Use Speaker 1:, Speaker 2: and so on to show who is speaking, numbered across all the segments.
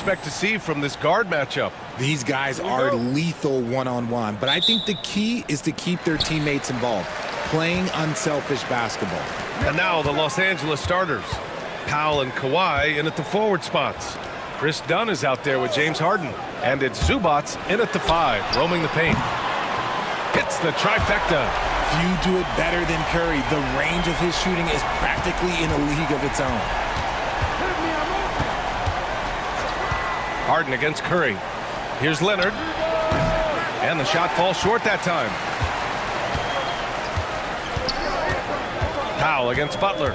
Speaker 1: expect to see from this guard matchup?
Speaker 2: These guys are lethal one-on-one, but I think the key is to keep their teammates involved, playing unselfish basketball.
Speaker 1: And now the Los Angeles starters. Powell and Kawhi in at the forward spots. Chris Dunn is out there with James Harden. And it's Zubats in at the 5, roaming the paint. Hits the trifecta.
Speaker 2: Few do it better than Curry. The range of his shooting is practically in a league of its own.
Speaker 1: Harden against Curry. Here's Leonard. And the shot falls short that time. Powell against Butler.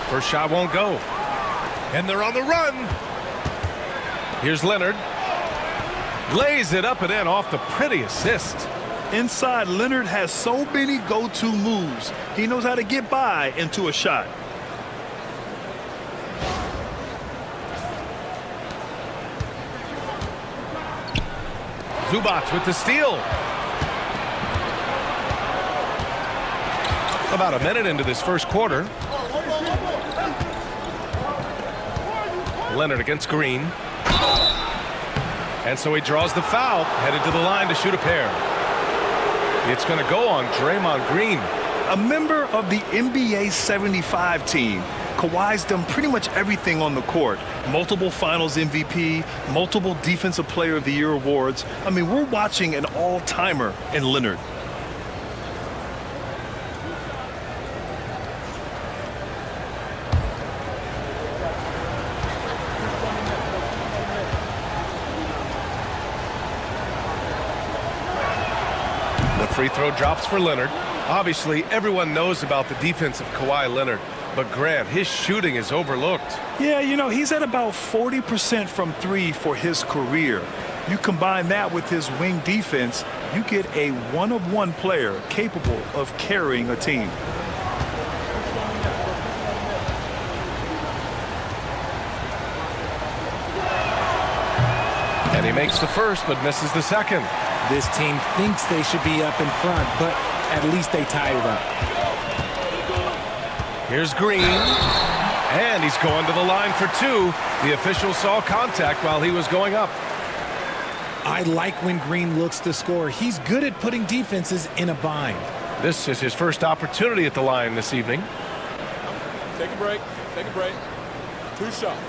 Speaker 1: First shot won't go. And they're on the run. Here's Leonard. Lays it up and in off the pretty assist.
Speaker 3: Inside, Leonard has so many go-to moves. He knows how to get by into a shot.
Speaker 1: Zubats with the steal. About a minute into this first quarter. Leonard against Green. And so he draws the foul, headed to the line to shoot a pair. It's going to go on Draymond Green.
Speaker 3: A member of the NBA 75 team, Kawhi's done pretty much everything on the court. Multiple Finals MVP, multiple Defensive Player of the Year awards. I mean, we're watching an all-timer in Leonard.
Speaker 1: Free throw drops for Leonard. Obviously, everyone knows about the defense of Kawhi Leonard, but Grant, his shooting is overlooked.
Speaker 3: Yeah, you know, he's at about 40% from 3 for his career. You combine that with his wing defense, you get a one-of-one player capable of carrying a team.
Speaker 1: And he makes the first, but misses the second.
Speaker 2: This team thinks they should be up in front, but at least they tied it up.
Speaker 1: Here's Green. And he's going to the line for 2. The official saw contact while he was going up.
Speaker 2: I like when Green looks to score. He's good at putting defenses in a bind.
Speaker 1: This is his first opportunity at the line this evening.
Speaker 4: Take a break. Take a break. 2 shots.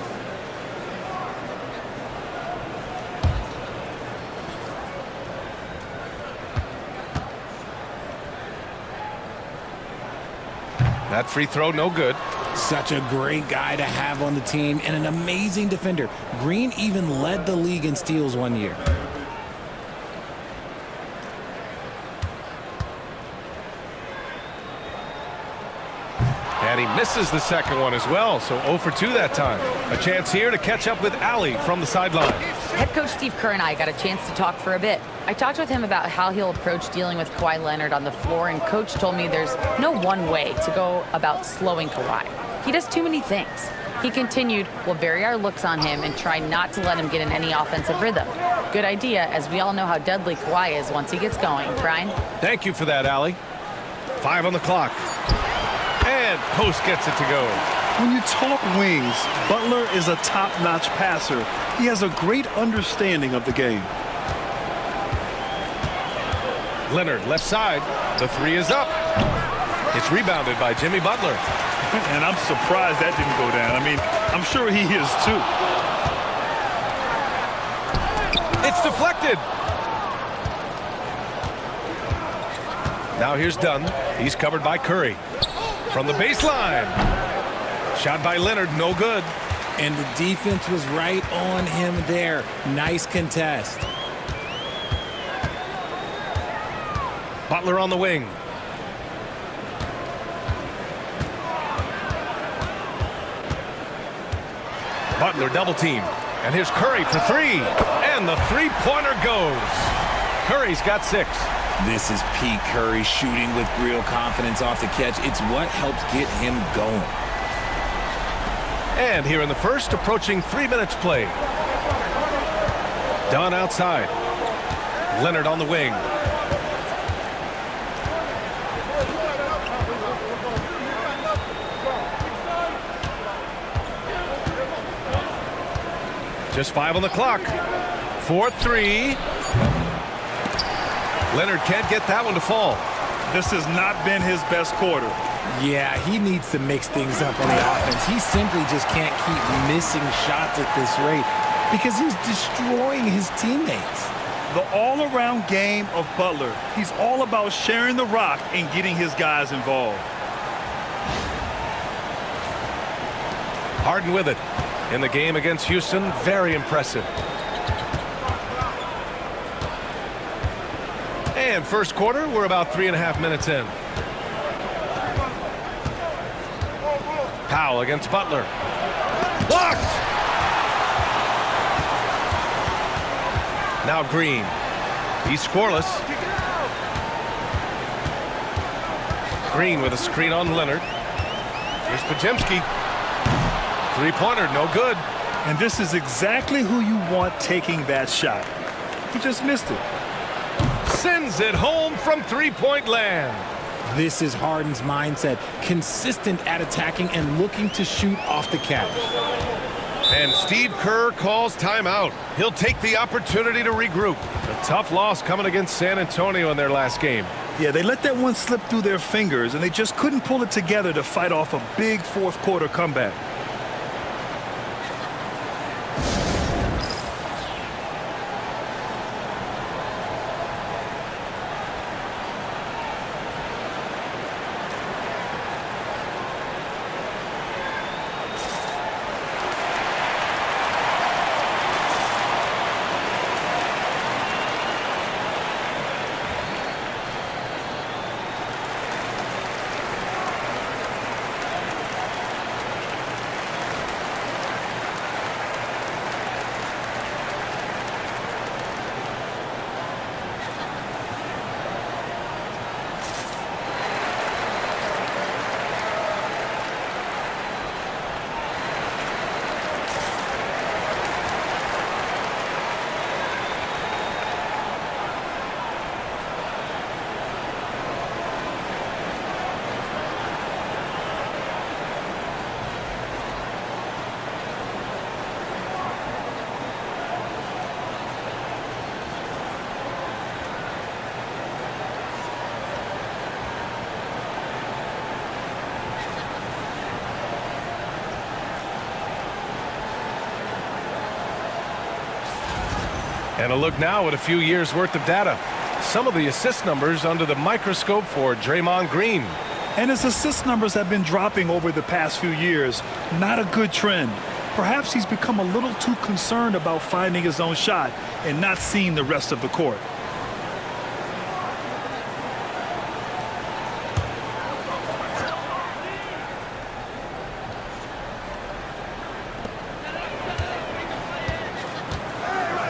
Speaker 1: That free throw, no good.
Speaker 2: Such a great guy to have on the team and an amazing defender. Green even led the league in steals one year.
Speaker 1: And he misses the second one as well, so 0 for 2 that time. A chance here to catch up with Allie from the sideline.
Speaker 5: Head coach Steve Kerr and I got a chance to talk for a bit. I talked with him about how he'll approach dealing with Kawhi Leonard on the floor, and coach told me there's no one way to go about slowing Kawhi. He does too many things. He continued, we'll vary our looks on him and try not to let him get in any offensive rhythm. Good idea, as we all know how deadly Kawhi is once he gets going. Brian?
Speaker 1: Thank you for that, Allie. 5 on the clock. And Post gets it to go.
Speaker 3: When you talk wings, Butler is a top-notch passer. He has a great understanding of the game.
Speaker 1: Leonard, left side. The 3 is up. It's rebounded by Jimmy Butler.
Speaker 3: And I'm surprised that didn't go down. I mean, I'm sure he is too.
Speaker 1: It's deflected. Now here's Dunn. He's covered by Curry. From the baseline. Shot by Leonard, no good.
Speaker 2: And the defense was right on him there. Nice contest.
Speaker 1: Butler on the wing. Butler double team. And here's Curry for 3. And the three-pointer goes. Curry's got 6.
Speaker 2: This is Pete Curry shooting with real confidence off the catch. It's what helps get him going.
Speaker 1: And here in the first, approaching 3 minutes play. Dunn outside. Leonard on the wing. Just 5 on the clock. 4-3. Leonard can't get that one to fall.
Speaker 3: This has not been his best quarter.
Speaker 2: Yeah, he needs to mix things up on the offense. He simply just can't keep missing shots at this rate because he's destroying his teammates.
Speaker 3: The all-around game of Butler. He's all about sharing the rock and getting his guys involved.
Speaker 1: Harden with it. In the game against Houston, very impressive. And first quarter, we're about 3.5 minutes in. Powell against Butler. Blocked! Now Green. He's scoreless. Green with a screen on Leonard. Here's Podziemski. Three-pointer, no good.
Speaker 3: And this is exactly who you want taking that shot. He just missed it.
Speaker 1: Sends it home from three-point land.
Speaker 2: This is Harden's mindset, consistent at attacking and looking to shoot off the catch.
Speaker 1: And Steve Kerr calls timeout. He'll take the opportunity to regroup. A tough loss coming against San Antonio in their last game.
Speaker 3: Yeah, they let that one slip through their fingers, and they just couldn't pull it together to fight off a big fourth-quarter comeback.
Speaker 1: And a look now at a few years' worth of data. Some of the assist numbers under the microscope for Draymond Green.
Speaker 3: And his assist numbers have been dropping over the past few years. Not a good trend. Perhaps he's become a little too concerned about finding his own shot and not seeing the rest of the court.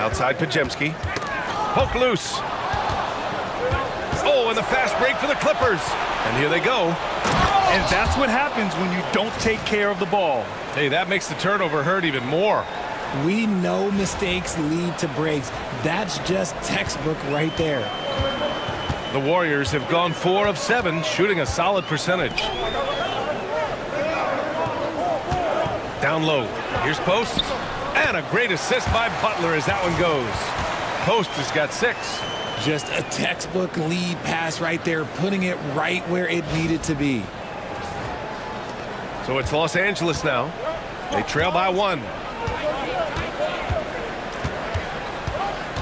Speaker 1: Outside Podziemski. Poke loose. Oh, and the fast break for the Clippers. And here they go.
Speaker 3: And that's what happens when you don't take care of the ball.
Speaker 1: Hey, that makes the turnover hurt even more.
Speaker 2: We know mistakes lead to breaks. That's just textbook right there.
Speaker 1: The Warriors have gone 4 of 7, shooting a solid percentage. Down low. Here's Post. And a great assist by Butler as that one goes. Post has got 6.
Speaker 2: Just a textbook lead pass right there, putting it right where it needed to be.
Speaker 1: So it's Los Angeles now. They trail by 1.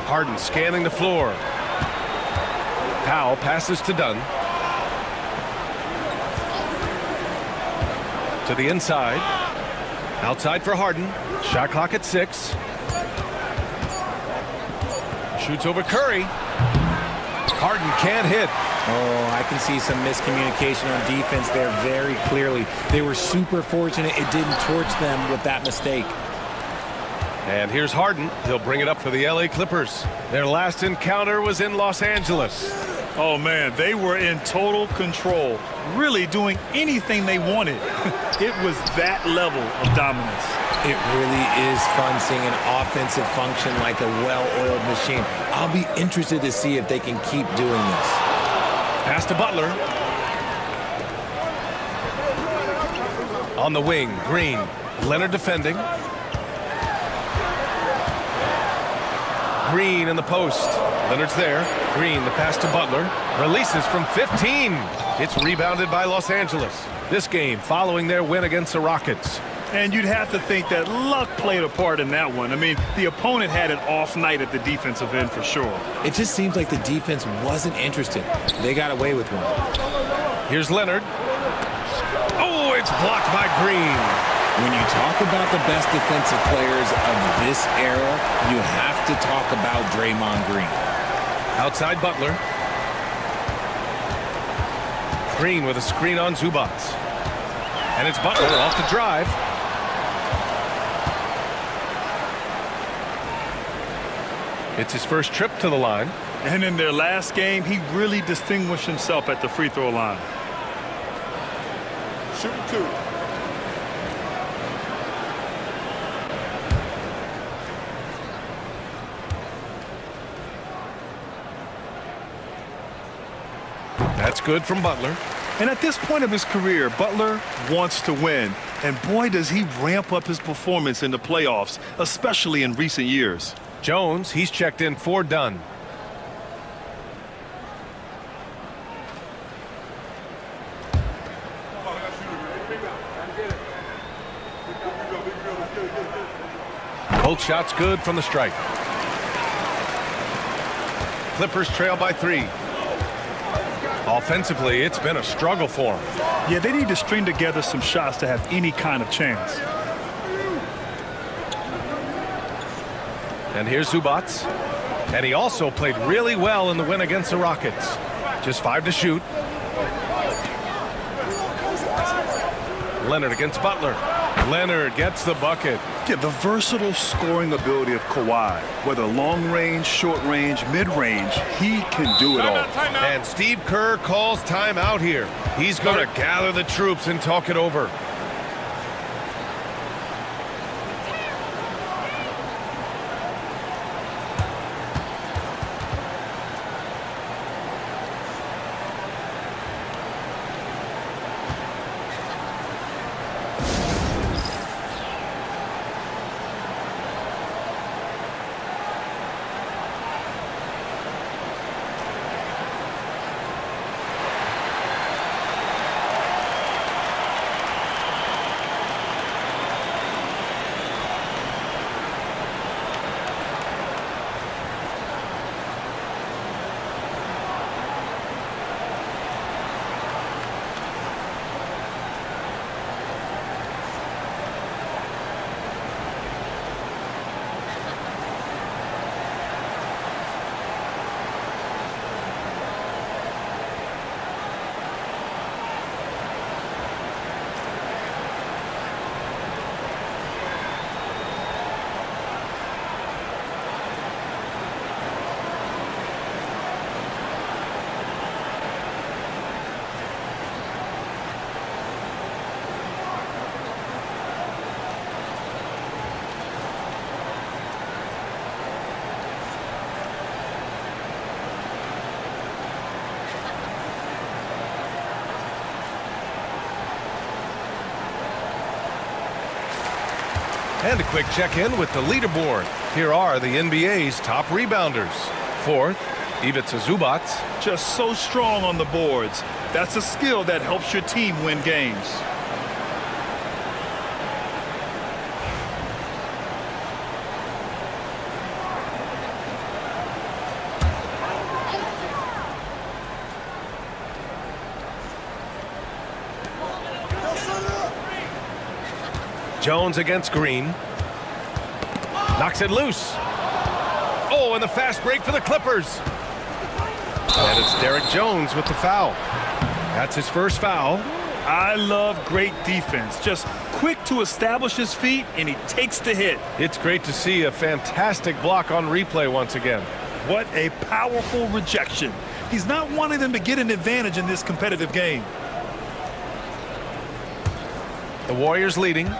Speaker 1: Harden scanning the floor. Powell passes to Dunn. To the inside. Outside for Harden. Shot clock at 6. Shoots over Curry. Harden can't hit.
Speaker 2: Oh, I can see some miscommunication on defense there very clearly. They were super fortunate it didn't torch them with that mistake.
Speaker 1: And here's Harden. He'll bring it up for the LA Clippers. Their last encounter was in Los Angeles.
Speaker 3: Oh, man, they were in total control, really doing anything they wanted. It was that level of dominance.
Speaker 2: It really is fun seeing an offensive function like a well-oiled machine. I'll be interested to see if they can keep doing this.
Speaker 1: Pass to Butler. On the wing, Green. Leonard defending. Green in the post. Leonard's there. Green, the pass to Butler. Releases from 15. It's rebounded by Los Angeles. This game following their win against the Rockets.
Speaker 3: And you'd have to think that luck played a part in that one. I mean, the opponent had an off night at the defensive end for sure.
Speaker 2: It just seems like the defense wasn't interested. They got away with one.
Speaker 1: Here's Leonard. Oh, it's blocked by Green.
Speaker 2: When you talk about the best defensive players of this era, you have to talk about Draymond Green.
Speaker 1: Outside Butler. Green with a screen on Zubac. And it's Butler off the drive. It's his first trip to the line.
Speaker 3: And in their last game, he really distinguished himself at the free throw line.
Speaker 4: Shooting 2.
Speaker 1: That's good from Butler.
Speaker 3: And at this point of his career, Butler wants to win. And boy, does he ramp up his performance in the playoffs, especially in recent years.
Speaker 1: Jones, he's checked in for Dunn. Both shots good from the stripe. Clippers trail by 3. Offensively, it's been a struggle for them.
Speaker 3: Yeah, they need to string together some shots to have any kind of chance.
Speaker 1: And here's Zubac. And he also played really well in the win against the Rockets. Just 5 to shoot. Leonard against Butler. Leonard gets the bucket.
Speaker 3: Yeah, the versatile scoring ability of Kawhi, whether long range, short range, mid range, he can do it all.
Speaker 1: And Steve Kerr calls timeout here. He's going to gather the troops and talk it over. And a quick check-in with the leaderboard. Here are the NBA's top rebounders. 4th, Ivica Zubac.
Speaker 3: Just so strong on the boards. That's a skill that helps your team win games.
Speaker 1: Jones against Green. Knocks it loose. Oh, and the fast break for the Clippers. And it's Derek Jones with the foul. That's his first foul.
Speaker 3: I love great defense. Just quick to establish his feet, and he takes the hit.
Speaker 1: It's great to see a fantastic block on replay once again.
Speaker 3: What a powerful rejection. He's not wanting them to get an advantage in this competitive game.
Speaker 1: The Warriors leading.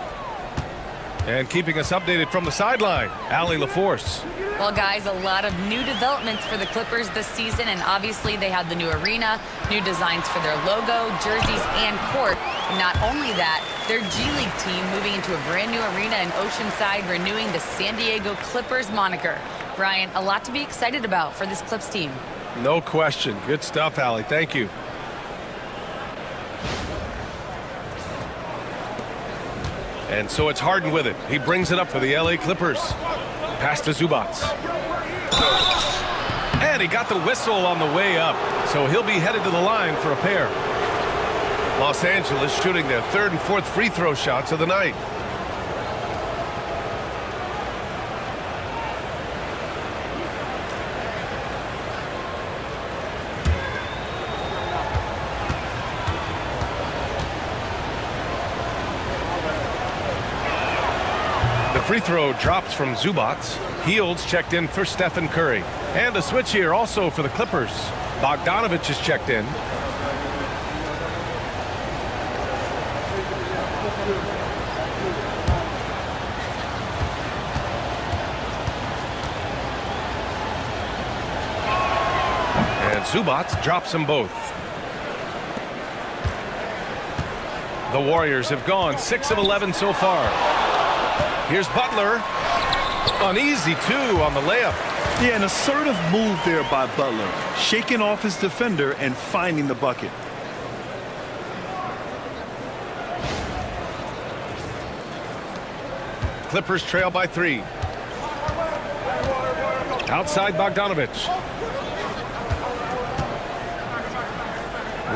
Speaker 1: And keeping us updated from the sideline, Allie LaForce.
Speaker 5: Well, guys, a lot of new developments for the Clippers this season, and obviously they have the new arena, new designs for their logo, jerseys, and court. And not only that, their G League team moving into a brand new arena in Oceanside, renewing the San Diego Clippers moniker. Brian, a lot to be excited about for this Clips team.
Speaker 1: No question. Good stuff, Allie. Thank you. And so it's Harden with it. He brings it up for the LA Clippers. Pass to Zubats. And he got the whistle on the way up. So he'll be headed to the line for a pair. Los Angeles shooting their third and fourth free throw shots of the night. Free throw drops from Zubats. Hields checked in for Stephen Curry. And a switch here also for the Clippers. Bogdanovich is checked in. And Zubats drops them both. The Warriors have gone 6 of 11 so far. Here's Butler. Uneasy, too, on the layup.
Speaker 3: Yeah, an assertive move there by Butler. Shaking off his defender and finding the bucket.
Speaker 1: Clippers trail by 3. Outside Bogdanovich.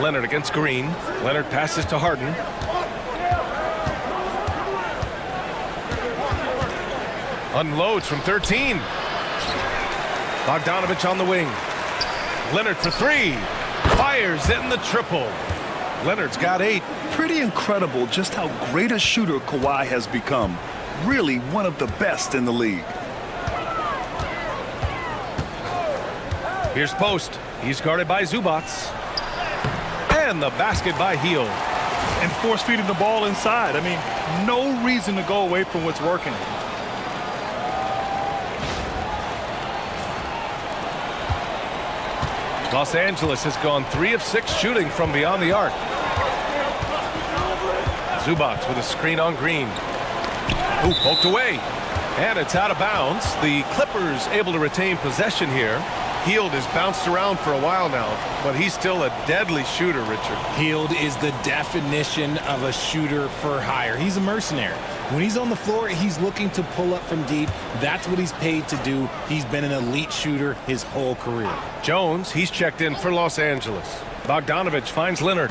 Speaker 1: Leonard against Green. Leonard passes to Harden. Unloads from 13. Bogdanovich on the wing. Leonard for 3. Fires in the triple. Leonard's got 8.
Speaker 3: Pretty incredible just how great a shooter Kawhi has become. Really one of the best in the league.
Speaker 1: Here's Post. He's guarded by Zubats. And the basket by Hield.
Speaker 3: And force feeding the ball inside. I mean, no reason to go away from what's working.
Speaker 1: Los Angeles has gone 3 of 6 shooting from beyond the arc. Zubats with a screen on Green. Ooh, poked away. And it's out of bounds. The Clippers able to retain possession here. Hield has bounced around for a while now, but he's still a deadly shooter, Richard.
Speaker 2: Hield is the definition of a shooter for hire. He's a mercenary. When he's on the floor, he's looking to pull up from deep. That's what he's paid to do. He's been an elite shooter his whole career.
Speaker 1: Jones, he's checked in for Los Angeles. Bogdanovich finds Leonard.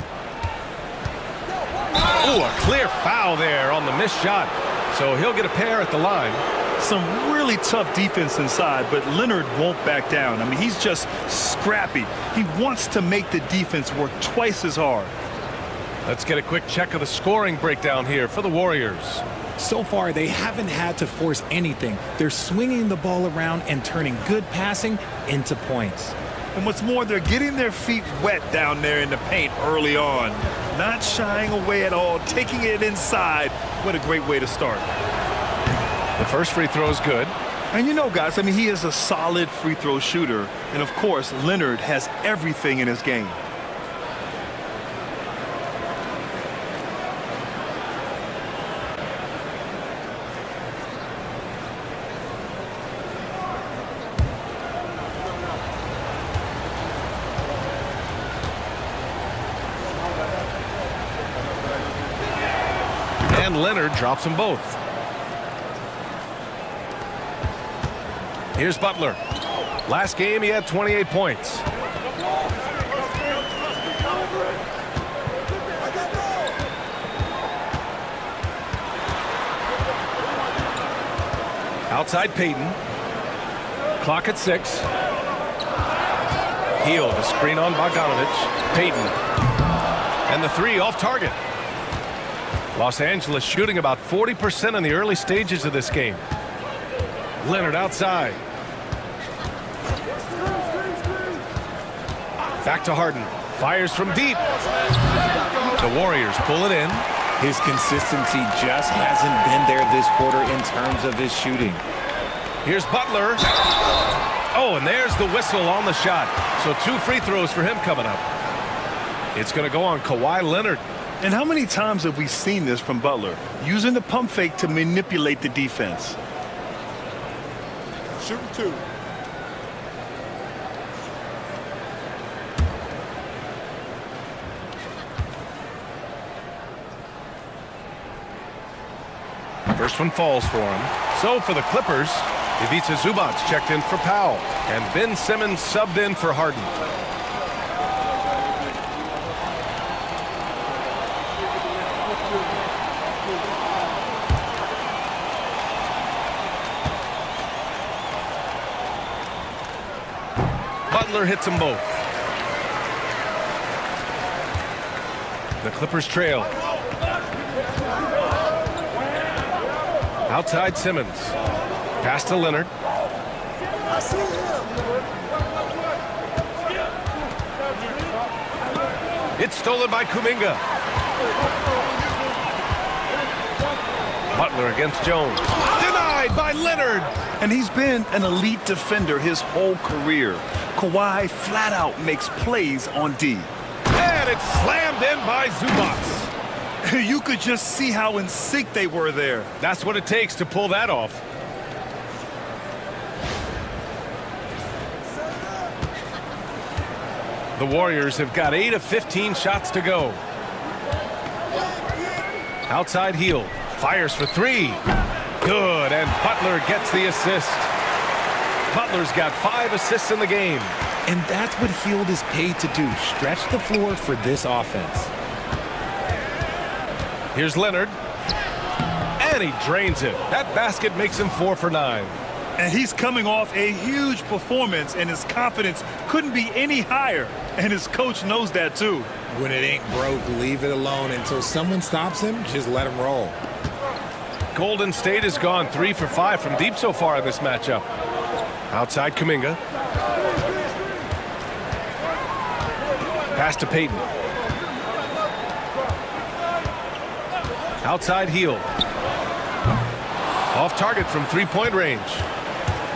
Speaker 1: Ooh, a clear foul there on the missed shot. So he'll get a pair at the line.
Speaker 3: Some really tough defense inside, but Leonard won't back down. I mean, he's just scrappy. He wants to make the defense work twice as hard.
Speaker 1: Let's get a quick check of the scoring breakdown here for the Warriors.
Speaker 2: So far, they haven't had to force anything. They're swinging the ball around and turning good passing into points.
Speaker 3: And what's more, they're getting their feet wet down there in the paint early on. Not shying away at all, taking it inside. What a great way to start.
Speaker 1: The first free throw is good.
Speaker 3: And you know, guys, I mean, he is a solid free throw shooter. And, of course, Leonard has everything in his game.
Speaker 1: And Leonard drops them both. Here's Butler. Last game, he had 28 points. Outside Payton. Clock at 6. Hield, a screen on Bogdanovich. Payton. And the 3 off target. Los Angeles shooting about 40% in the early stages of this game. Leonard outside. Back to Harden. Fires from deep. The Warriors pull it in.
Speaker 2: His consistency just hasn't been there this quarter in terms of his shooting.
Speaker 1: Here's Butler. Oh, and there's the whistle on the shot. So 2 free throws for him coming up. It's going to go on Kawhi Leonard.
Speaker 3: And how many times have we seen this from Butler? Using the pump fake to manipulate the defense.
Speaker 4: Shooting 2.
Speaker 1: First one falls for him. So for the Clippers, Ivica Zubac checked in for Powell. And Ben Simmons subbed in for Harden. Butler hits them both. The Clippers trail. Outside Simmons. Pass to Leonard. It's stolen by Kuminga. Butler against Jones. Denied by Leonard.
Speaker 3: And he's been an elite defender his whole career. Kawhi flat out makes plays on D.
Speaker 1: And it's slammed in by Zubac.
Speaker 3: You could just see how in sync they were there.
Speaker 1: That's what it takes to pull that off. The Warriors have got 8 of 15 shots to go. Outside heel. Fires for 3. Good, and Butler gets the assist. Butler's got 5 assists in the game.
Speaker 2: And that's what Hield is paid to do, stretch the floor for this offense.
Speaker 1: Here's Leonard. And he drains it. That basket makes him 4 for 9.
Speaker 3: And he's coming off a huge performance, and his confidence couldn't be any higher. And his coach knows that too.
Speaker 2: When it ain't broke, leave it alone until someone stops him. Just let him roll.
Speaker 1: Golden State has gone 3 for 5 from deep so far in this matchup. Outside Kuminga. Pass to Payton. Outside heel. Off target from 3-point range.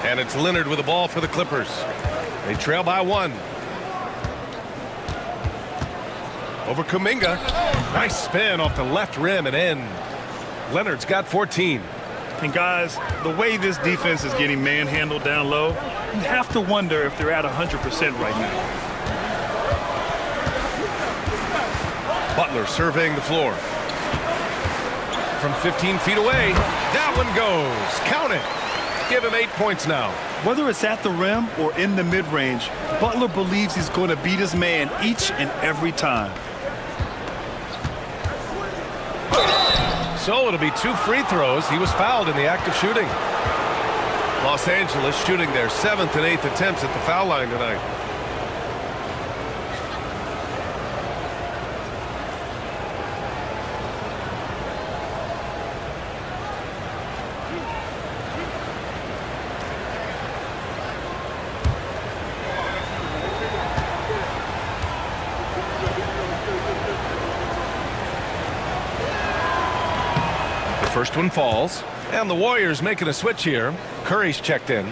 Speaker 1: And it's Leonard with the ball for the Clippers. They trail by 1. Over Kuminga. Nice spin off the left rim and in. Leonard's got 14.
Speaker 3: And guys, the way this defense is getting manhandled down low, you have to wonder if they're at 100% right now.
Speaker 1: Butler surveying the floor. From 15 feet away, that one goes. Count it. Give him 8 points now.
Speaker 3: Whether it's at the rim or in the mid-range, Butler believes he's going to beat his man each and every time.
Speaker 1: So it'll be 2 free throws. He was fouled in the act of shooting. Los Angeles shooting their 7th and 8th attempts at the foul line tonight. First one falls, and the Warriors making a switch here. Curry's checked in.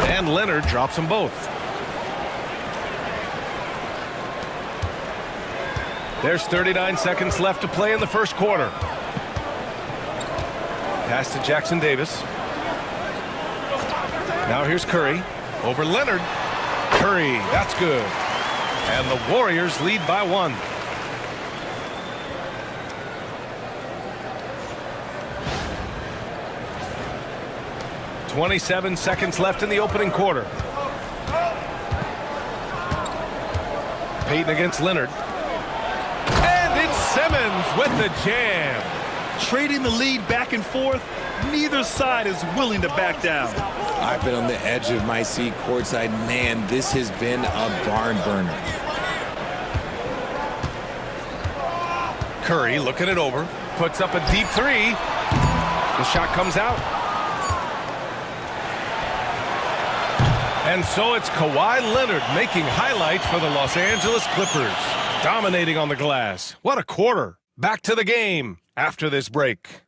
Speaker 1: And Leonard drops them both. There's 39 seconds left to play in the first quarter. Pass to Jackson Davis. Now here's Curry. Over Leonard. Curry, that's good. And the Warriors lead by 1. "27 seconds left in the opening quarter. Payton against Leonard. Simmons with the jam.
Speaker 3: Trading the lead back and forth, neither side is willing to back down.
Speaker 2: I've been on the edge of my seat courtside. Man, this has been a barn burner.
Speaker 1: Curry looking it over. Puts up a deep three. The shot comes out. And so it's Kawhi Leonard making highlights for the Los Angeles Clippers. Dominating on the glass. What a quarter. Back to the game after this break.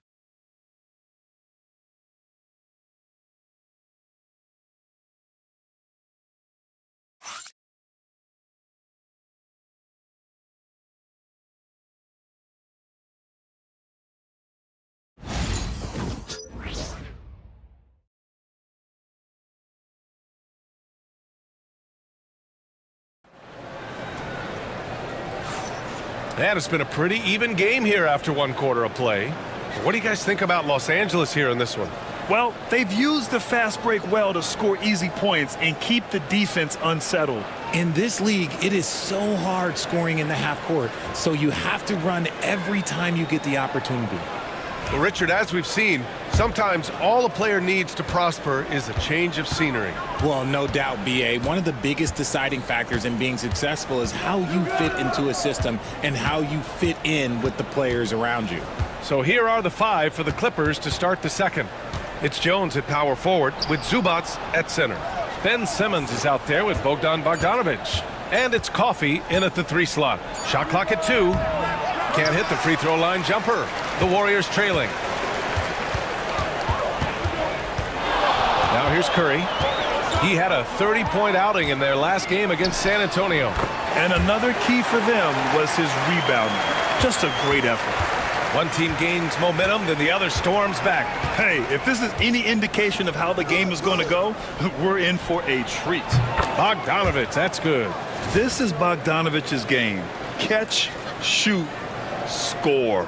Speaker 1: And it's been a pretty even game here after one quarter of play. What do you guys think about Los Angeles here in this one?
Speaker 3: Well, they've used the fast break well to score easy points and keep the defense unsettled.
Speaker 2: In this league, it is so hard scoring in the half court, so you have to run every time you get the opportunity.
Speaker 1: Well, Richard, as we've seen, sometimes all a player needs to prosper is a change of scenery.
Speaker 2: Well, no doubt, B.A. One of the biggest deciding factors in being successful is how you fit into a system and how you fit in with the players around you.
Speaker 1: So here are the five for the Clippers to start the second. It's Jones at power forward with Zubats at center. Ben Simmons is out there with Bogdan Bogdanovic. And it's Coffey in at the 3 slot. Shot clock at 2. Can't hit the free throw line jumper. The Warriors trailing. Now here's Curry. He had a 30-point outing in their last game against San Antonio.
Speaker 3: And another key for them was his rebounding. Just a great effort.
Speaker 1: One team gains momentum, then the other storms back.
Speaker 3: Hey, if this is any indication of how the game is going to go, we're in for a treat.
Speaker 1: Bogdanovic, that's good.
Speaker 3: This is Bogdanovic's game. Catch, shoot, score.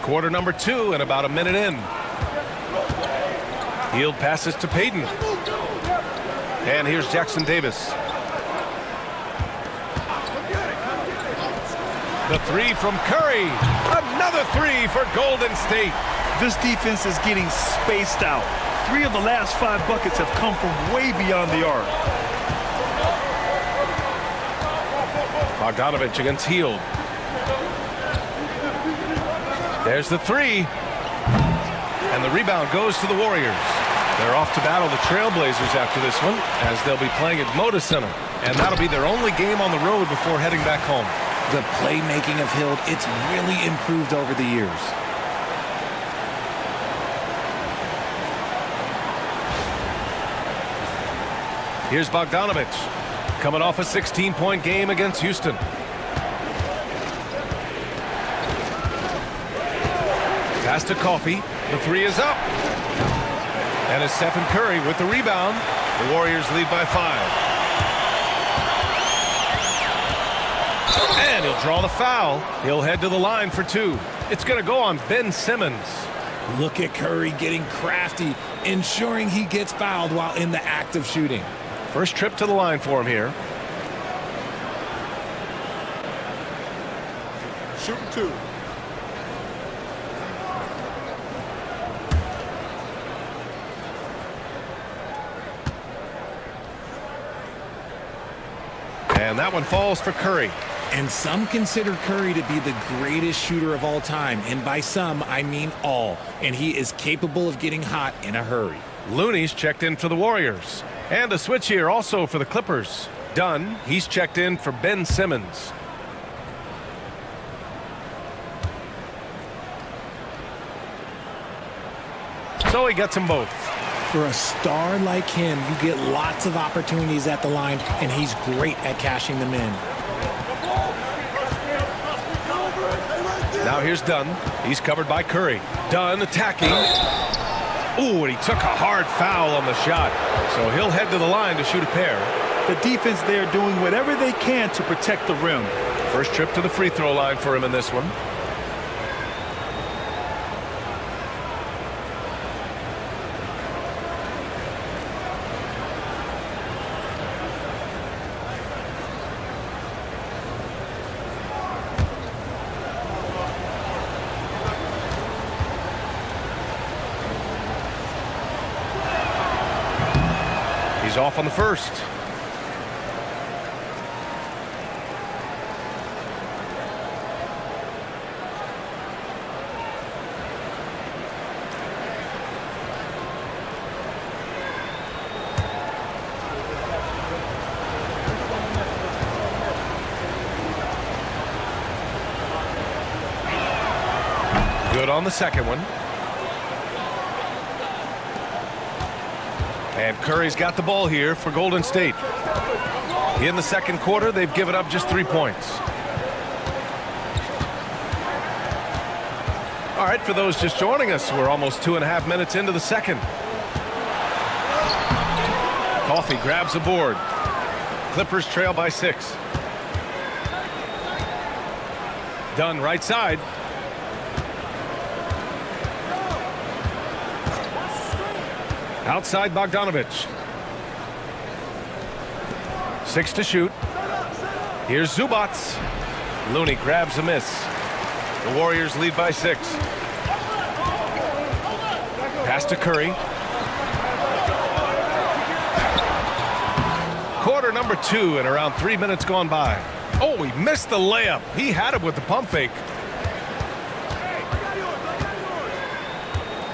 Speaker 1: Quarter number 2 and about a minute in. Hield passes to Payton. And here's Jackson Davis. The 3 from Curry. Another 3 for Golden State.
Speaker 3: This defense is getting spaced out. 3 of the last 5 buckets have come from way beyond the arc.
Speaker 1: Bogdanovic against Hield. There's the 3. And the rebound goes to the Warriors. They're off to battle the Trailblazers after this one, as they'll be playing at Moda Center. And that'll be their only game on the road before heading back home.
Speaker 2: The playmaking of Hield, it's really improved over the years.
Speaker 1: Here's Bogdanovic, coming off a 16-point game against Houston. Pass to Coffey. The 3 is up. And it's Stephen Curry with the rebound. The Warriors lead by 5. And he'll draw the foul. He'll head to the line for 2. It's going to go on Ben Simmons.
Speaker 2: Look at Curry getting crafty, ensuring he gets fouled while in the act of shooting.
Speaker 1: First trip to the line for him here.
Speaker 4: Shooting 2.
Speaker 1: And that one falls for Curry.
Speaker 2: And some consider Curry to be the greatest shooter of all time. And by some, I mean all. And he is capable of getting hot in a hurry.
Speaker 1: Looney's checked in for the Warriors. And a switch here also for the Clippers. Dunn, he's checked in for Ben Simmons. So he gets them both.
Speaker 2: For a star like him, you get lots of opportunities at the line, and he's great at cashing them in.
Speaker 1: Now here's Dunn. He's covered by Curry. Dunn attacking. Ooh, and he took a hard foul on the shot. So he'll head to the line to shoot a pair.
Speaker 3: The defense there doing whatever they can to protect the rim.
Speaker 1: First trip to the free throw line for him in this one. He's off on the first. on the second one. And Curry's got the ball here for Golden State. In the second quarter, they've given up just 3 points. All right, for those just joining us, we're almost 2.5 minutes into the second. Coffee grabs a board. Clippers trail by 6. Dunn right side. Outside Bogdanovich. 6 to shoot. Here's Zubac. Looney grabs a miss. The Warriors lead by 6. Pass to Curry. Quarter number 2 and around 3 minutes gone by. Oh, he missed the layup. He had it with the pump fake.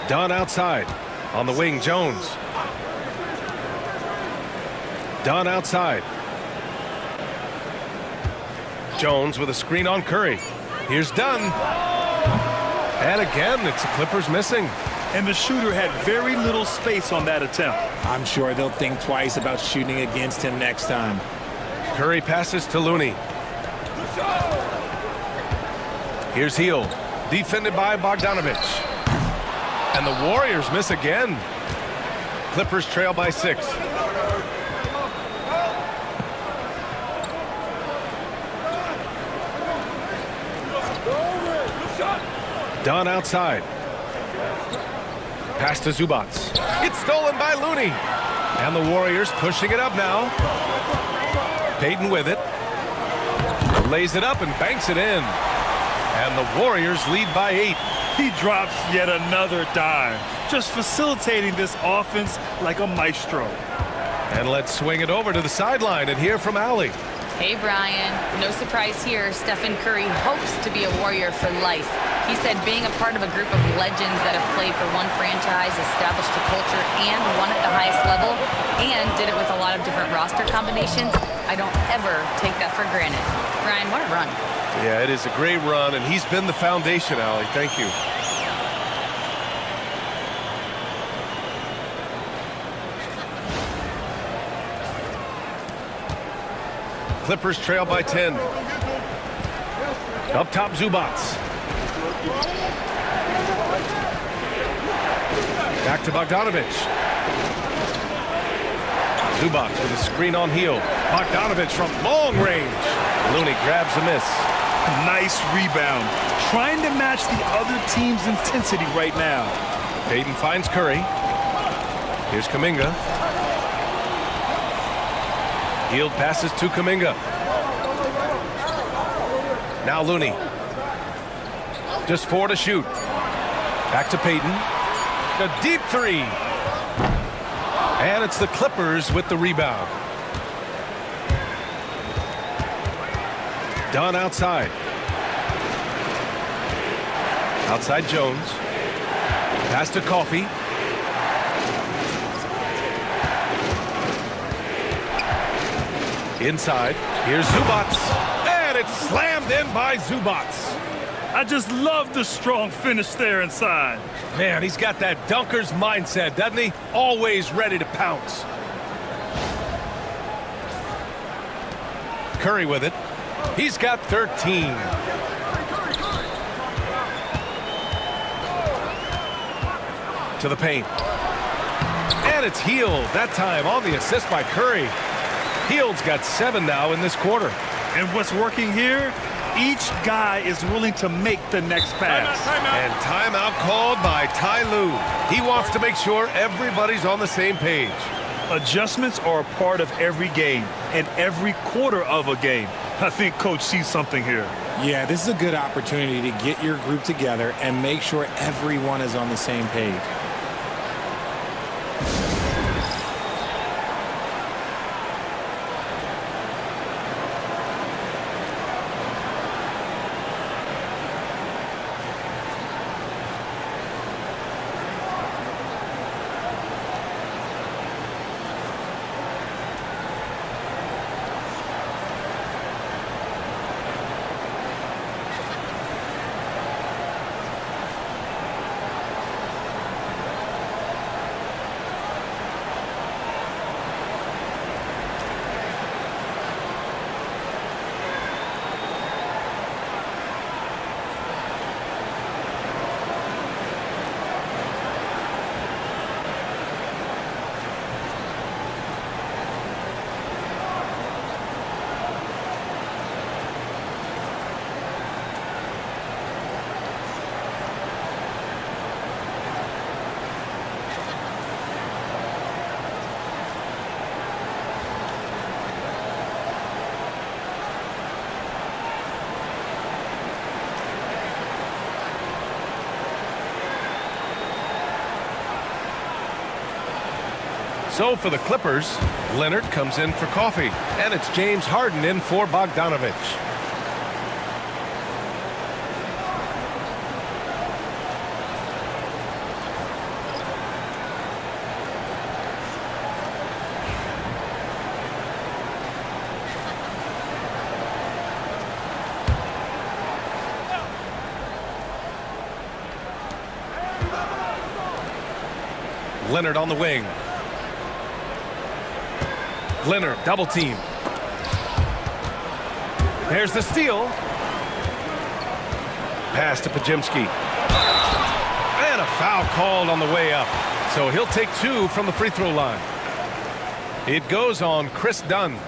Speaker 1: Dunn outside. On the wing, Jones. Dunn outside. Jones with a screen on Curry. Here's Dunn. And again, it's the Clippers missing.
Speaker 3: And the shooter had very little space on that attempt.
Speaker 2: I'm sure they'll think twice about shooting against him next time.
Speaker 1: Curry passes to Looney. Here's Hield. Defended by Bogdanovich. And the Warriors miss again. Clippers trail by 6. Dunn outside. Pass to Zubac. It's stolen by Looney. And the Warriors pushing it up now. Payton with it. Lays it up and banks it in. And the Warriors lead by 8.
Speaker 3: He drops yet another dime, just facilitating this offense like a maestro.
Speaker 1: And let's swing it over to the sideline and hear from Allie.
Speaker 5: Hey, Brian. No surprise here. Stephen Curry hopes to be a Warrior for life. He said being a part of a group of legends that have played for one franchise, established a culture, and won at the highest level, and did it with a lot of different roster combinations, I don't ever take that for granted. Brian, what a run.
Speaker 1: Yeah, it is a great run, and he's been the foundation, Allie. Thank you. Clippers trail by 10. Up top, Zubac. Back to Bogdanovich. Zubac with a screen on Hield. Bogdanovich from long range. Looney grabs a miss.
Speaker 3: Nice rebound. Trying to match the other team's intensity right now.
Speaker 1: Payton finds Curry. Here's Kuminga. Hield passes to Kuminga. Now Looney. Just 4 to shoot. Back to Payton. A deep 3. And it's the Clippers with the rebound. Dunn outside. Outside Jones. Pass to Coffee. Inside. Here's Zubac. And it's slammed in by Zubac.
Speaker 3: I just love the strong finish there inside.
Speaker 1: Man, he's got that dunker's mindset, doesn't he? Always ready to pounce. Curry with it. He's got 13. To the paint. And it's Hield, that time on the assist by Curry. Hield's got 7 now in this quarter.
Speaker 3: And what's working here? Each guy is willing to make the next pass.
Speaker 1: And timeout called by Ty Lue. He wants to make sure everybody's on the same page.
Speaker 3: Adjustments are a part of every game and every quarter of a game. I think Coach sees something here.
Speaker 2: Yeah, this is a good opportunity to get your group together and make sure everyone is on the same page.
Speaker 1: So for the Clippers, Leonard comes in for coffee, and it's James Harden in for Bogdanovich. Leonard on the wing. Leonard double team. There's the steal. Pass to Pajemski. And a foul called on the way up. So he'll take 2 from the free throw line. It goes on Chris Dunn.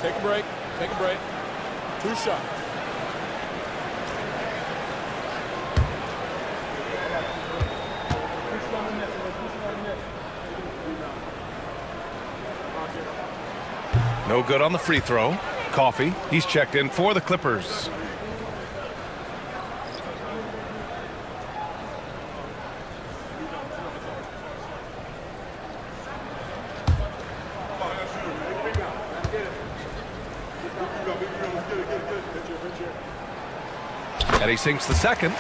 Speaker 4: Take a break. Take a break. 2 shots.
Speaker 1: No good on the free throw. Coffee, he's checked in for the Clippers. And he sinks the second.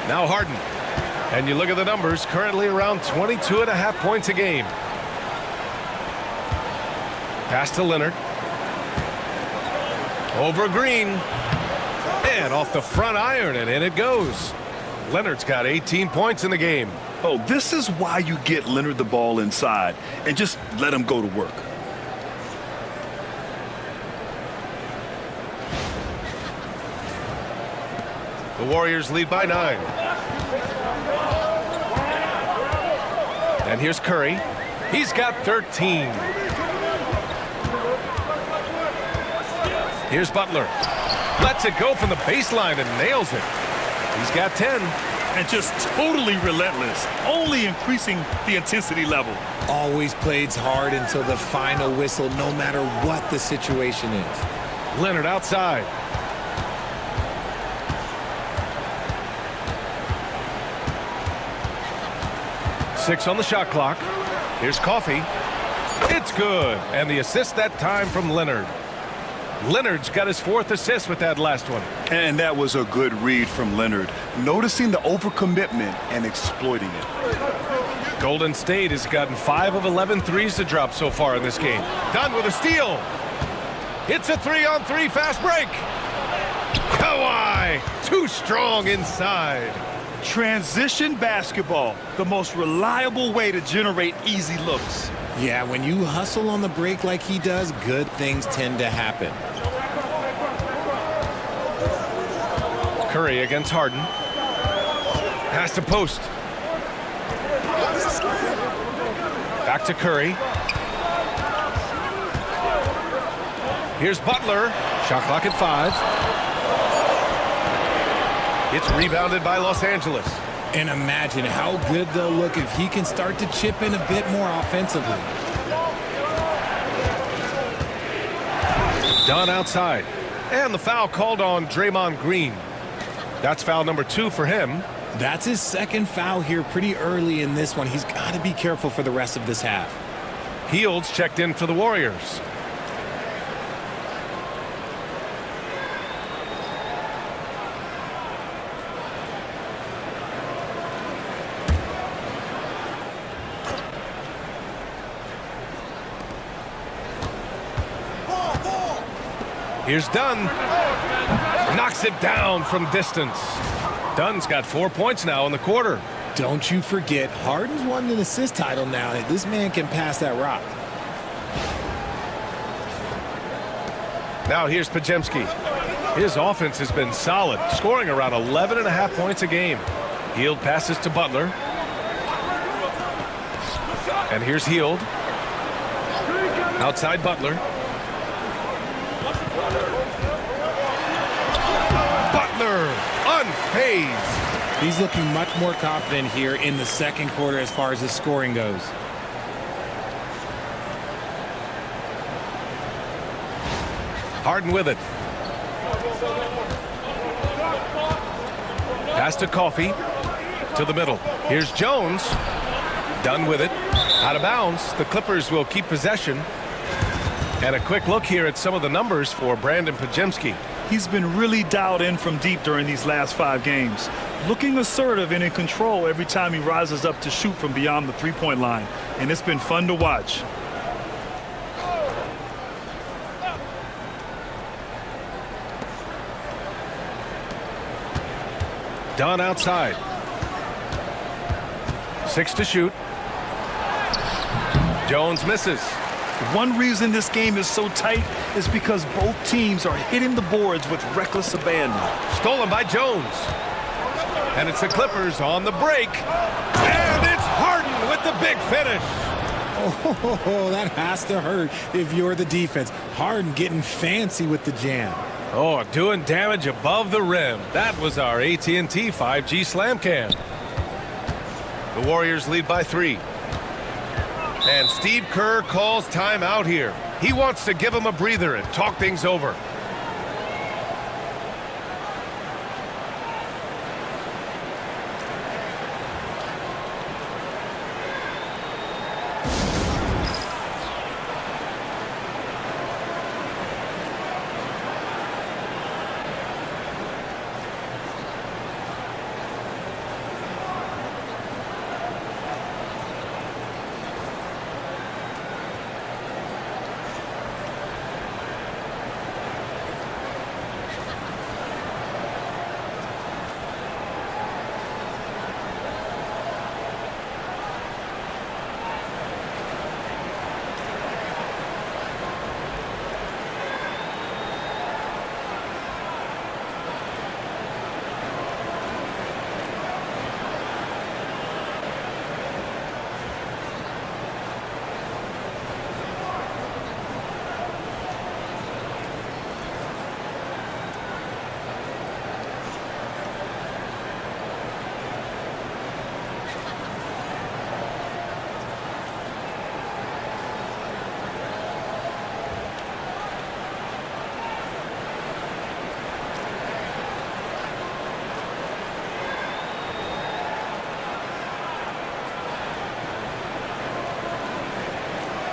Speaker 1: Now Harden. And you look at the numbers, currently around 22.5 points a game. Pass to Leonard. Over Green. And off the front iron, and in it goes. Leonard's got 18 points in the game.
Speaker 3: Oh, this is why you get Leonard the ball inside and just let him go to work.
Speaker 1: The Warriors lead by 9. And here's Curry. He's got 13. Here's Butler. Lets it go from the baseline and nails it. He's got 10.
Speaker 3: And just totally relentless, only increasing the intensity level.
Speaker 2: Always plays hard until the final whistle, no matter what the situation is.
Speaker 1: Leonard outside. Six on the shot clock. Here's Coffee. It's good. And the assist that time from Leonard. Leonard's got his 4th assist with that last one.
Speaker 3: And that was a good read from Leonard, noticing the overcommitment and exploiting it.
Speaker 1: Golden State has gotten 5 of 11 threes to drop so far in this game. Done with a steal. It's a 3-on-3 fast break. Kawhi, too strong inside.
Speaker 3: Transition basketball, the most reliable way to generate easy looks.
Speaker 2: Yeah, when you hustle on the break like he does, good things tend to happen.
Speaker 1: Curry against Harden. Pass to post. Back to Curry. Here's Butler. Shot clock at 5. It's rebounded by Los Angeles.
Speaker 2: And imagine how good they'll look if he can start to chip in a bit more offensively.
Speaker 1: Dunn outside. And the foul called on Draymond Green. That's foul number 2 for him.
Speaker 2: That's his 2nd foul here pretty early in this one. He's got to be careful for the rest of this half.
Speaker 1: Hields checked in for the Warriors. Here's Dunn. Knocks it down from distance. Dunn's got 4 points now in the quarter.
Speaker 2: Don't you forget, Harden's won an assist title now. This man can pass that rock.
Speaker 1: Now here's Pajemski. His offense has been solid, scoring around 11.5 points a game. Hield passes to Butler. And here's Hield. Outside Butler. Butler, unfazed.
Speaker 2: He's looking much more confident here in the 2nd quarter as far as his scoring goes.
Speaker 1: Harden with it. Pass to Coffee. To the middle. Here's Jones. Done with it. Out of bounds. The Clippers will keep possession. And a quick look here at some of the numbers for Brandon Podziemski.
Speaker 3: He's been really dialed in from deep during these last 5 games. Looking assertive and in control every time he rises up to shoot from beyond the three-point line. And it's been fun to watch.
Speaker 1: Dunn outside. 6 to shoot. Jones misses.
Speaker 3: One reason this game is so tight is because both teams are hitting the boards with reckless abandon.
Speaker 1: Stolen by Jones. And it's the Clippers on the break. And it's Harden with the big finish.
Speaker 2: Oh, that has to hurt if you're the defense. Harden getting fancy with the jam.
Speaker 1: Oh, doing damage above the rim. That was our AT&T 5G slam cam. The Warriors lead by 3. And Steve Kerr calls timeout here. He wants to give him a breather and talk things over.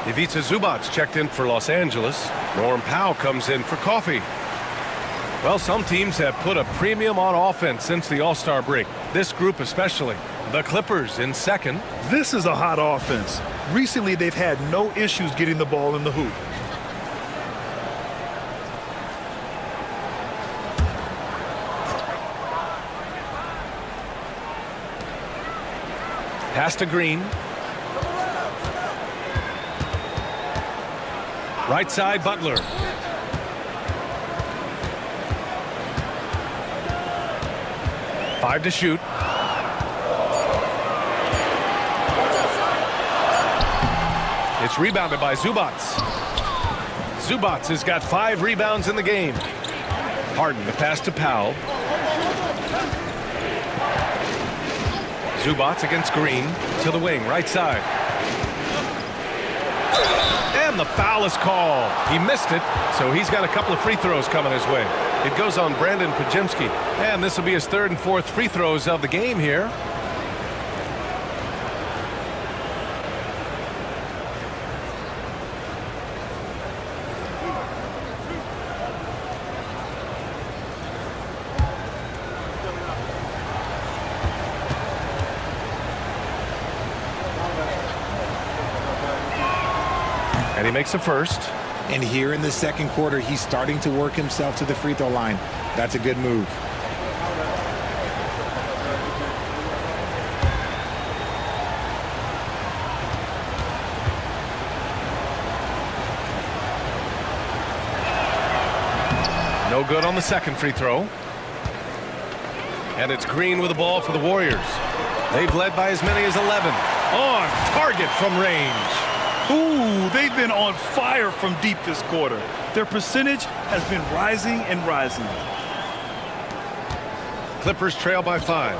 Speaker 1: Ivica Zubac's checked in for Los Angeles. Norm Powell comes in for Coffee. Well, some teams have put a premium on offense since the All-Star break. This group especially. The Clippers in second.
Speaker 3: This is a hot offense. Recently, they've had no issues getting the ball in the hoop.
Speaker 1: Pass to Green. Right side, Butler. Five to shoot. It's rebounded by Zubac. Zubac has got 5 rebounds in the game. Harden, the pass to Powell. Zubac against Green to the wing, right side. And the foul is called. He missed it, so he's got a couple of free throws coming his way. It goes on Brandon Podziemski, and this will be his 3rd and 4th free throws of the game here. And he makes a first.
Speaker 2: And here in the second quarter, he's starting to work himself to the free throw line. That's a good move.
Speaker 1: No good on the second free throw. And it's Green with the ball for the Warriors. They've led by as many as 11. On target from range.
Speaker 3: Ooh, they've been on fire from deep this quarter. Their percentage has been rising and rising.
Speaker 1: Clippers trail by 5.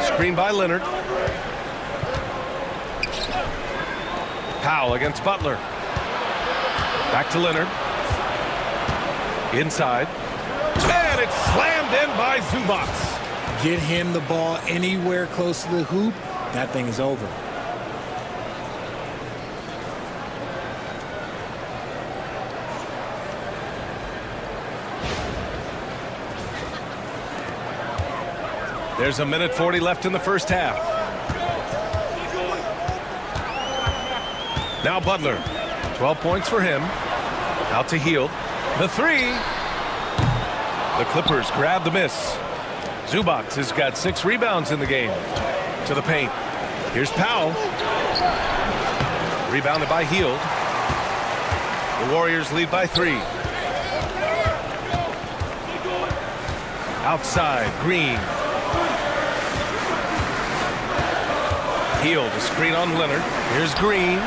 Speaker 1: Screen by Leonard. Powell against Butler. Back to Leonard. Inside. And it's slammed in by Zubac.
Speaker 2: Get him the ball anywhere close to the hoop, that thing is over.
Speaker 1: There's a minute 40 left in the first half. Now Butler. 12 points for him. Out to Hield. The three. The Clippers grab the miss. Zubac has got 6 rebounds in the game. To the paint. Here's Powell. Rebounded by Hield. The Warriors lead by 3. Outside, Green. Hield, a screen on Leonard. Here's Green.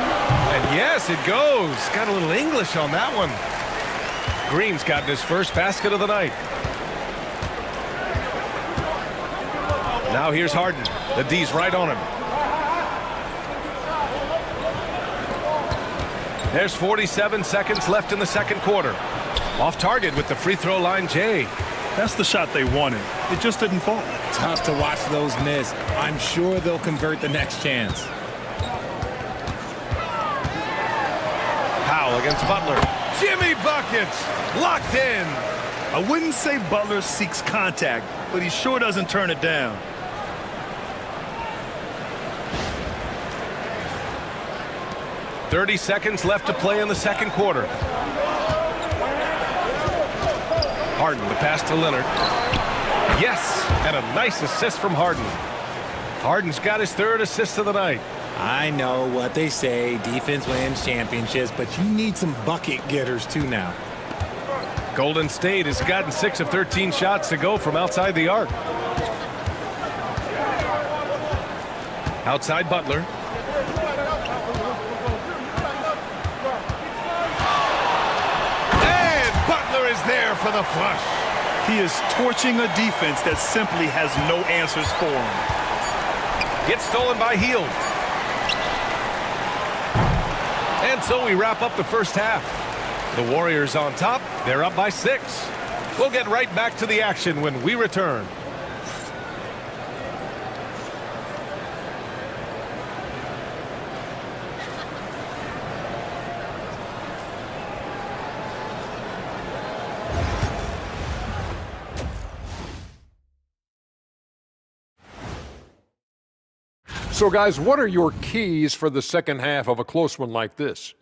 Speaker 1: And yes, it goes. Got a little English on that one. Green's gotten his first basket of the night. Now here's Harden. The D's right on him. There's 47 seconds left in the second quarter. Off target with the free throw line, Jay.
Speaker 3: That's the shot they wanted. It just didn't fall.
Speaker 2: Tough to watch those miss. I'm sure they'll convert the next chance.
Speaker 1: Powell against Butler. Jimmy buckets. Locked in.
Speaker 3: I wouldn't say Butler seeks contact, but he sure doesn't turn it down.
Speaker 1: .30 seconds left to play in the second quarter. Harden, the pass to Leonard. Yes, and a nice assist from Harden. Harden's got his 3rd assist of the night.
Speaker 2: I know what they say, defense wins championships, but you need some bucket getters too now.
Speaker 1: Golden State has gotten 6 of 13 shots to go from outside the arc. Outside Butler. Is there for the flush.
Speaker 3: He is torching a defense that simply has no answers for him.
Speaker 1: Gets stolen by Hield. And so we wrap up the first half. The Warriors on top. They're up by 6. We'll get right back to the action when we return.
Speaker 6: So, guys, what are your keys for the second half of a close one like this?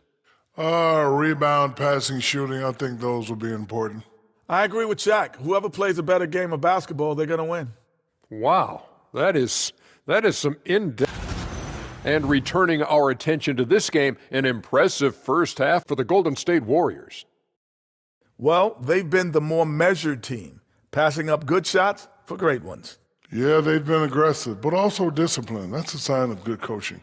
Speaker 7: Rebound, passing, shooting. I think those will be important.
Speaker 4: I agree with Shaq. Whoever plays a better game of basketball, they're going to win.
Speaker 6: Wow, that is some in-depth. And returning our attention to this game, an impressive first half for the Golden State Warriors.
Speaker 4: Well, they've been the more measured team, passing up good shots for great ones.
Speaker 7: Yeah, they've been aggressive, but also disciplined. That's a sign of good coaching.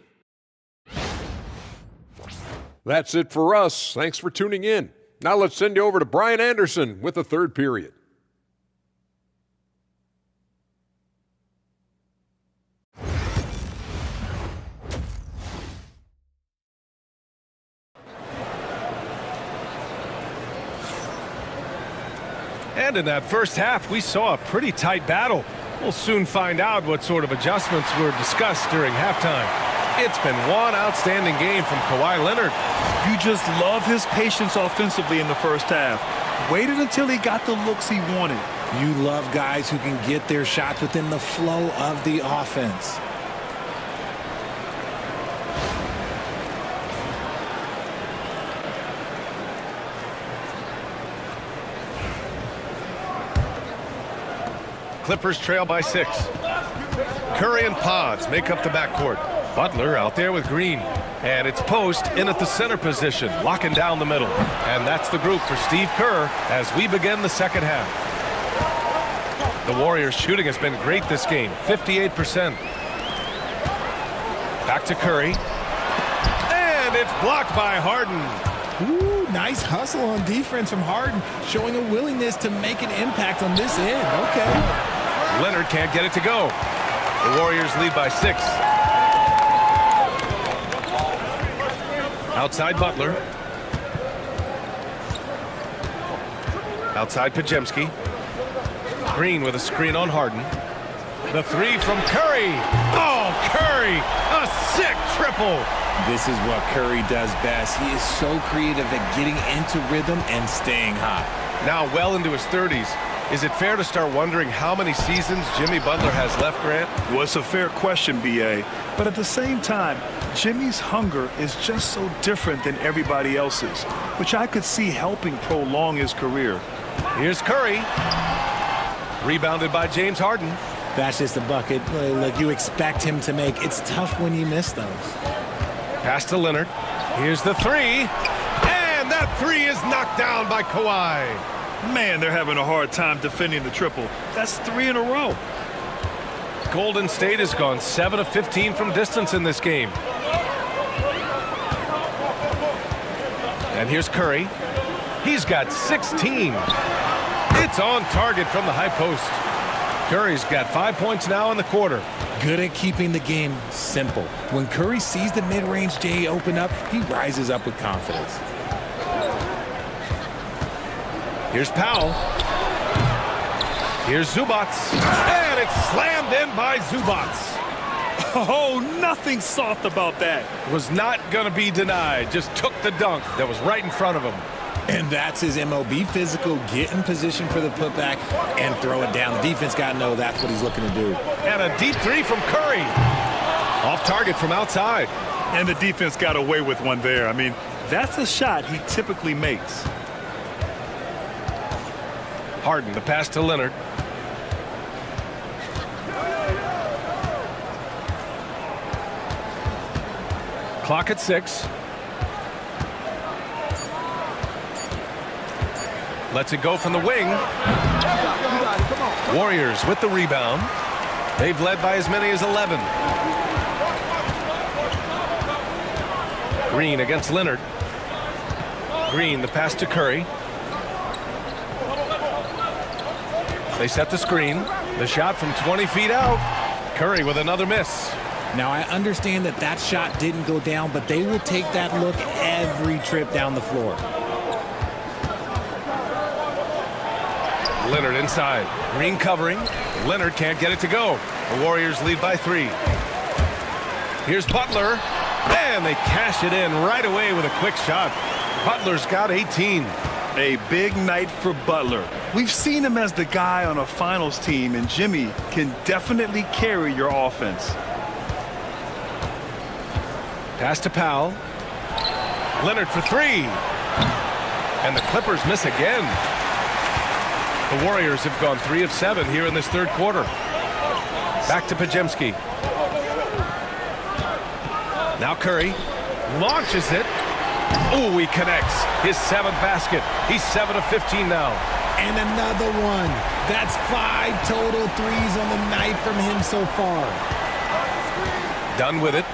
Speaker 6: That's it for us. Thanks for tuning in. Now let's send you over to Brian Anderson with the third period.
Speaker 1: And in that first half, we saw a pretty tight battle. We'll soon find out what sort of adjustments were discussed during halftime. It's been one outstanding game from Kawhi Leonard.
Speaker 3: You just love his patience offensively in the first half. Waited until he got the looks he wanted.
Speaker 2: You love guys who can get their shots within the flow of the offense.
Speaker 1: Clippers trail by 6. Curry and Pods make up the backcourt. Butler out there with Green. And it's Post in at the center position, locking down the middle. And that's the group for Steve Kerr as we begin the second half. The Warriors' shooting has been great this game, 58%. Back to Curry. And it's blocked by Harden.
Speaker 2: Ooh, nice hustle on defense from Harden, showing a willingness to make an impact on this end. Okay.
Speaker 1: Leonard can't get it to go. The Warriors lead by 6. Outside Butler. Outside Pajemski. Green with a screen on Harden. The three from Curry. Oh, Curry! A sick triple!
Speaker 2: This is what Curry does best. He is so creative at getting into rhythm and staying hot.
Speaker 1: Now well into his 30s. Is it fair to start wondering how many seasons Jimmy Butler has left, Grant?
Speaker 3: Well, it's a fair question, B.A. But at the same time, Jimmy's hunger is just so different than everybody else's, which I could see helping prolong his career.
Speaker 1: Here's Curry. Rebounded by James Harden.
Speaker 2: That's just a bucket like you expect him to make. It's tough when you miss those.
Speaker 1: Pass to Leonard. Here's the three. And that three is knocked down by Kawhi.
Speaker 3: Man, they're having a hard time defending the triple. That's 3 in a row.
Speaker 1: Golden State has gone 7 of 15 from distance in this game. And here's Curry. He's got 16. It's on target from the high post. Curry's got 5 points now in the quarter.
Speaker 2: Good at keeping the game simple. When Curry sees the mid-range J open up, he rises up with confidence.
Speaker 1: Here's Powell. Here's Zubats. And it's slammed in by Zubats.
Speaker 3: Oh, nothing soft about that.
Speaker 1: Was not going to be denied. Just took the dunk that was right in front of him.
Speaker 2: And that's his MO. Be physical, get in position for the putback, and throw it down. The defense got to know that's what he's looking to do.
Speaker 1: And a deep three from Curry. Off target from outside.
Speaker 3: And the defense got away with one there. I mean, that's a shot he typically makes.
Speaker 1: Harden, the pass to Leonard. Clock at 6. Lets it go from the wing. Warriors with the rebound. They've led by as many as 11. Green against Leonard. Green, the pass to Curry. They set the screen. The shot from 20 feet out. Curry with another miss.
Speaker 2: Now, I understand that that shot didn't go down, but they will take that look every trip down the floor.
Speaker 1: Leonard inside. Green covering. Leonard can't get it to go. The Warriors lead by 3. Here's Butler. And they cash it in right away with a quick shot. Butler's got 18.
Speaker 3: A big night for Butler. We've seen him as the guy on a finals team, and Jimmy can definitely carry your offense.
Speaker 1: Pass to Powell. Leonard for 3. And the Clippers miss again. The Warriors have gone 3 of 7 here in this third quarter. Back to Pajemski. Now Curry launches it. Oh, he connects. His 7th basket. He's 7 of 15 now.
Speaker 2: And another one. That's 5 total threes on the night from him so far.
Speaker 1: Done with it.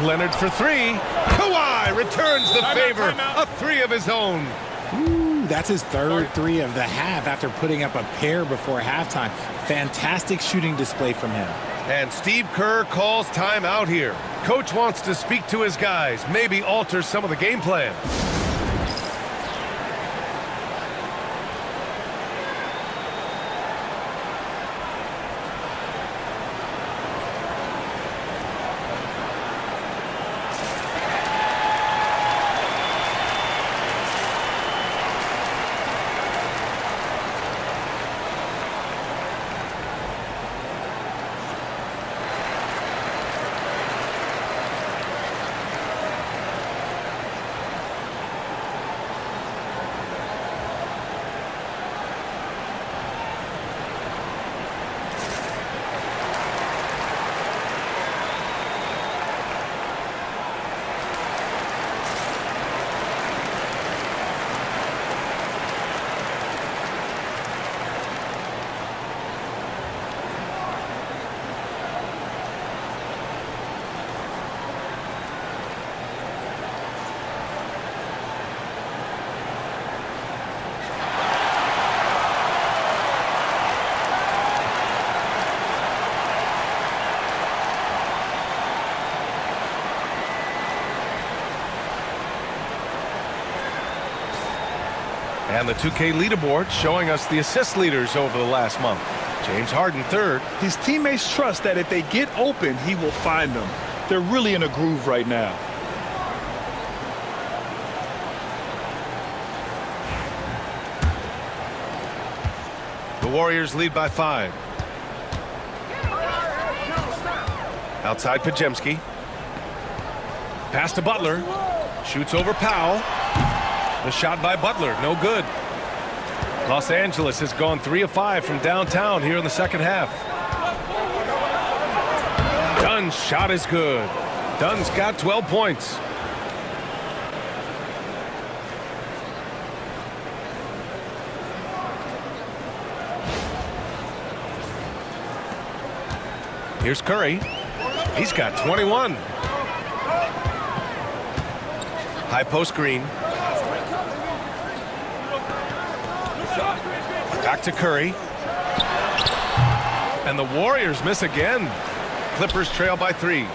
Speaker 1: Leonard for 3. Kawhi returns the favor. A 3 of his own.
Speaker 2: Ooh, that's his 3rd 3 of the half after putting up a pair before halftime. Fantastic shooting display from him.
Speaker 1: And Steve Kerr calls timeout here. Coach wants to speak to his guys, maybe alter some of the game plan. And the 2K leaderboard showing us the assist leaders over the last month. James Harden third.
Speaker 3: His teammates trust that if they get open, he will find them. They're really in a groove right now.
Speaker 1: The Warriors lead by 5. Outside Pajemski. Pass to Butler. Shoots over Powell. The shot by Butler, no good. Los Angeles has gone 3 of 5 from downtown here in the second half. Dunn's shot is good. Dunn's got 12 points. Here's Curry. He's got 21. High post screen. Back to Curry. And the Warriors miss again. Clippers trail by 3.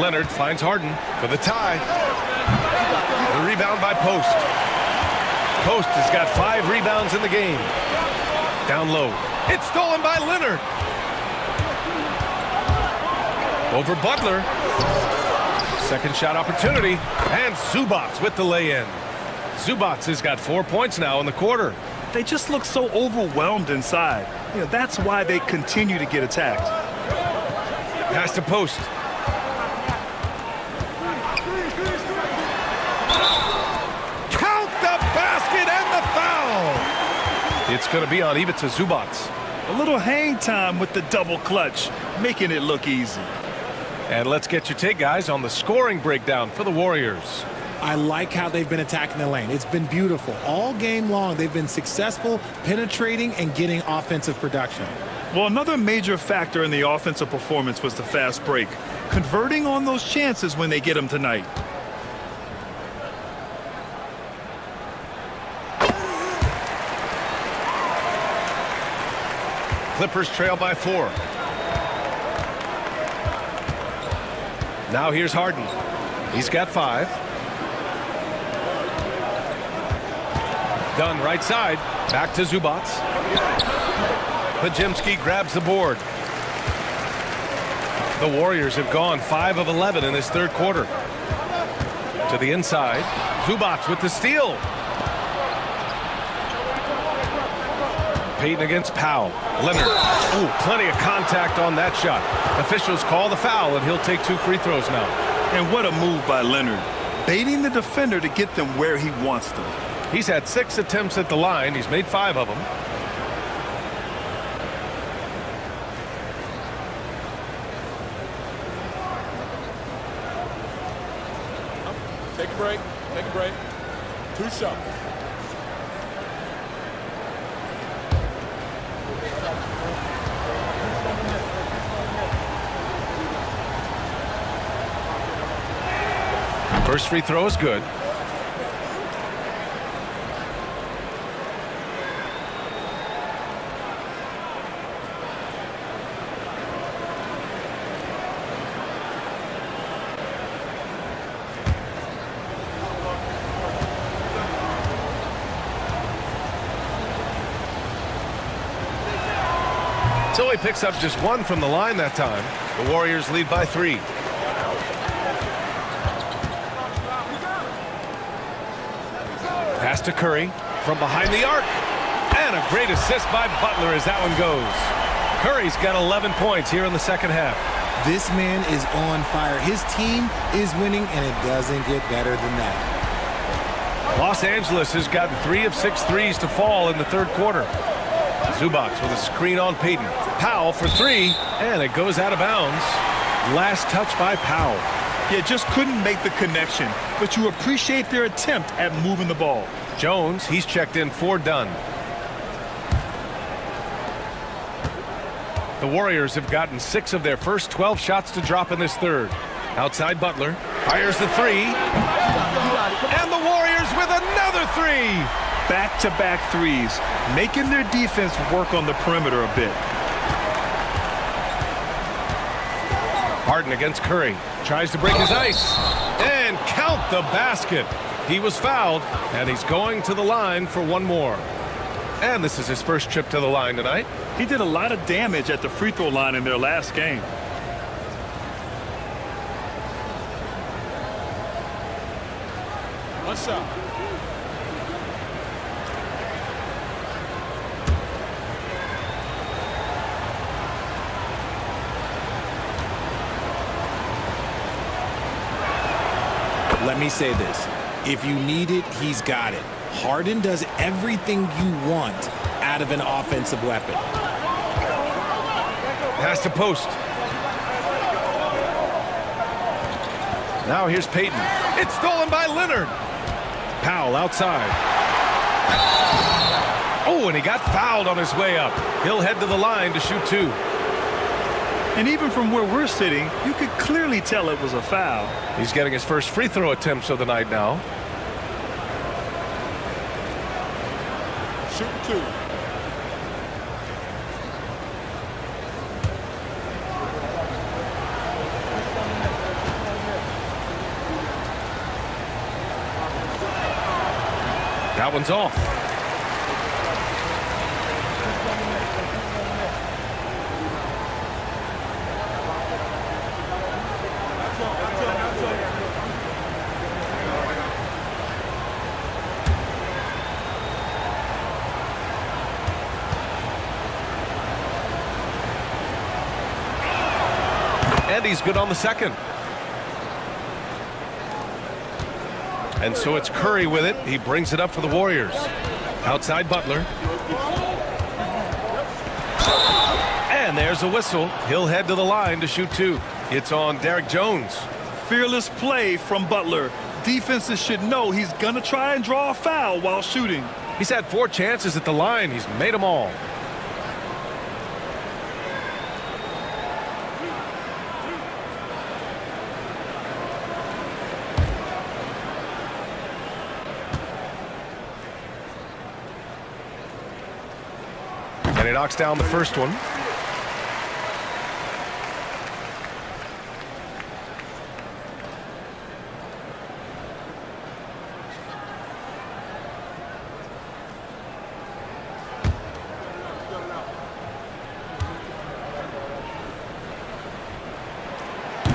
Speaker 1: Leonard finds Harden for the tie. The rebound by Post. Post has got 5 rebounds in the game. Down low. It's stolen by Leonard. Over Butler. Second shot opportunity. And Zubac with the lay-in. Zubac has got 4 points now in the quarter.
Speaker 3: They just look so overwhelmed inside. You know, that's why they continue to get attacked.
Speaker 1: Pass to Post. Count the basket and the foul. It's going to be on Ivica Zubac.
Speaker 3: A little hang time with the double clutch, making it look easy.
Speaker 1: And let's get your take, guys, on the scoring breakdown for the Warriors.
Speaker 2: I like how they've been attacking the lane. It's been beautiful. All game long, they've been successful penetrating and getting offensive production.
Speaker 3: Well, another major factor in the offensive performance was the fast break, converting on those chances when they get them tonight.
Speaker 1: Clippers trail by 4. Now here's Harden. He's got 5. Dunn right side. Back to Zubac. Pajemski grabs the board. The Warriors have gone 5 of 11 in this third quarter. To the inside. Zubac with the steal. Payton against Powell. Leonard. Ooh, plenty of contact on that shot. Officials call the foul, and he'll take 2 free throws now.
Speaker 3: And what a move by Leonard. Baiting the defender to get them where he wants them.
Speaker 1: He's had 6 attempts at the line. He's made 5 of them.
Speaker 6: Take a break. Take a break. 2 shots.
Speaker 1: First free throw is good. So he picks up just 1 from the line that time. The Warriors lead by 3. Pass to Curry from behind the arc. And a great assist by Butler as that one goes. Curry's got 11 points here in the second half.
Speaker 2: This man is on fire. His team is winning, and it doesn't get better than that.
Speaker 1: Los Angeles has gotten 3 of 6 threes to fall in the third quarter. Zubac with a screen on Payton. Powell for 3, and it goes out of bounds. Last touch by Powell.
Speaker 3: Yeah, just couldn't make the connection, but you appreciate their attempt at moving the ball.
Speaker 1: Jones, he's checked in for Dunn. The Warriors have gotten 6 of their first 12 shots to drop in this third. Outside Butler, fires the 3. And the Warriors with another 3.
Speaker 3: Back-to-back threes, making their defense work on the perimeter a bit.
Speaker 1: Harden against Curry. Tries to break his ice. And count the basket. He was fouled, and he's going to the line for one more. And this is his first trip to the line tonight.
Speaker 3: He did a lot of damage at the free throw line in their last game.
Speaker 2: What's up? Let me say this. If you need it, he's got it. Harden does everything you want out of an offensive weapon.
Speaker 1: Pass to post. Now here's Payton. It's stolen by Leonard. Powell outside. Oh, and he got fouled on his way up. He'll head to the line to shoot two.
Speaker 3: And even from where we're sitting, you could clearly tell it was a foul.
Speaker 1: He's getting his first free throw attempts of the night now.
Speaker 2: Shoot two.
Speaker 1: That one's off. And he's good on the second. And so it's Curry with it. He brings it up for the Warriors. Outside Butler. And there's a whistle. He'll head to the line to shoot two. It's on Derek Jones.
Speaker 3: Fearless play from Butler. Defenses should know he's going to try and draw a foul while shooting.
Speaker 1: He's had 4 chances at the line. He's made them all. And he knocks down the first one.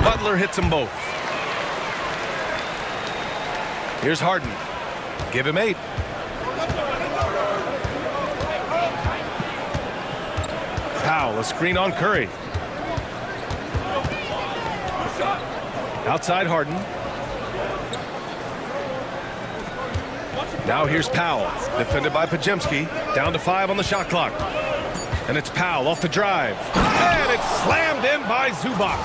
Speaker 1: Butler hits them both. Here's Harden. Give him 8. Powell, a screen on Curry. Outside Harden. Now here's Powell, defended by Pajemski. Down to 5 on the shot clock. And it's Powell off the drive. And it's slammed in by Zubac.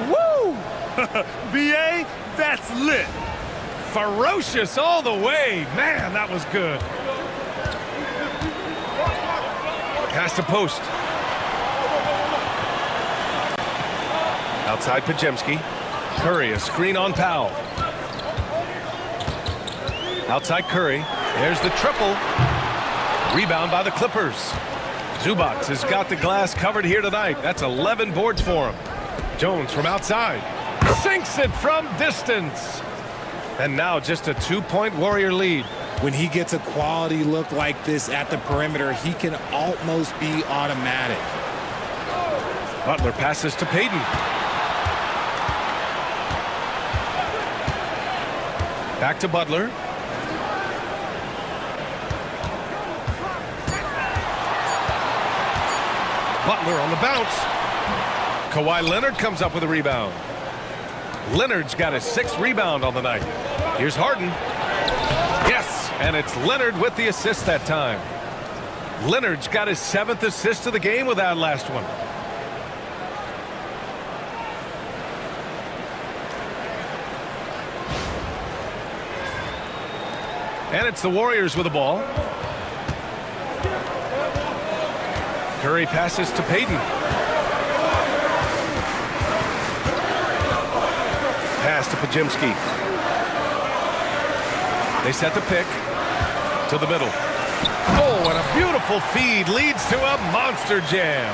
Speaker 3: Woo! BA, that's lit.
Speaker 1: Ferocious all the way. Man, that was good. Pass to post. Outside Pajemski. Curry, a screen on Powell. Outside Curry. There's the triple. Rebound by the Clippers. Zubac has got the glass covered here tonight. That's 11 boards for him. Jones from outside. Sinks it from distance. And now just a 2-point Warrior lead.
Speaker 2: When he gets a quality look like this at the perimeter, he can almost be automatic.
Speaker 1: Butler passes to Payton. Back to Butler. Butler on the bounce. Kawhi Leonard comes up with a rebound. Leonard's got his 6th rebound on the night. Here's Harden. Yes, and it's Leonard with the assist that time. Leonard's got his 7th assist of the game with that last one. And it's the Warriors with the ball. Curry passes to Payton. Pass to Pajemski. They set the pick to the middle. Oh, and a beautiful feed leads to a monster jam.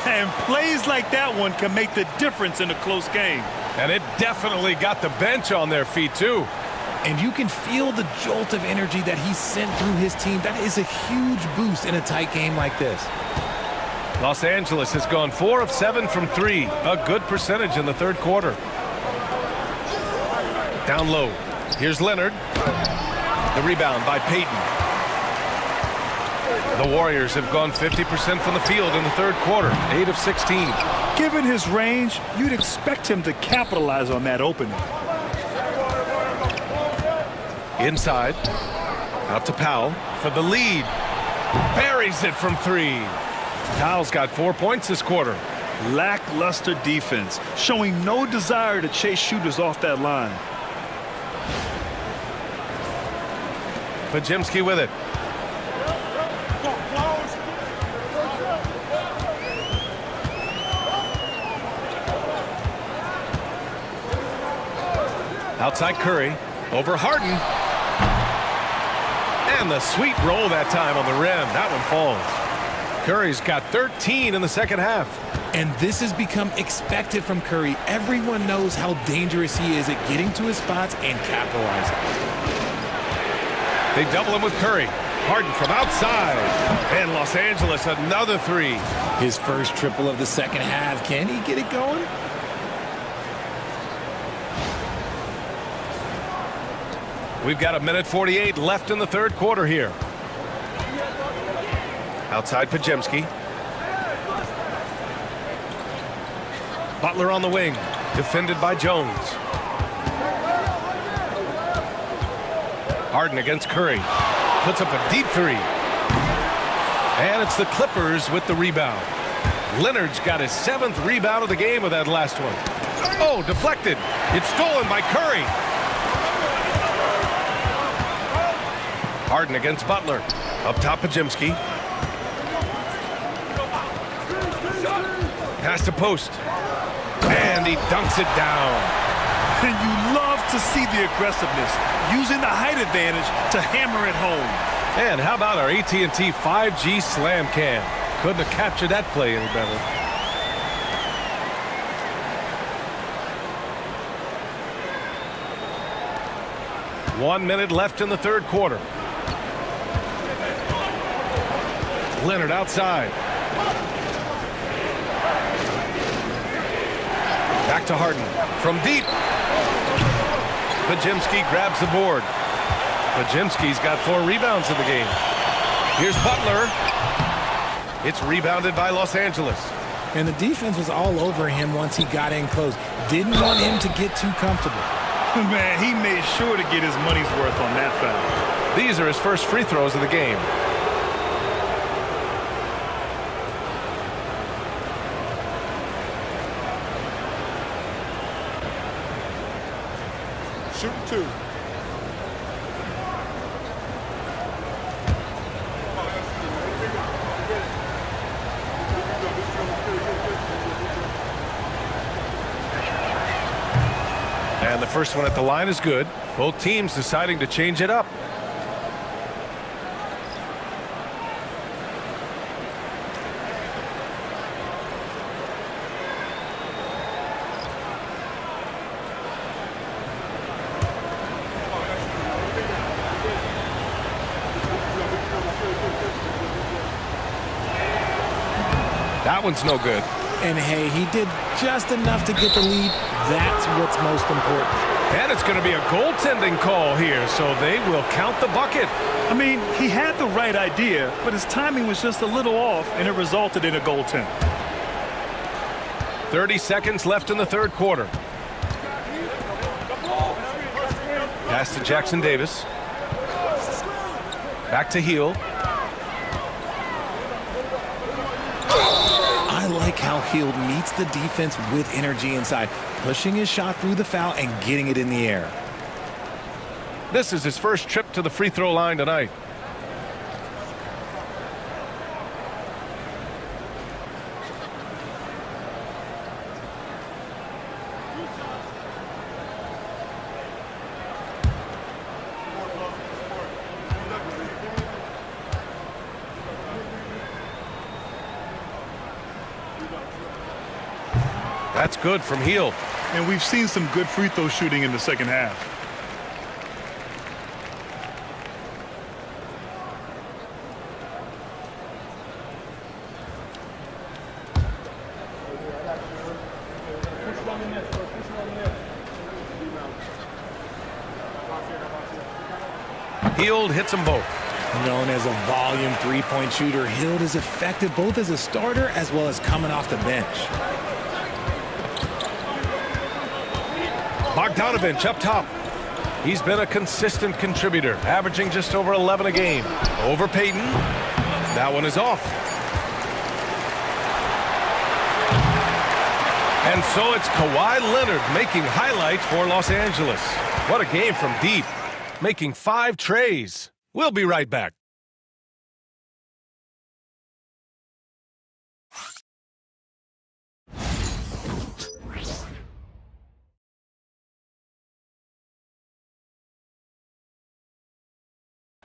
Speaker 3: And plays like that one can make the difference in a close game.
Speaker 1: And it definitely got the bench on their feet, too.
Speaker 2: And you can feel the jolt of energy that he sent through his team. That is a huge boost in a tight game like this.
Speaker 1: Los Angeles has gone 4 of 7 from 3. A good percentage in the third quarter. Down low. Here's Leonard. The rebound by Payton. The Warriors have gone 50% from the field in the third quarter. 8 of 16.
Speaker 3: Given his range, you'd expect him to capitalize on that opening.
Speaker 1: Inside. Out to Powell for the lead. Buries it from 3. Powell's got 4 points this quarter.
Speaker 3: Lackluster defense, showing no desire to chase shooters off that line.
Speaker 1: Pajemski with it. Outside Curry. Over Harden. And the sweet roll that time on the rim. That one falls. Curry's got 13 in the second half.
Speaker 2: And this has become expected from Curry. Everyone knows how dangerous he is at getting to his spots and capitalizing.
Speaker 1: They double him with Curry. Harden from outside. And Los Angeles another 3.
Speaker 2: His first triple of the second half. Can he get it going?
Speaker 1: We've got 1:48 left in the third quarter here. Outside Pajemski. Butler on the wing. Defended by Jones. Harden against Curry. Puts up a deep 3. And it's the Clippers with the rebound. Leonard's got his 7th rebound of the game with that last one. Oh, deflected. It's stolen by Curry. Harden against Butler. Up top, Pajemski. Pass to post. And he dunks it down.
Speaker 3: And you love to see the aggressiveness, using the height advantage to hammer it home.
Speaker 1: And how about our AT&T 5G slam cam? Couldn't have captured that play any better. One minute left in the third quarter. Leonard outside. Back to Harden. From deep. Pajemski grabs the board. Pajemski's got 4 rebounds in the game. Here's Butler. It's rebounded by Los Angeles.
Speaker 2: And the defense was all over him once he got in close. Didn't want him to get too comfortable.
Speaker 3: Man, he made sure to get his money's worth on that foul.
Speaker 1: These are his first free throws of the game.
Speaker 7: Shoot 2.
Speaker 1: And the first one at the line is good. Both teams deciding to change it up. That one's no good.
Speaker 2: And hey, he did just enough to get the lead. That's what's most important.
Speaker 1: And it's going to be a goaltending call here, so they will count the bucket.
Speaker 3: I mean, he had the right idea, but his timing was just a little off, and it resulted in a goaltend.
Speaker 1: 30 seconds left in the third quarter. Pass to Jackson Davis. Back to Heel.
Speaker 2: I like how Hield meets the defense with energy inside, pushing his shot through the foul and getting it in the air.
Speaker 1: This is his first trip to the free throw line tonight. That's good from Hield.
Speaker 3: And we've seen some good free throw shooting in the second half.
Speaker 1: Hield hits them both.
Speaker 2: Known as a volume three-point shooter, Hield is effective both as a starter as well as coming off the bench.
Speaker 1: Bogdanovich up top. He's been a consistent contributor, averaging just over 11 a game. Over Payton. That one is off. And so it's Kawhi Leonard making highlights for Los Angeles. What a game from deep, making 5 trays. We'll be right back.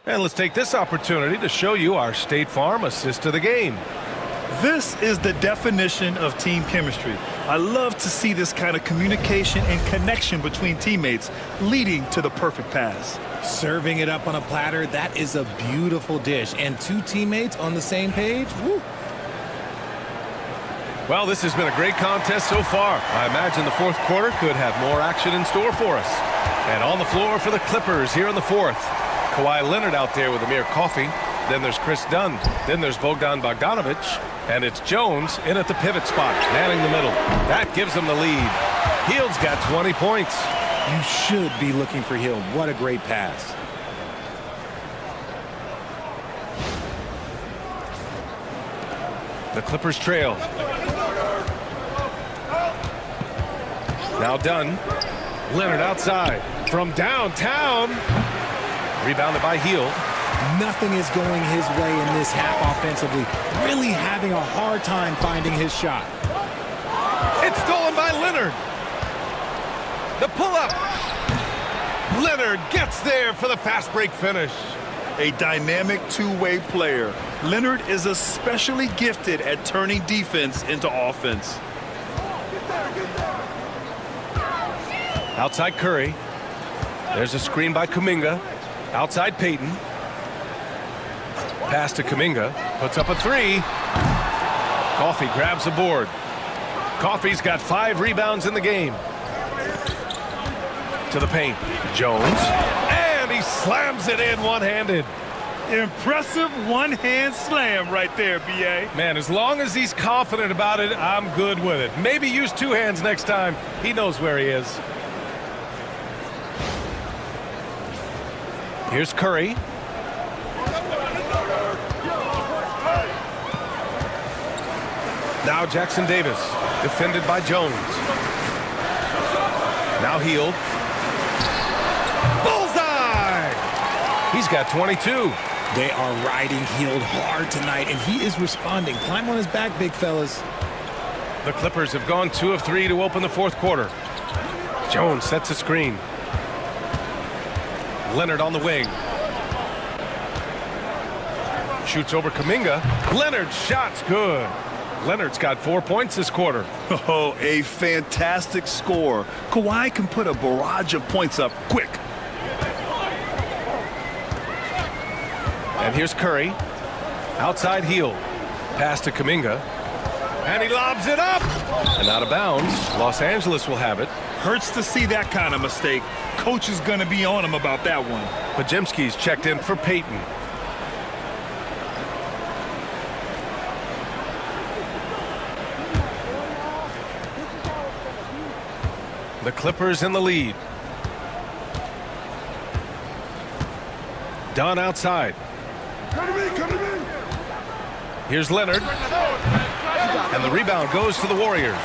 Speaker 1: And let's take this opportunity to show you our State Farm assist to the game.
Speaker 3: This is the definition of team chemistry. I love to see this kind of communication and connection between teammates leading to the perfect pass.
Speaker 2: Serving it up on a platter, that is a beautiful dish. And 2 teammates on the same page, woo.
Speaker 1: Well, this has been a great contest so far. I imagine the fourth quarter could have more action in store for us. And on the floor for the Clippers here in the fourth. Kawhi Leonard out there with Amir Coffey. Then there's Chris Dunn. Then there's Bogdanovich. And it's Jones in at the pivot spot, manning the middle. That gives them the lead. Hield's got 20 points.
Speaker 2: You should be looking for Hield. What a great pass.
Speaker 1: The Clippers trail. Now Dunn. Leonard outside. From downtown. Rebounded by Hield.
Speaker 2: Nothing is going his way in this half offensively. Really having a hard time finding his shot.
Speaker 1: It's stolen by Leonard. The pull-up. Leonard gets there for the fast break finish.
Speaker 3: A dynamic two-way player. Leonard is especially gifted at turning defense into offense.
Speaker 1: Outside Curry. There's a screen by Kuminga. Outside Payton. Pass to Kuminga. Puts up a 3. Coffey grabs the board. Coffey's got 5 rebounds in the game. To the paint. Jones. And he slams it in one-handed.
Speaker 3: Impressive one-hand slam right there, B.A.
Speaker 1: Man, as long as he's confident about it, I'm good with it. Maybe use 2 hands next time. He knows where he is. Here's Curry. Now Jackson Davis, defended by Jones. Now Hield. Bullseye! He's got 22.
Speaker 2: They are riding Hield hard tonight, and he is responding. Climb on his back, big fellas.
Speaker 1: The Clippers have gone 2 of 3 to open the fourth quarter. Jones sets a screen. Leonard on the wing. Shoots over Kuminga. Leonard's shot's good. Leonard's got 4 points this quarter.
Speaker 3: Oh, a fantastic score. Kawhi can put a barrage of points up quick.
Speaker 1: And here's Curry. Outside Hield. Pass to Kuminga. And he lobs it up. And out of bounds. Los Angeles will have it.
Speaker 3: Hurts to see that kind of mistake. Coach is going to be on him about that one.
Speaker 1: Podziemski's checked in for Payton. The Clippers in the lead. Dunn outside. Here's Leonard. And the rebound goes to the Warriors.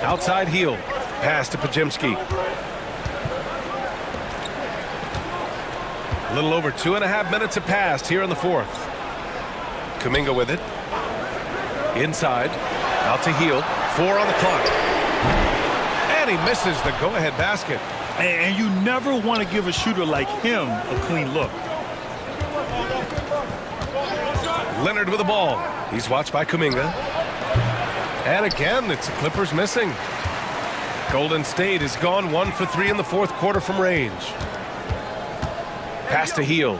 Speaker 1: Outside Hield. Pass to Podziemski. A little over 2.5 minutes have passed here in the fourth. Kuminga with it. Inside. Out to Hield. 4 on the clock. And he misses the go-ahead basket.
Speaker 3: And you never want to give a shooter like him a clean look.
Speaker 1: Leonard with the ball. He's watched by Kuminga. And again, it's the Clippers missing. Golden State has gone 1 for 3 in the fourth quarter from range. Pass to Hield.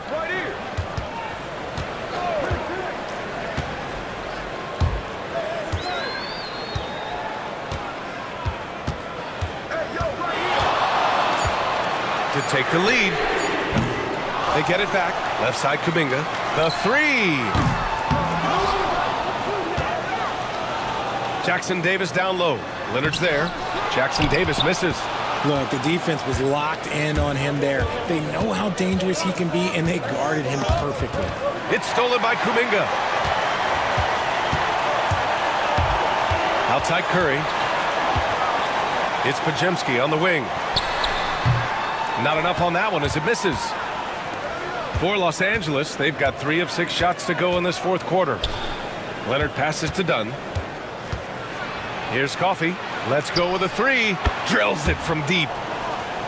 Speaker 1: To take the lead. They get it back. Left side Kuminga. The three. Jackson Davis down low. Leonard's there. Jackson Davis misses.
Speaker 2: Look, the defense was locked in on him there. They know how dangerous he can be, and they guarded him perfectly.
Speaker 1: It's stolen by Kuminga. Outside Curry. It's Podziemski on the wing. Not enough on that one as it misses. For Los Angeles, they've got 3 of 6 shots to go in this fourth quarter. Leonard passes to Dunn. Here's Coffey. Let's go with a 3. Drills it from deep.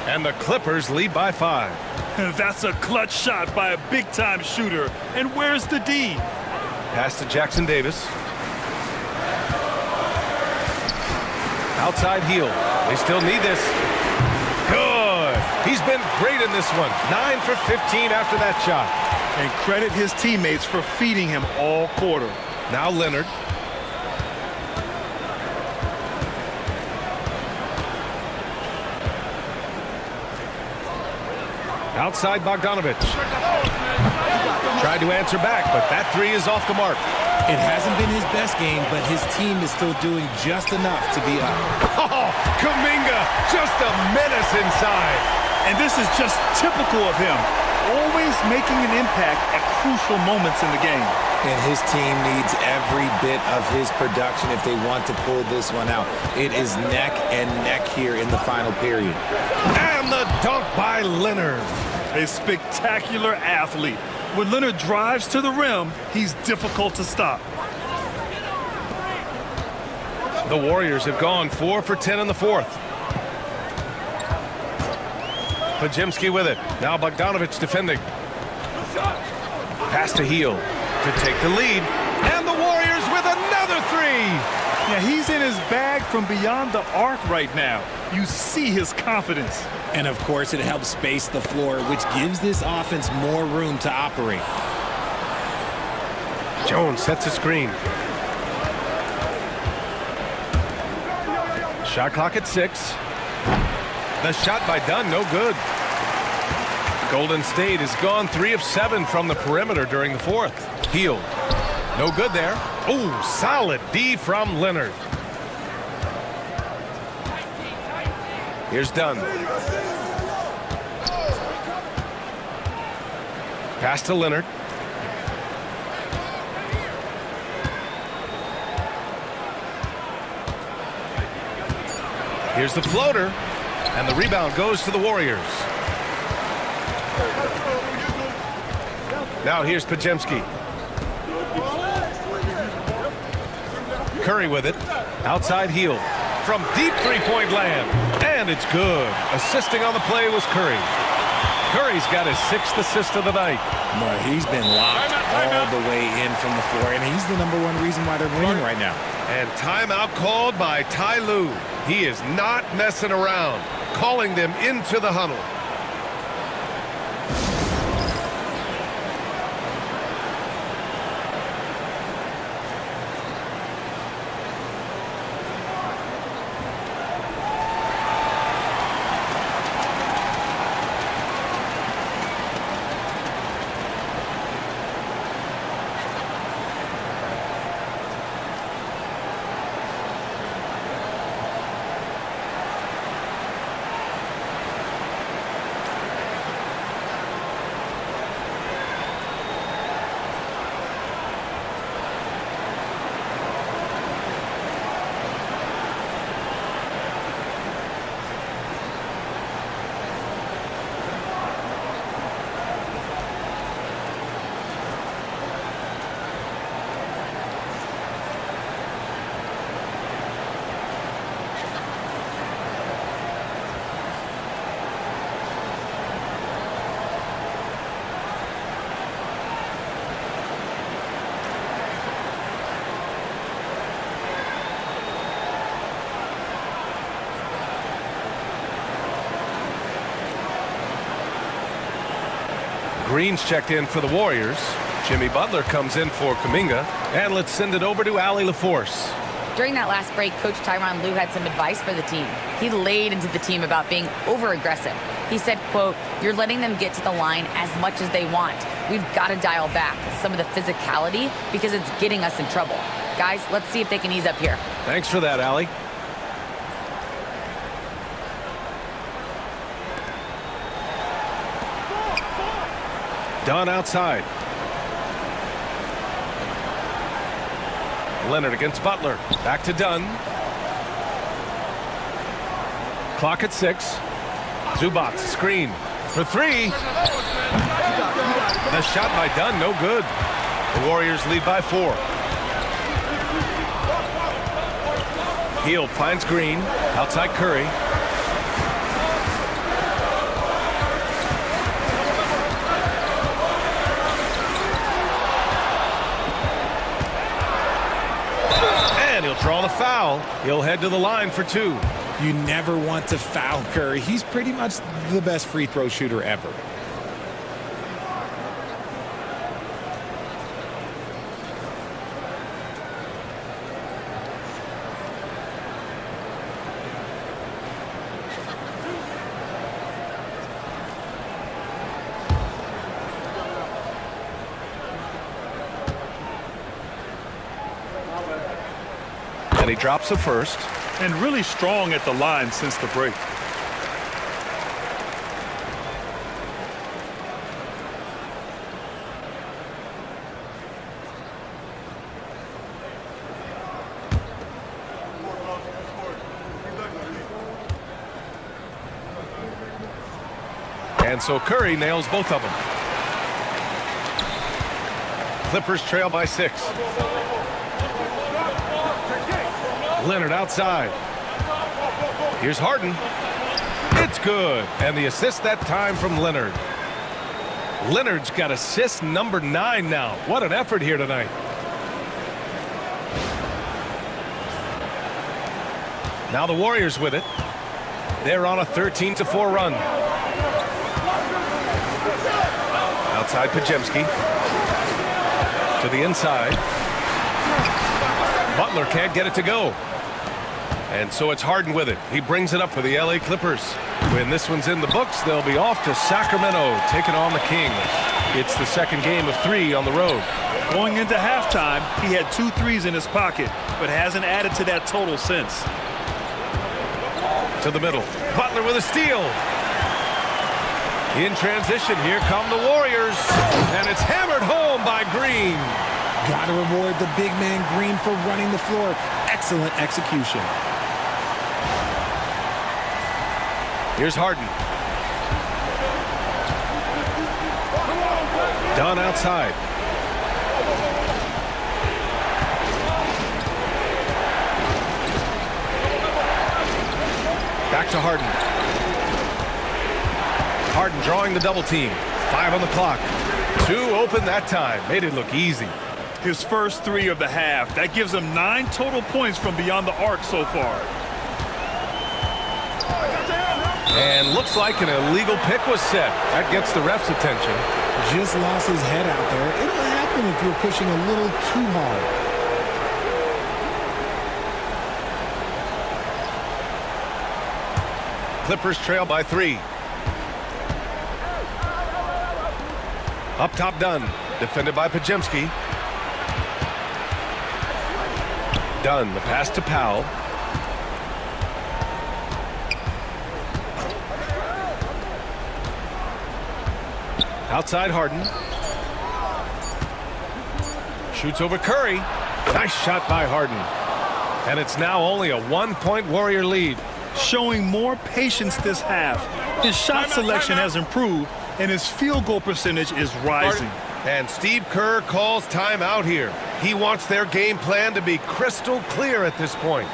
Speaker 1: And the Clippers lead by 5.
Speaker 3: That's a clutch shot by a big-time shooter. And where's the D?
Speaker 1: Pass to Jackson Davis. Outside Hield. They still need this. Good. He's been great in this one. 9 for 15 after that shot.
Speaker 3: And credit his teammates for feeding him all quarter.
Speaker 1: Now Leonard. Outside Bogdanovich. Tried to answer back, but that 3 is off the mark.
Speaker 2: It hasn't been his best game, but his team is still doing just enough to be up.
Speaker 1: Oh, Kuminga, just a menace inside.
Speaker 3: And this is just typical of him. Always making an impact at crucial moments in the game.
Speaker 2: And his team needs every bit of his production if they want to pull this one out. It is neck and neck here in the final period.
Speaker 1: And the dunk by Leonard.
Speaker 3: A spectacular athlete. When Leonard drives to the rim, he's difficult to stop.
Speaker 1: The Warriors have gone 4 for 10 in the fourth. Podziemski with it. Now Bogdanovich defending. Pass to Hield to take the lead. And the Warriors with another 3.
Speaker 3: Yeah, he's in his bag from beyond the arc right now. You see his confidence.
Speaker 2: And of course, it helps space the floor, which gives this offense more room to operate.
Speaker 1: Jones sets a screen. Shot clock at 6. The shot by Dunn, no good. Golden State has gone 3 of 7 from the perimeter during the fourth. Hield. No good there. Oh, solid D from Leonard. Here's Dunn. Pass to Leonard. Here's the floater. And the rebound goes to the Warriors. Now here's Podziemski. Curry with it. Outside Hield. From deep three-point land. And it's good. Assisting on the play was Curry. Curry's got his 6th assist of the night.
Speaker 2: Well, he's been locked all the way in from the floor, and he's the #1 reason why they're winning right now.
Speaker 1: And timeout called by Ty Lue. He is not messing around, calling them into the huddle. Green's checked in for the Warriors. Jimmy Butler comes in for Kuminga. And let's send it over to Allie LaForce.
Speaker 5: During that last break, Coach Tyronn Lue had some advice for the team. He laid into the team about being over-aggressive. He said, quote, "You're letting them get to the line as much as they want. We've got to dial back some of the physicality because it's getting us in trouble. Guys, let's see if they can ease up here."
Speaker 1: Thanks for that, Allie. Dunn outside. Leonard against Butler. Back to Dunn. Clock at 6. Zubac screen for 3. The shot by Dunn, no good. The Warriors lead by 4. Hield finds Green. Outside Curry. And he'll draw the foul. He'll head to the line for 2.
Speaker 2: You never want to foul Curry. He's pretty much the best free throw shooter ever.
Speaker 1: And he drops the first.
Speaker 3: And really strong at the line since the break.
Speaker 1: And so Curry nails both of them. Clippers trail by 6. Leonard outside. Here's Harden. It's good. And the assist that time from Leonard. Leonard's got assist number 9 now. What an effort here tonight. Now the Warriors with it. They're on a 13-4 run. Outside Podziemski. To the inside. Butler can't get it to go. And so it's Harden with it. He brings it up for the LA Clippers. When this one's in the books, they'll be off to Sacramento, taking on the Kings. It's the second game of 3 on the road.
Speaker 3: Going into halftime, he had 2 threes in his pocket, but hasn't added to that total since.
Speaker 1: To the middle. Butler with a steal. In transition, here come the Warriors. And it's hammered home by Green.
Speaker 2: Got to reward the big man Green for running the floor. Excellent execution.
Speaker 1: Here's Harden. Dunn outside. Back to Harden. Harden drawing the double team. 5 on the clock. 2 open that time. Made it look easy.
Speaker 3: His first 3 of the half. That gives him 9 total points from beyond the arc so far.
Speaker 1: And looks like an illegal pick was set. That gets the ref's attention.
Speaker 2: Just lost his head out there. It'll happen if you're pushing a little too hard.
Speaker 1: Clippers trail by 3. Up top Dunn. Defended by Podziemski. Dunn, the pass to Powell. Outside Harden. Shoots over Curry. Nice shot by Harden. And it's now only a 1-point Warrior lead.
Speaker 3: Showing more patience this half. His shot selection has improved, and his field goal percentage is rising.
Speaker 1: And Steve Kerr calls timeout here. He wants their game plan to be crystal clear at this point.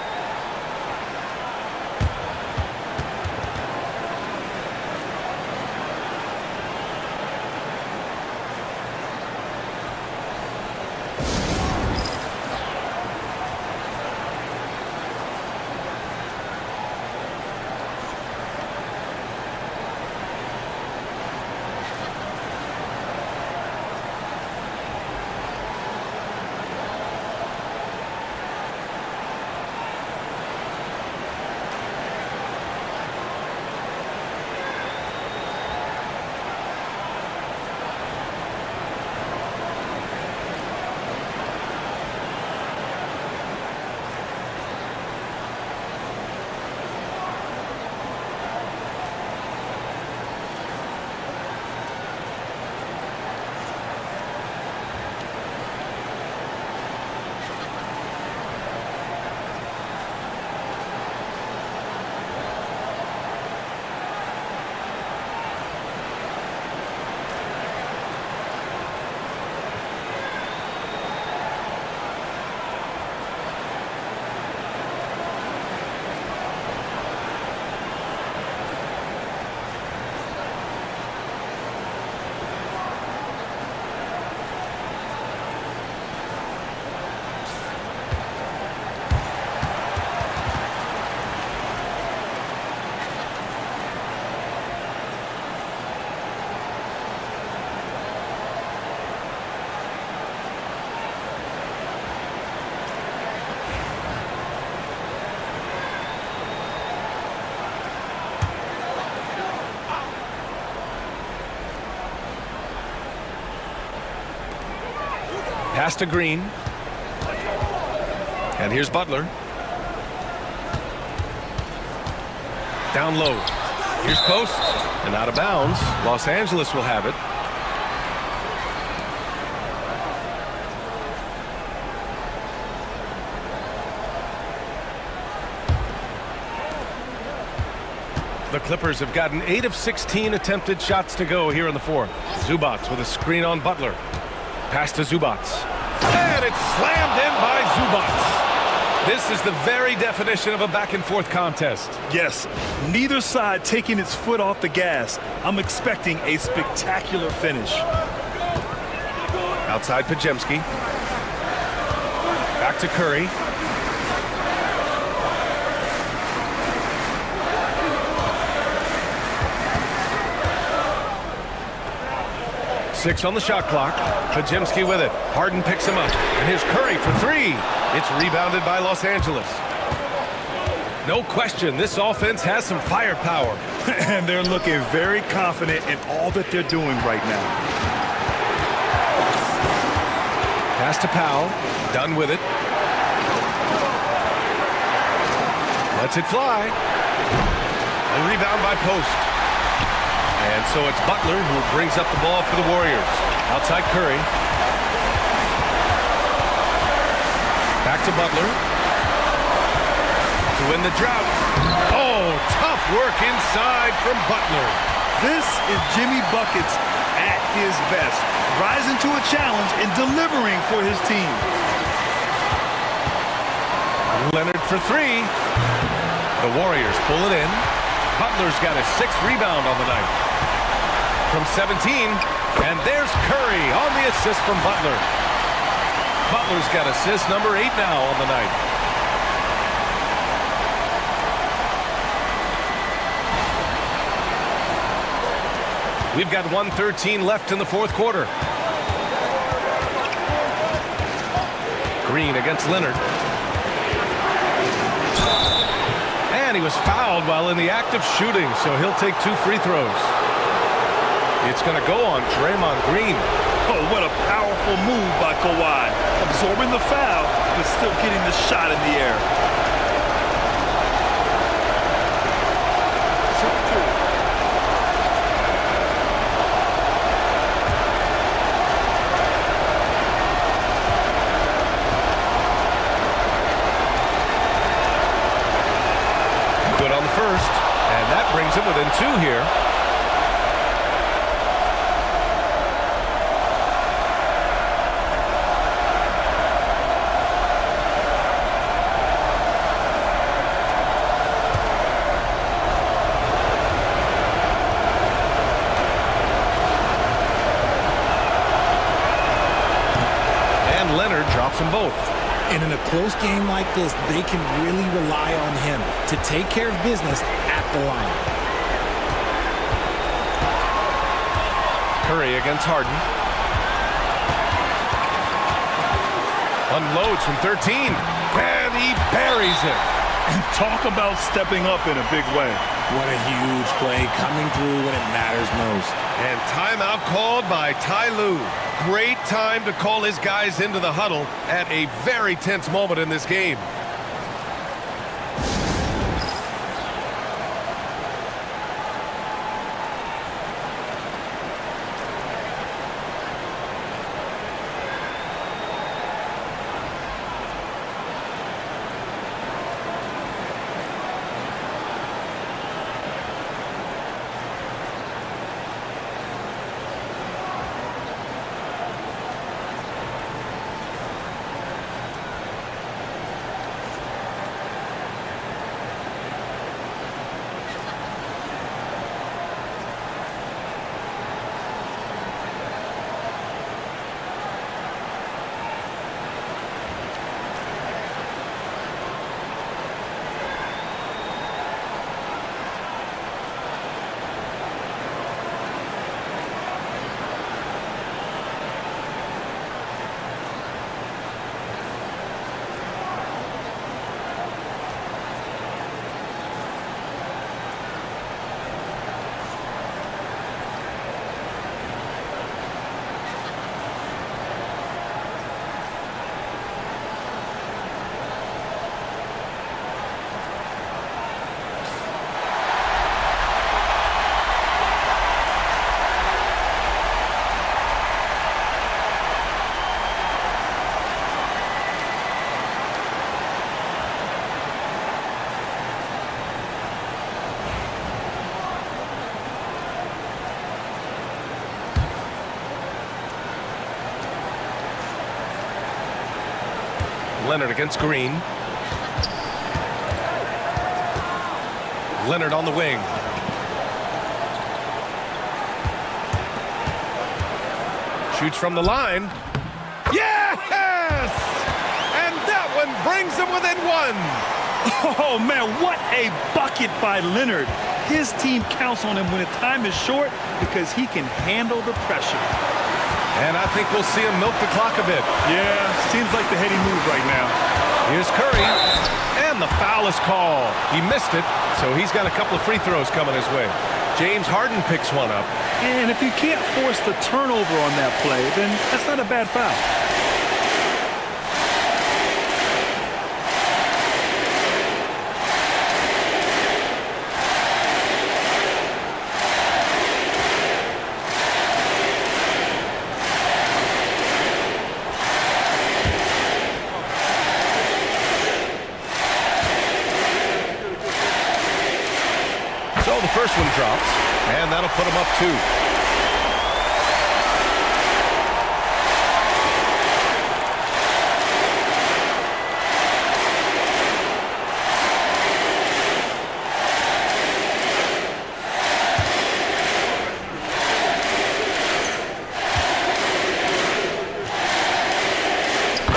Speaker 1: Pass to Green. And here's Butler. Down low. Here's Post. And out of bounds. Los Angeles will have it. The Clippers have gotten 8 of 16 attempted shots to go here in the fourth. Zubac with a screen on Butler. Pass to Zubac. And it's slammed in by Zubac. This is the very definition of a back-and-forth contest.
Speaker 3: Yes, neither side taking its foot off the gas. I'm expecting a spectacular finish.
Speaker 1: Outside Pajemski. Back to Curry. Six on the shot clock. Pajemski with it. Harden picks him up. And here's Curry for three. It's rebounded by Los Angeles. No question, this offense has some firepower.
Speaker 3: And they're looking very confident in all that they're doing right now.
Speaker 1: Pass to Powell. Done with it. Lets it fly. A rebound by Post. And so it's Butler who brings up the ball for the Warriors. Outside Curry. Back to Butler. To win the drought. Oh, tough work inside from Butler.
Speaker 3: This is Jimmy Buckets at his best. Rising to a challenge and delivering for his team.
Speaker 1: Leonard for three. The Warriors pull it in. Butler's got his 6th rebound on the night. From 17, and there's Curry on the assist from Butler. Butler's got assist number 8 now on the night. We've got 1:13 left in the fourth quarter. Green against Leonard. And he was fouled while in the act of shooting, so he'll take 2 free throws. It's going to go on Draymond Green.
Speaker 3: Oh, what a powerful move by Kawhi. Absorbing the foul, but still getting the shot in the air.
Speaker 1: Good on the first, and that brings him within 2 here. Drops them both.
Speaker 2: And in a close game like this, they can really rely on him to take care of business at the line.
Speaker 1: Curry against Harden. Unloads from 13. And he buries it.
Speaker 3: And talk about stepping up in a big way.
Speaker 2: What a huge play coming through when it matters most.
Speaker 1: And timeout called by Ty Lue. Great time to call his guys into the huddle at a very tense moment in this game. Leonard against Green. Leonard on the wing. Shoots from the line. Yes! And that one brings them within one.
Speaker 3: Oh, man, what a bucket by Leonard. His team counts on him when the time is short because he can handle the pressure.
Speaker 1: And I think we'll see him milk the clock a bit.
Speaker 3: Yeah, seems like the heady move right now.
Speaker 1: Here's Curry. And the foul is called. He missed it, so he's got a couple of free throws coming his way. James Harden picks one up.
Speaker 3: And if you can't force the turnover on that play, then that's not a bad foul.
Speaker 1: So the first one drops, and that'll put him up 2.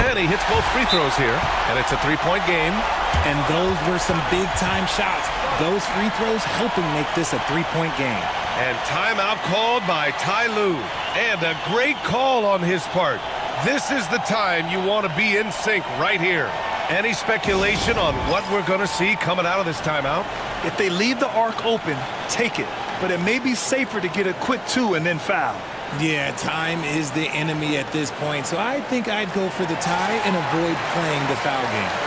Speaker 1: And he hits both free throws here, and it's a 3-point game.
Speaker 2: And those were some big-time shots. Those free throws helping make this a 3-point game.
Speaker 1: And timeout called by Ty Lue. And a great call on his part. This is the time you want to be in sync right here. Any speculation on what we're going to see coming out of this timeout?
Speaker 3: If they leave the arc open, take it. But it may be safer to get a quick 2 and then foul.
Speaker 2: Yeah, time is the enemy at this point, so I think I'd go for the tie and avoid playing the foul game.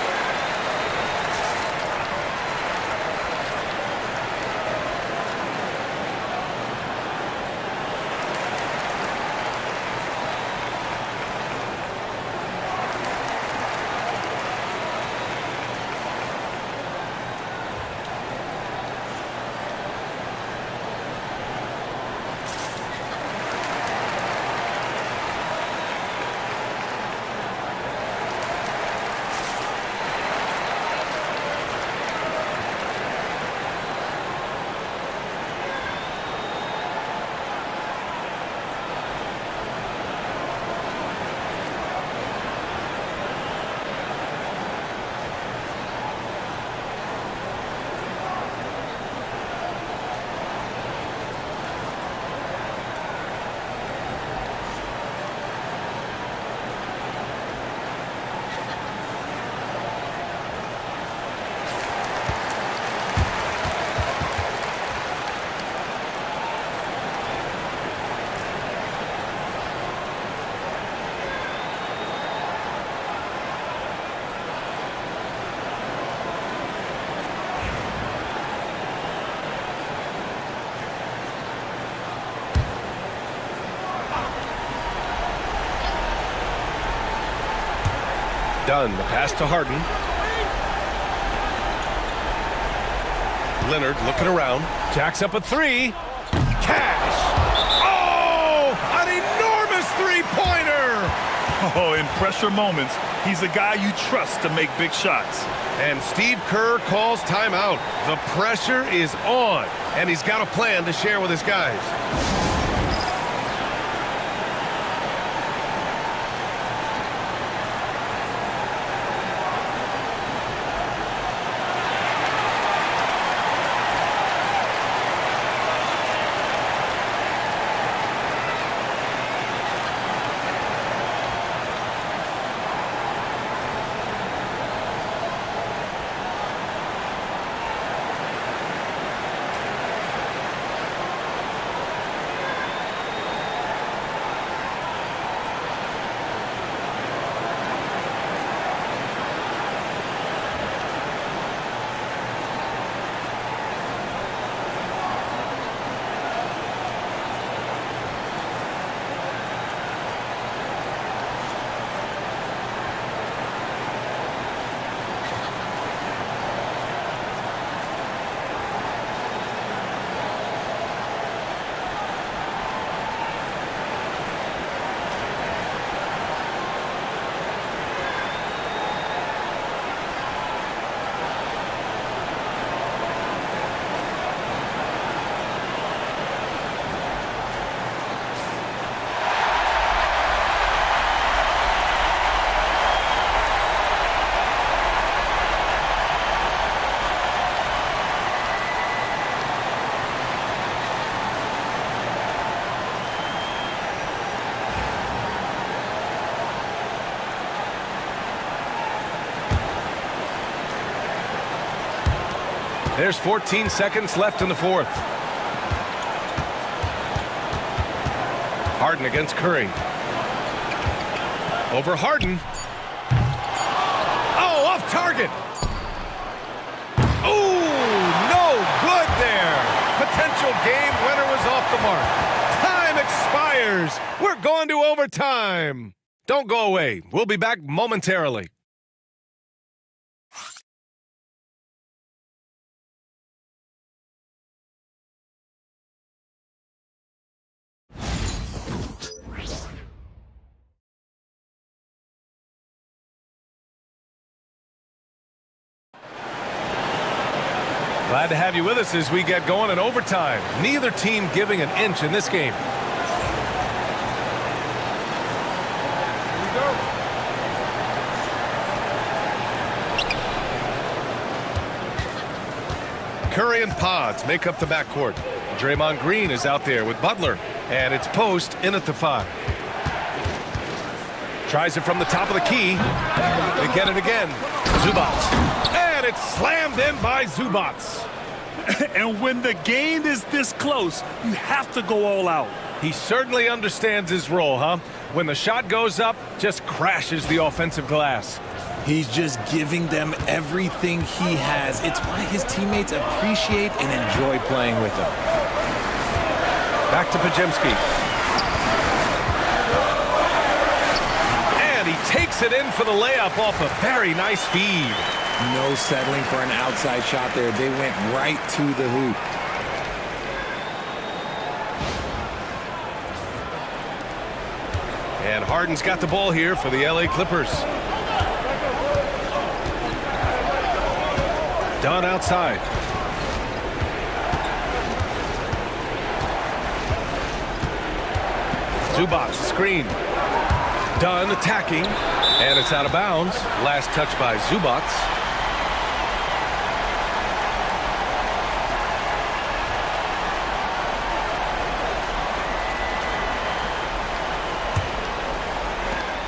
Speaker 1: Dunn, the pass to Harden. Leonard looking around. Jacks up a 3. Cash! Oh! An enormous three-pointer!
Speaker 3: Oh, in pressure moments, he's a guy you trust to make big shots.
Speaker 1: And Steve Kerr calls timeout. The pressure is on, and he's got a plan to share with his guys. There's 14 seconds left in the fourth. Harden against Curry. Over Harden. Oh, off target. Oh, no good there. Potential game winner was off the mark. Time expires. We're going to overtime. Don't go away. We'll be back momentarily. Glad to have you with us as we get going in overtime. Neither team giving an inch in this game. Curry and Pods make up the backcourt. Draymond Green is out there with Butler, and it's Post in at the 5. Tries it from the top of the key. They get it again. Zubats. And it's slammed in by Zubats.
Speaker 3: And when the game is this close, you have to go all out.
Speaker 1: He certainly understands his role, huh? When the shot goes up, just crashes the offensive glass.
Speaker 2: He's just giving them everything he has. It's why his teammates appreciate and enjoy playing with him.
Speaker 1: Back to Pajemski. And he takes it in for the layup off a very nice feed.
Speaker 2: No settling for an outside shot there. They went right to the hoop.
Speaker 1: And Harden's got the ball here for the LA Clippers. Dunn outside. Zubats screen. Dunn attacking. And it's out of bounds. Last touch by Zubats.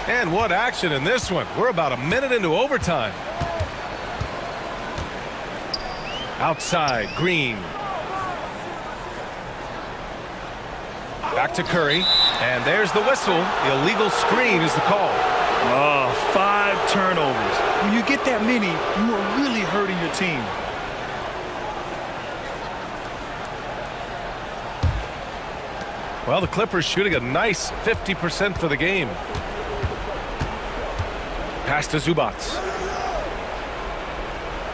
Speaker 1: And what action in this one. We're about a minute into overtime. Outside, Green. Back to Curry. And there's the whistle. Illegal screen is the call.
Speaker 3: Oh, 5 turnovers. When you get that many, you are really hurting your team.
Speaker 1: Well, the Clippers shooting a nice 50% for the game. Pass to Zubats.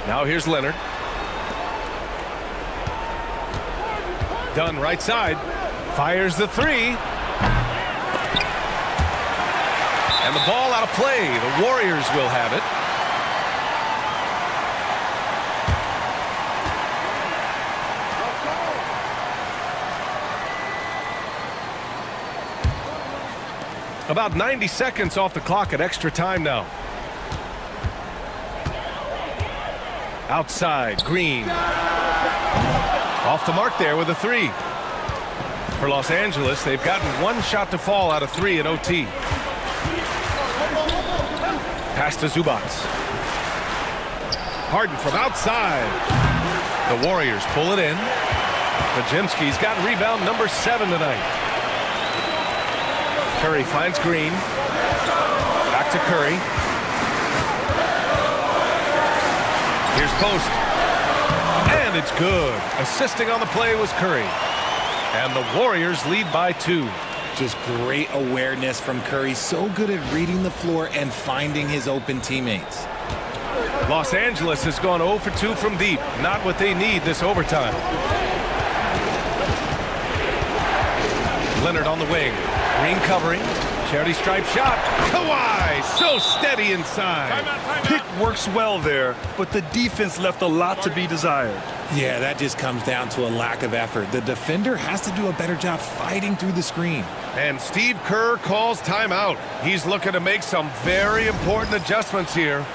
Speaker 1: Now here's Leonard. Dunn right side. Fires the 3. And the ball out of play. The Warriors will have it. About 90 seconds off the clock at extra time now. Outside, Green. Off the mark there with a 3. For Los Angeles, they've gotten 1 shot to fall out of 3 in OT. Pass to Zubats. Harden from outside. The Warriors pull it in. Pajemski's got rebound number 7 tonight. Curry finds Green. Back to Curry. Here's Post. And it's good. Assisting on the play was Curry. And the Warriors lead by 2.
Speaker 2: Just great awareness from Curry. So good at reading the floor and finding his open teammates.
Speaker 1: Los Angeles has gone 0 for 2 from deep. Not what they need this overtime. Leonard on the wing. Green covering. Charity stripe shot. Kawhi so steady inside.
Speaker 3: Pick works well there, but the defense left a lot to be desired.
Speaker 2: Yeah, that just comes down to a lack of effort. The defender has to do a better job fighting through the screen.
Speaker 1: And Steve Kerr calls timeout. He's looking to make some very important adjustments here.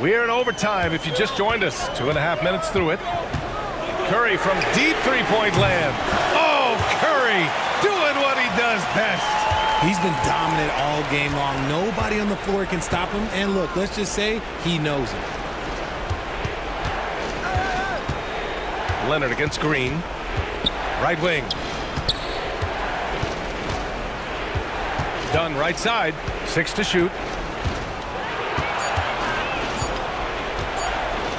Speaker 1: We're in overtime if you just joined us. 2.5 minutes through it. Curry from deep three-point land. Oh, Curry doing what he does best.
Speaker 2: He's been dominant all game long. Nobody on the floor can stop him. And look, let's just say he knows it.
Speaker 1: Leonard against Green. Right wing. Dunn right side. 6 to shoot.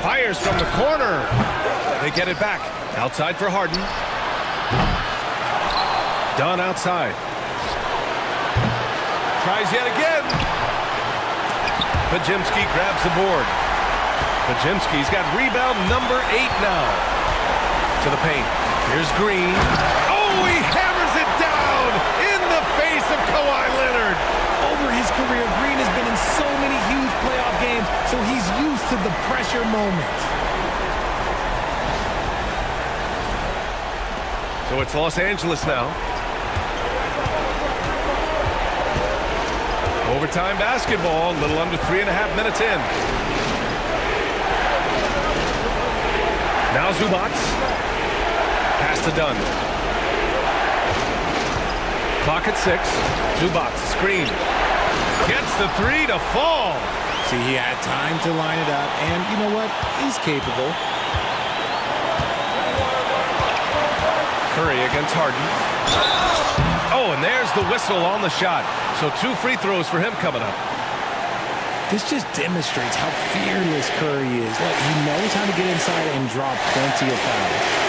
Speaker 1: Fires from the corner. They get it back. Outside for Harden. Dunn outside. Tries yet again. Pajimski grabs the board. Pajimski's got rebound number 8 now. To the paint. Here's Green. Oh, he hammers it down in the face of Kawhi Leonard.
Speaker 2: Over his career, Green has been in so many huge playoff games, so he's used to the pressure moments.
Speaker 1: So it's Los Angeles now. Overtime basketball, a little under 3.5 minutes in. Now Zubats. Pass to Dunn. Clock at 6. Zubats, screen. Gets the 3 to fall.
Speaker 2: See, he had time to line it up, and you know what? He's capable.
Speaker 1: Curry against Harden. Oh, and there's the whistle on the shot. So 2 free throws for him coming up.
Speaker 2: This just demonstrates how fearless Curry is. Look, he knows how to get inside and draw plenty of fouls.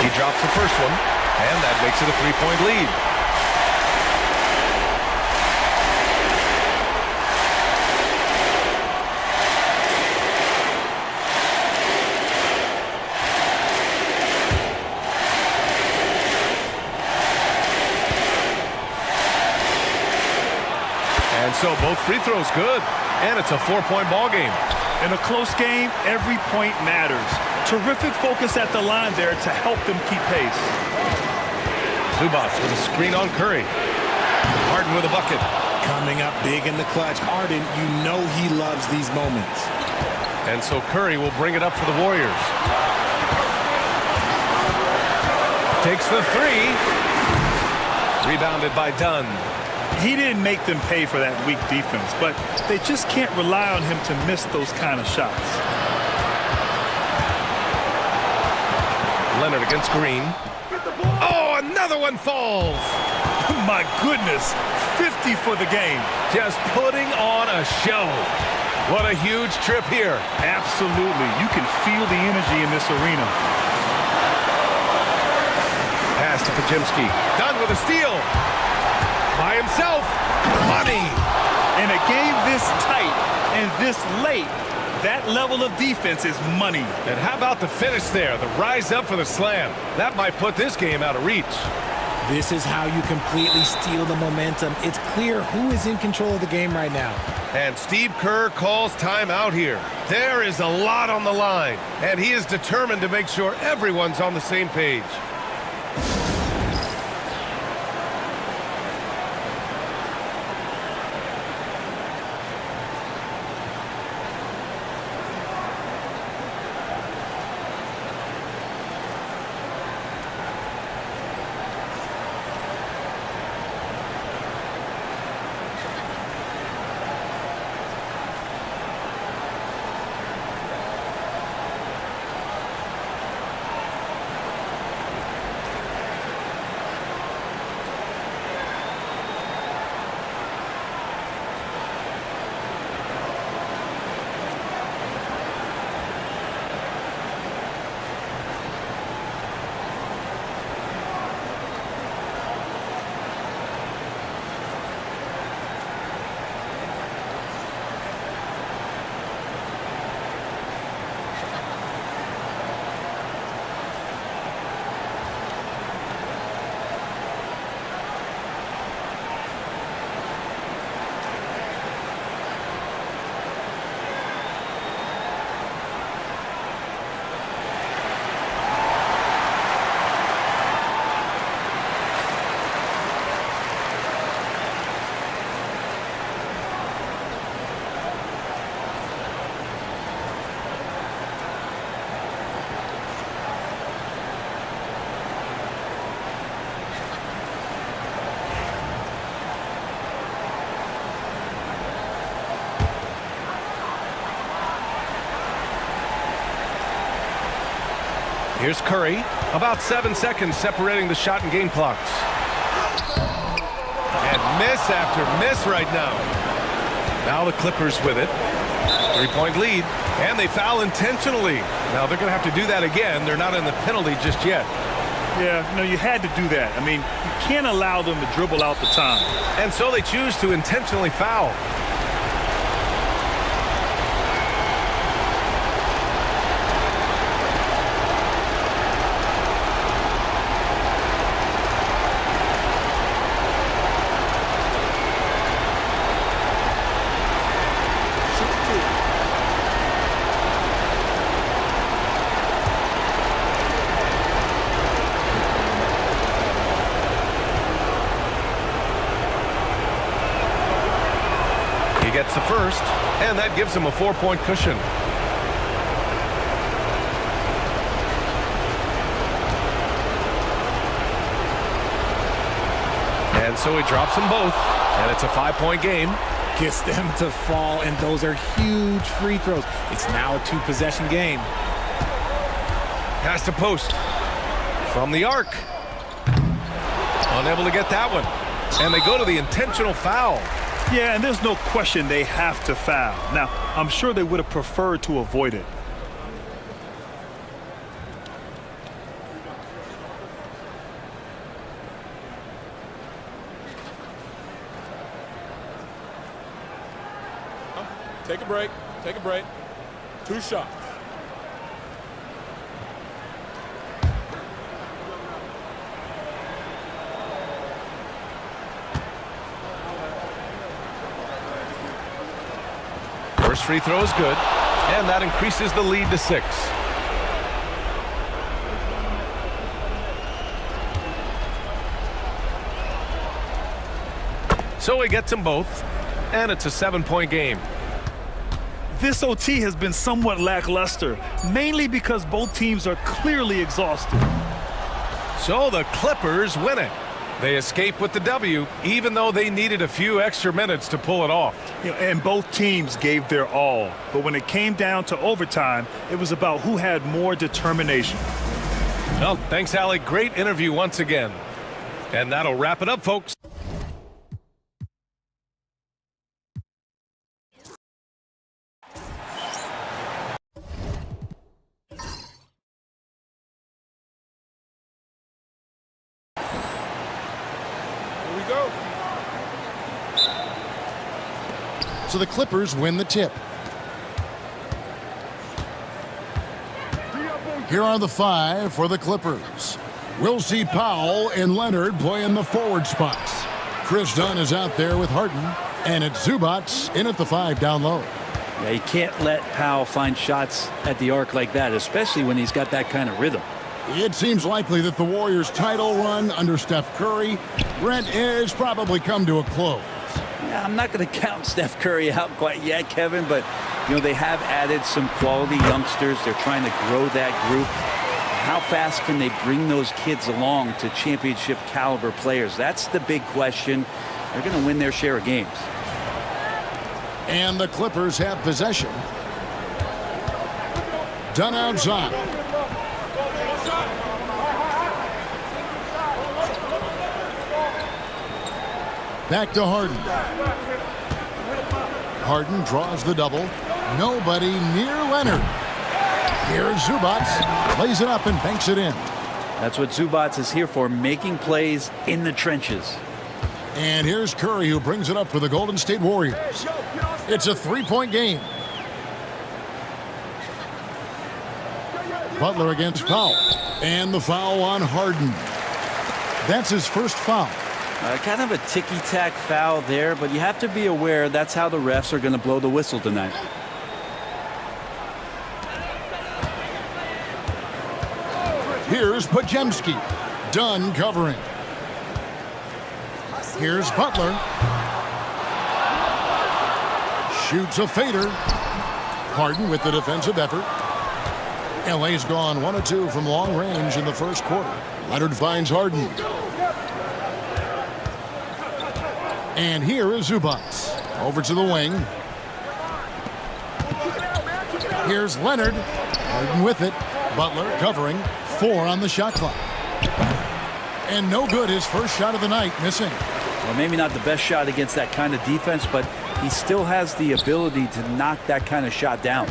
Speaker 1: He drops the first one, and that makes it a 3-point lead. And so both free throws good, and it's a 4-point ball game.
Speaker 3: In a close game, every point matters. Terrific focus at the line there to help them keep pace.
Speaker 1: Zubats with a screen on Curry. Harden with a bucket.
Speaker 2: Coming up big in the clutch. Harden, you know he loves these moments.
Speaker 1: And so Curry will bring it up for the Warriors. Takes the 3. Rebounded by Dunn.
Speaker 3: He didn't make them pay for that weak defense, but they just can't rely on him to miss those kind of shots.
Speaker 1: Leonard against Green. Oh, another one falls.
Speaker 3: My goodness, 50 for the game.
Speaker 1: Just putting on a show. What a huge trip here.
Speaker 3: Absolutely. You can feel the energy in this arena.
Speaker 1: Pass to Pajimski. Dunn with a steal. By himself. Money.
Speaker 3: In a game this tight and this late, that level of defense is money.
Speaker 1: And how about the finish there? The rise up for the slam. That might put this game out of reach.
Speaker 2: This is how you completely steal the momentum. It's clear who is in control of the game right now.
Speaker 1: And Steve Kerr calls timeout here. There is a lot on the line, and he is determined to make sure everyone's on the same page. Here's Curry. About 7 seconds separating the shot and game clocks. And miss after miss right now. Now the Clippers with it. 3-point lead. And they foul intentionally. Now they're going to have to do that again. They're not in the penalty just yet.
Speaker 3: Yeah, no, you had to do that. I mean, you can't allow them to dribble out the time.
Speaker 1: And so they choose to intentionally foul. Gets the first, and that gives him a 4-point cushion. And so he drops them both, and it's a 5-point game.
Speaker 2: Gets them to fall, and those are huge free throws. It's now a 2-possession game.
Speaker 1: Pass to post. From the arc. Unable to get that one. And they go to the intentional foul.
Speaker 3: Yeah, and there's no question they have to foul. Now, I'm sure they would have preferred to avoid it.
Speaker 6: Take a break. Take a break. 2 shots.
Speaker 1: First free throw is good, and that increases the lead to 6. So he gets them both, and it's a 7-point game.
Speaker 3: This OT has been somewhat lackluster, mainly because both teams are clearly exhausted.
Speaker 1: So the Clippers win it. They escape with the W, even though they needed a few extra minutes to pull it off.
Speaker 3: And both teams gave their all. But when it came down to overtime, it was about who had more determination.
Speaker 1: Well, thanks, Allie. Great interview once again. And that'll wrap it up, folks.
Speaker 8: So the Clippers win the tip. Here are the 5 for the Clippers. We'll see Powell and Leonard play in the forward spots. Chris Dunn is out there with Harden, and it's Zubac in at the 5 down low.
Speaker 9: Yeah, you can't let Powell find shots at the arc like that, especially when he's got that kind of rhythm.
Speaker 8: It seems likely that the Warriors' title run under Steph Curry, Brent, has probably come to a close.
Speaker 9: Yeah, I'm not going to count Steph Curry out quite yet, Kevin, but you know they have added some quality youngsters. They're trying to grow that group. How fast can they bring those kids along to championship caliber players? That's the big question. They're going to win their share of games.
Speaker 8: And the Clippers have possession. Done outside. Back to Harden. Harden draws the double. Nobody near Leonard. Here's Zubac. Plays it up and banks it in.
Speaker 9: That's what Zubac is here for, making plays in the trenches.
Speaker 8: And here's Curry, who brings it up for the Golden State Warriors. It's a 3-point game. Butler against Powell. And the foul on Harden. That's his first foul.
Speaker 9: Kind of a ticky-tack foul there, but you have to be aware that's how the refs are going to blow the whistle tonight.
Speaker 8: Here's Podziemski. Dunn covering. Here's Butler. Shoots a fader. Harden with the defensive effort. LA's gone 1 of 2 from long range in the first quarter. Leonard finds Harden. And here is Zubac. Over to the wing. Here's Leonard. Harden with it. Butler covering. 4 on the shot clock. And no good, his first shot of the night, missing.
Speaker 9: Well, maybe not the best shot against that kind of defense, but he still has the ability to knock that kind of shot down.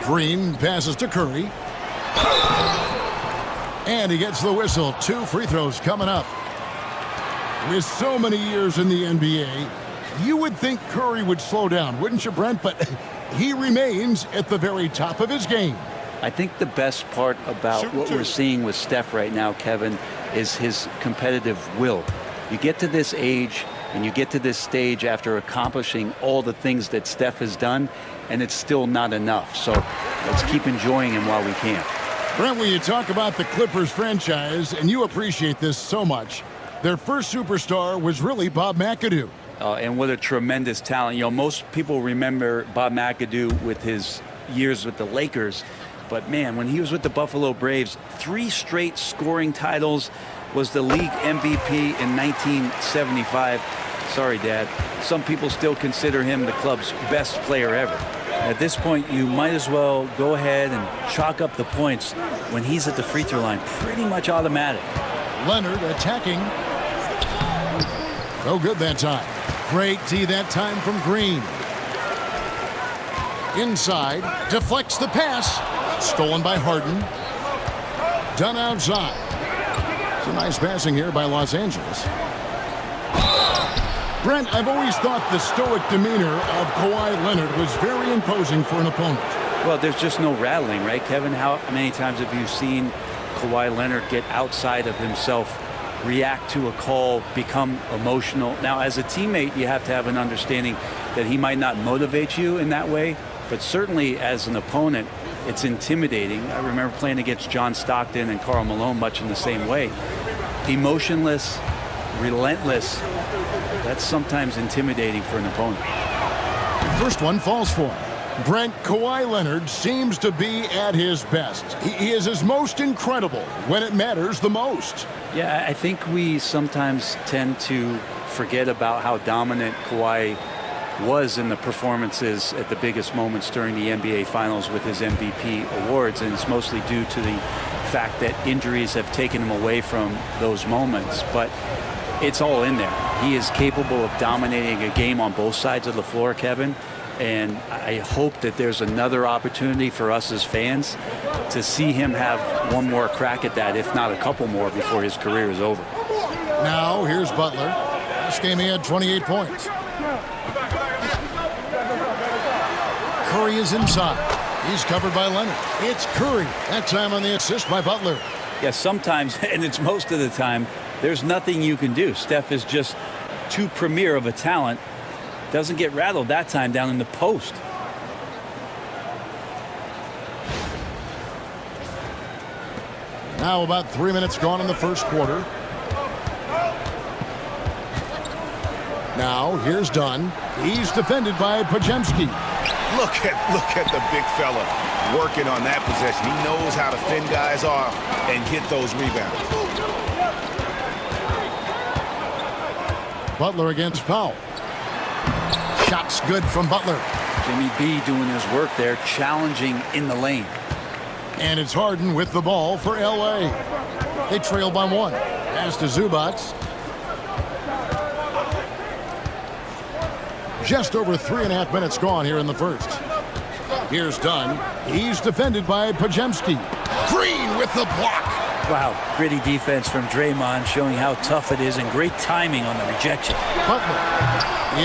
Speaker 8: Green passes to Curry. And he gets the whistle. 2 free throws coming up. With so many years in the NBA, you would think Curry would slow down, wouldn't you, Brent? But he remains at the very top of his game.
Speaker 9: I think the best part about what we're seeing with Steph right now, Kevin, is his competitive will. You get to this age and you get to this stage after accomplishing all the things that Steph has done, and it's still not enough. So let's keep enjoying him while we can.
Speaker 8: Brent, when you talk about the Clippers franchise, and you appreciate this so much, their first superstar was really Bob McAdoo.
Speaker 9: And what a tremendous talent. You know, most people remember Bob McAdoo with his years with the Lakers. But, man, when he was with the Buffalo Braves, 3 straight scoring titles, was the league MVP in 1975. Sorry, Dad. Some people still consider him the club's best player ever. At this point, you might as well go ahead and chalk up the points when he's at the free throw line. Pretty much automatic.
Speaker 8: Leonard attacking. No good that time. Great D that time from Green. Inside, deflects the pass. Stolen by Harden. Done outside. Some nice passing here by Los Angeles. Brent, I've always thought the stoic demeanor of Kawhi Leonard was very imposing for an opponent.
Speaker 9: Well, there's just no rattling, right, Kevin? How many times have you seen Kawhi Leonard get outside of himself, react to a call, become emotional? Now, as a teammate, you have to have an understanding that he might not motivate you in that way, but certainly as an opponent, it's intimidating. I remember playing against John Stockton and Karl Malone much in the same way. Emotionless, relentless, that's sometimes intimidating for an opponent.
Speaker 8: First one falls for him. Brent, Kawhi Leonard seems to be at his best. He is his most incredible when it matters the most.
Speaker 9: Yeah, I think we sometimes tend to forget about how dominant Kawhi was in the performances at the biggest moments during the NBA Finals with his MVP awards, and it's mostly due to the fact that injuries have taken him away from those moments. But it's all in there. He is capable of dominating a game on both sides of the floor, Kevin, and I hope that there's another opportunity for us as fans to see him have one more crack at that, if not a couple more, before his career is over.
Speaker 8: Now here's Butler. This game he had 28 points. Curry is inside. He's covered by Leonard. It's Curry. That time on the assist by Butler.
Speaker 9: Yeah, sometimes, and it's most of the time, there's nothing you can do. Steph is just too premier of a talent. Doesn't get rattled that time down in the post.
Speaker 8: Now about 3 minutes gone in the first quarter. Now here's Dunn. He's defended by Pajemski.
Speaker 10: Look at the big fella working on that possession. He knows how to fend guys off and get those rebounds.
Speaker 8: Butler against Powell. Shots good from Butler.
Speaker 9: Jimmy B doing his work there, challenging in the lane.
Speaker 8: And it's Harden with the ball for L.A. They trail by 1. Pass to Zubac. Just over 3.5 minutes gone here in the first. Here's Dunn. He's defended by Pajemski. Green with the block.
Speaker 9: Wow, gritty defense from Draymond, showing how tough it is, and great timing on the rejection.
Speaker 8: Butler.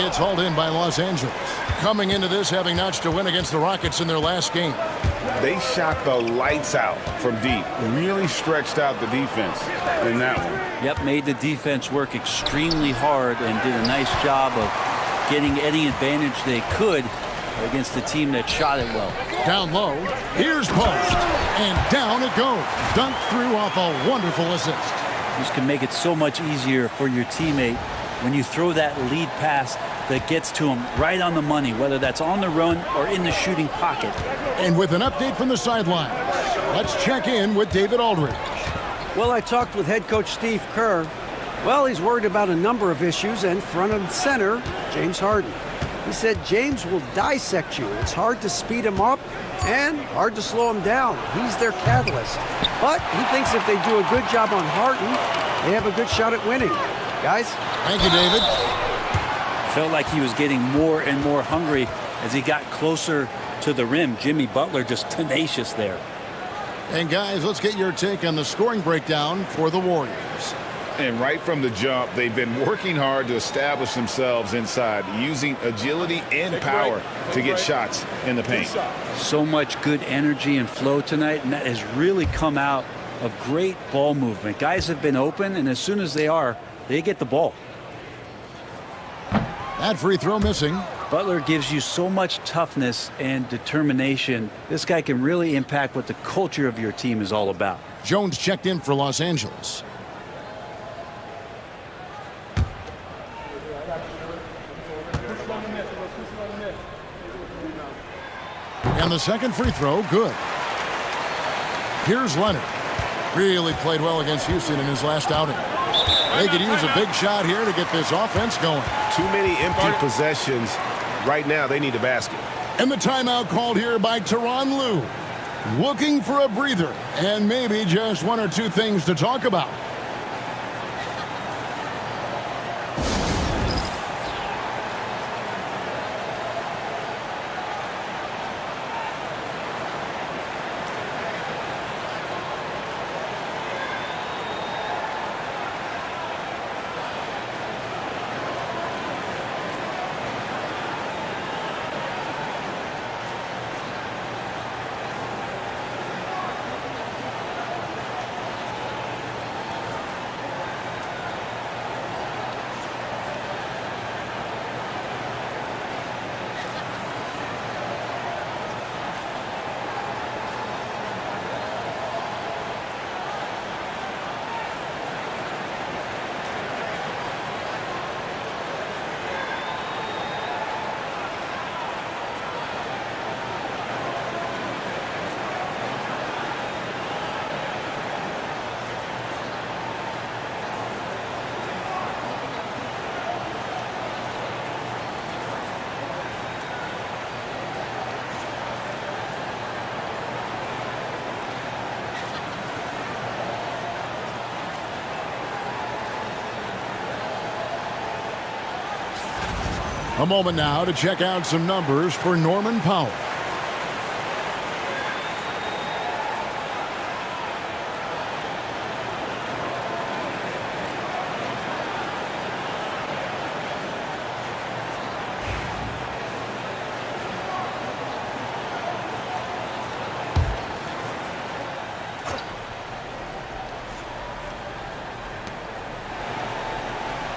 Speaker 8: It's hauled in by Los Angeles. Coming into this, having notched a win against the Rockets in their last game.
Speaker 10: They shot the lights out from deep. Really stretched out the defense in that one.
Speaker 9: Yep, made the defense work extremely hard and did a nice job of getting any advantage they could against the team that shot it well.
Speaker 8: Down low, here's post, and down it goes. Dunked through off a wonderful assist.
Speaker 9: This can make it so much easier for your teammate when you throw that lead pass that gets to him right on the money, whether that's on the run or in the shooting pocket.
Speaker 8: And with an update from the sidelines, let's check in with David Aldridge.
Speaker 11: Well, I talked with head coach Steve Kerr. Well, he's worried about a number of issues, and front and center, James Harden. He said James will dissect you. It's hard to speed him up and hard to slow him down. He's their catalyst. But he thinks if they do a good job on Harden, they have a good shot at winning. Guys?
Speaker 8: Thank you, David.
Speaker 9: Felt like he was getting more and more hungry as he got closer to the rim. Jimmy Butler just tenacious there.
Speaker 8: And guys, let's get your take on the scoring breakdown for the Warriors.
Speaker 10: And right from the jump, they've been working hard to establish themselves inside, using agility and power to get shots in the paint.
Speaker 9: So much good energy and flow tonight, and that has really come out of great ball movement. Guys have been open, and as soon as they get the ball.
Speaker 8: That free throw missing.
Speaker 9: Butler gives you so much toughness and determination. This guy can really impact what the culture of your team is all about.
Speaker 8: Jones checked in for Los Angeles. And the second free throw, good. Here's Leonard. Really played well against Houston in his last outing. They could use a big shot here to get this offense going.
Speaker 10: Too many empty possessions. Right now, they need a basket.
Speaker 8: And the timeout called here by Tyronn Lue. Looking for a breather and maybe just one or two things to talk about. A moment now to check out some numbers for Norman Powell.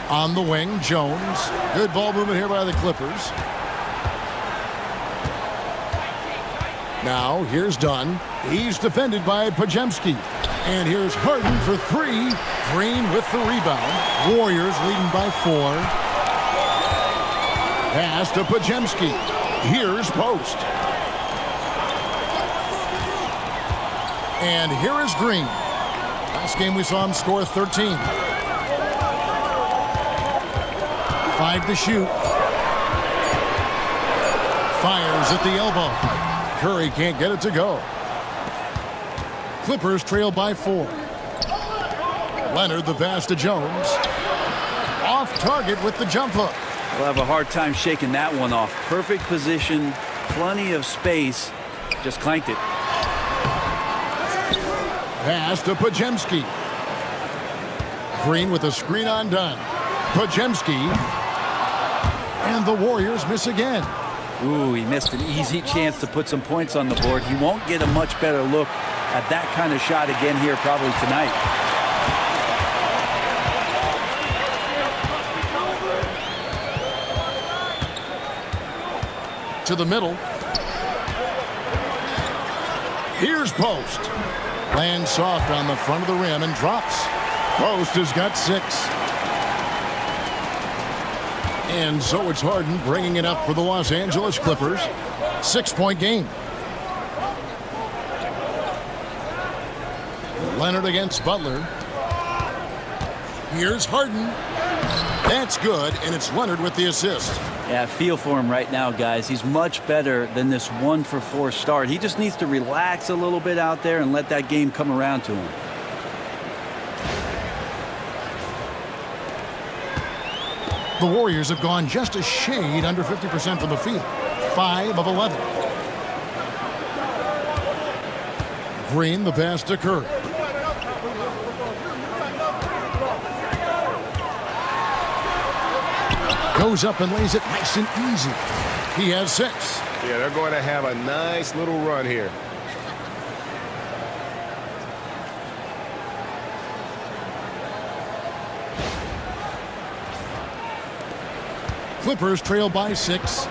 Speaker 8: On the wing, Jones. Good ball movement here by the Clippers. Now, here's Dunn. He's defended by Podziemski. And here's Harden for three. Green with the rebound. Warriors leading by 4. Pass to Podziemski. Here's Post. And here is Green. Last game we saw him score 13. 5 to shoot. Fires at the elbow. Curry can't get it to go. Clippers trail by 4. Leonard the pass to Jones. Off target with the jump hook.
Speaker 9: We'll have a hard time shaking that one off. Perfect position, plenty of space. Just clanked it.
Speaker 8: Pass to Podziemski. Green with a screen on Dunn. Podziemski. And the Warriors miss again.
Speaker 9: Ooh, he missed an easy chance to put some points on the board. He won't get a much better look at that kind of shot again here probably tonight.
Speaker 8: To the middle. Here's Post. Lands soft on the front of the rim and drops. Post has got 6. And so it's Harden bringing it up for the Los Angeles Clippers. 6-point game. Leonard against Butler. Here's Harden. That's good, and it's Leonard with the assist.
Speaker 9: Yeah, feel for him right now, guys. He's much better than this 1-for-4 start. He just needs to relax a little bit out there and let that game come around to him.
Speaker 8: The Warriors have gone just a shade under 50% from the field. 5 of 11. Green, the pass to Curry. Goes up and lays it nice and easy. He has 6.
Speaker 1: Yeah, they're going to have a nice little run here.
Speaker 8: Clippers trail by 6.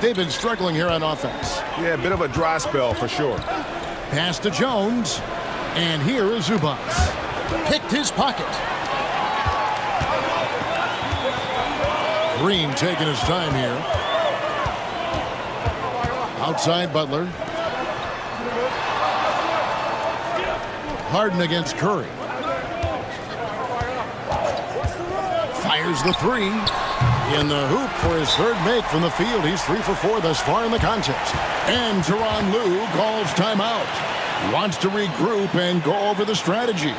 Speaker 8: They've been struggling here on offense.
Speaker 1: Yeah, a bit of a dry spell for sure.
Speaker 8: Pass to Jones. And here is Zubac. Picked his pocket. Green taking his time here. Outside Butler. Harden against Curry. Fires the 3. In the hoop for his 3rd make from the field. He's 3 for 4 thus far in the contest. And Tyronn Lue calls timeout. Wants to regroup and go over the strategy.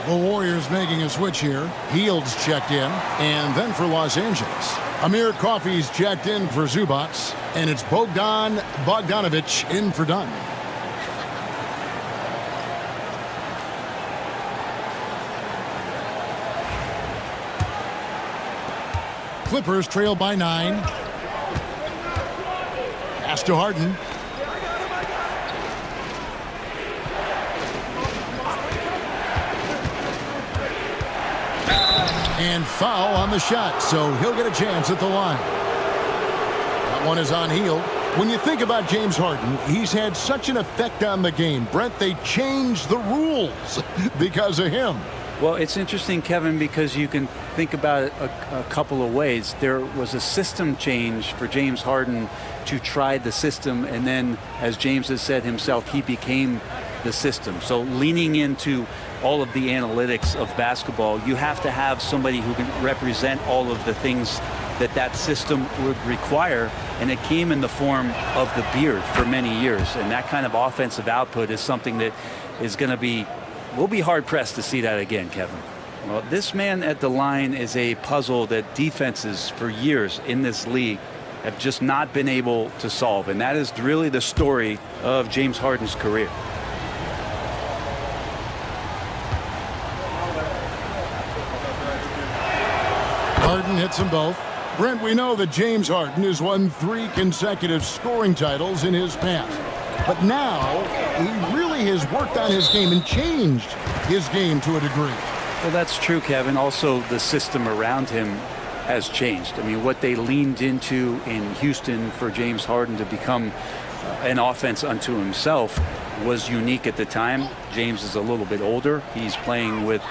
Speaker 8: The Warriors making a switch here. Hield's checked in. And then for Los Angeles, Amir Coffey's checked in for Zubac. And it's Bogdan Bogdanovic in for Dunn. Clippers trail by 9. Pass to Harden. And foul on the shot, so he'll get a chance at the line. That one is on Hield. When you think about James Harden, he's had such an effect on the game. Brent, they changed the rules because of him.
Speaker 9: Well, it's interesting, Kevin, because you can think about it a couple of ways. There was a system change for James Harden to try the system, and then, as James has said himself, he became the system. So leaning into all of the analytics of basketball, you have to have somebody who can represent all of the things that that system would require, and it came in the form of the beard for many years. And that kind of offensive output is something that is going to be, we'll be hard-pressed to see that again, Kevin. Well, this man at the line is a puzzle that defenses for years in this league have just not been able to solve, and that is really the story of James Harden's career.
Speaker 8: Harden hits them both. Brent, we know that James Harden has won 3 consecutive scoring titles in his past. But now, he really has worked on his game and changed his game to a degree.
Speaker 9: Well, that's true, Kevin. Also, the system around him has changed. I mean, what they leaned into in Houston for James Harden to become an offense unto himself was unique at the time. James is a little bit older. He's playing with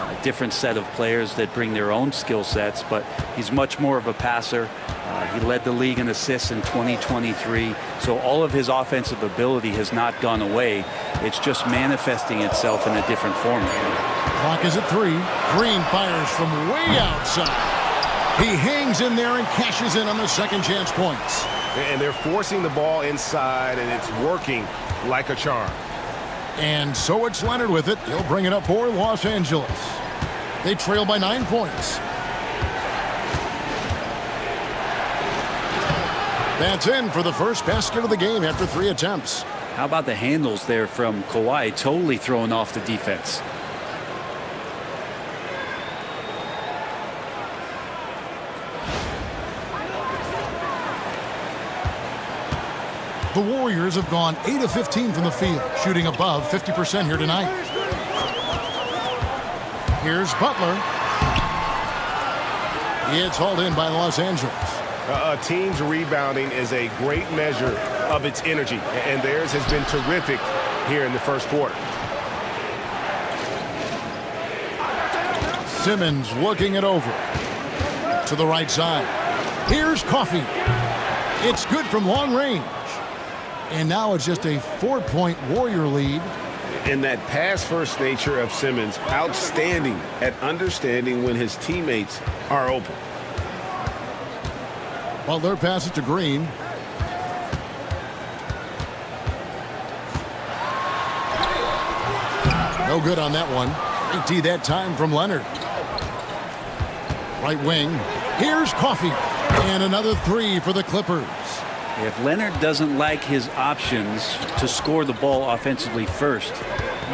Speaker 9: a different set of players that bring their own skill sets, but he's much more of a passer. He led the league in assists in 2023, so all of his offensive ability has not gone away. It's just manifesting itself in a different form.
Speaker 8: Clock is at 3. Green fires from way outside. He hangs in there and cashes in on the second chance points.
Speaker 1: And they're forcing the ball inside, and it's working like a charm.
Speaker 8: And so it's Leonard with it. He'll bring it up for Los Angeles. They trail by 9 points. That's in for the first basket of the game after 3 attempts.
Speaker 9: How about the handles there from Kawhi, totally throwing off the defense.
Speaker 8: The Warriors have gone 8 of 15 from the field, shooting above 50% here tonight. Here's Butler. It's hauled in by Los Angeles.
Speaker 1: A team's rebounding is a great measure of its energy, and theirs has been terrific here in the first quarter.
Speaker 8: Simmons working it over to the right side. Here's Coffey. It's good from long range. And now it's just a 4-point Warrior lead.
Speaker 12: And that pass-first nature of Simmons, outstanding at understanding when his teammates are open.
Speaker 8: Butler passes to Green. No good on that one. AT that time from Leonard. Right wing. Here's Coffey. And another 3 for the Clippers.
Speaker 9: If Leonard doesn't like his options to score the ball offensively first,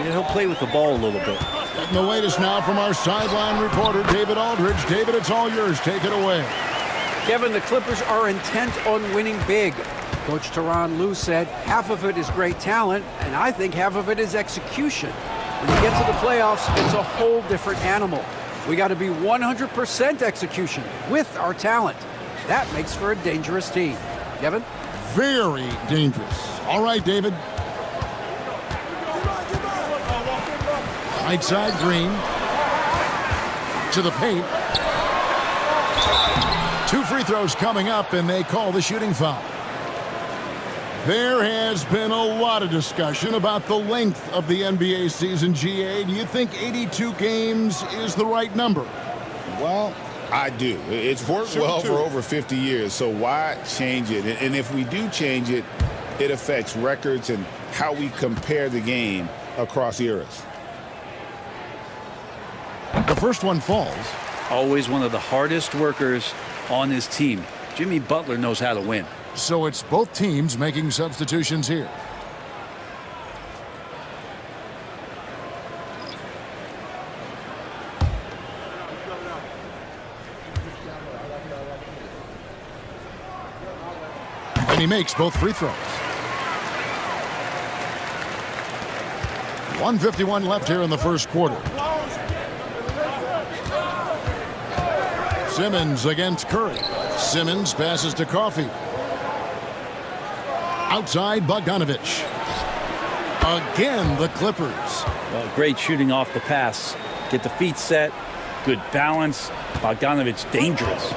Speaker 9: he'll play with the ball a little bit.
Speaker 8: And the latest now from our sideline reporter, David Aldridge. David, it's all yours. Take it away.
Speaker 11: Kevin, the Clippers are intent on winning big. Coach Tyronn Lue said half of it is great talent, and I think half of it is execution. When you get to the playoffs, it's a whole different animal. We got to be 100% execution with our talent. That makes for a dangerous team. Kevin?
Speaker 8: Very dangerous. All right, David. Right side, Green. To the paint. 2 free throws coming up, and they call the shooting foul. There has been a lot of discussion about the length of the NBA season, GA. Do you think 82 games is the right number?
Speaker 10: Well, I do. It's worked well for over 50 years, so why change it? And if we do change it, it affects records and how we compare the game across eras.
Speaker 8: The first one falls.
Speaker 9: Always one of the hardest workers on his team. Jimmy Butler knows how to win.
Speaker 8: So it's both teams making substitutions here. And he makes both free throws. 1:51 left here in the first quarter. Simmons against Curry. Simmons passes to Coffey. Outside, Bogdanovich. Again, the Clippers.
Speaker 9: Well, great shooting off the pass. Get the feet set. Good balance. Bogdanovich dangerous.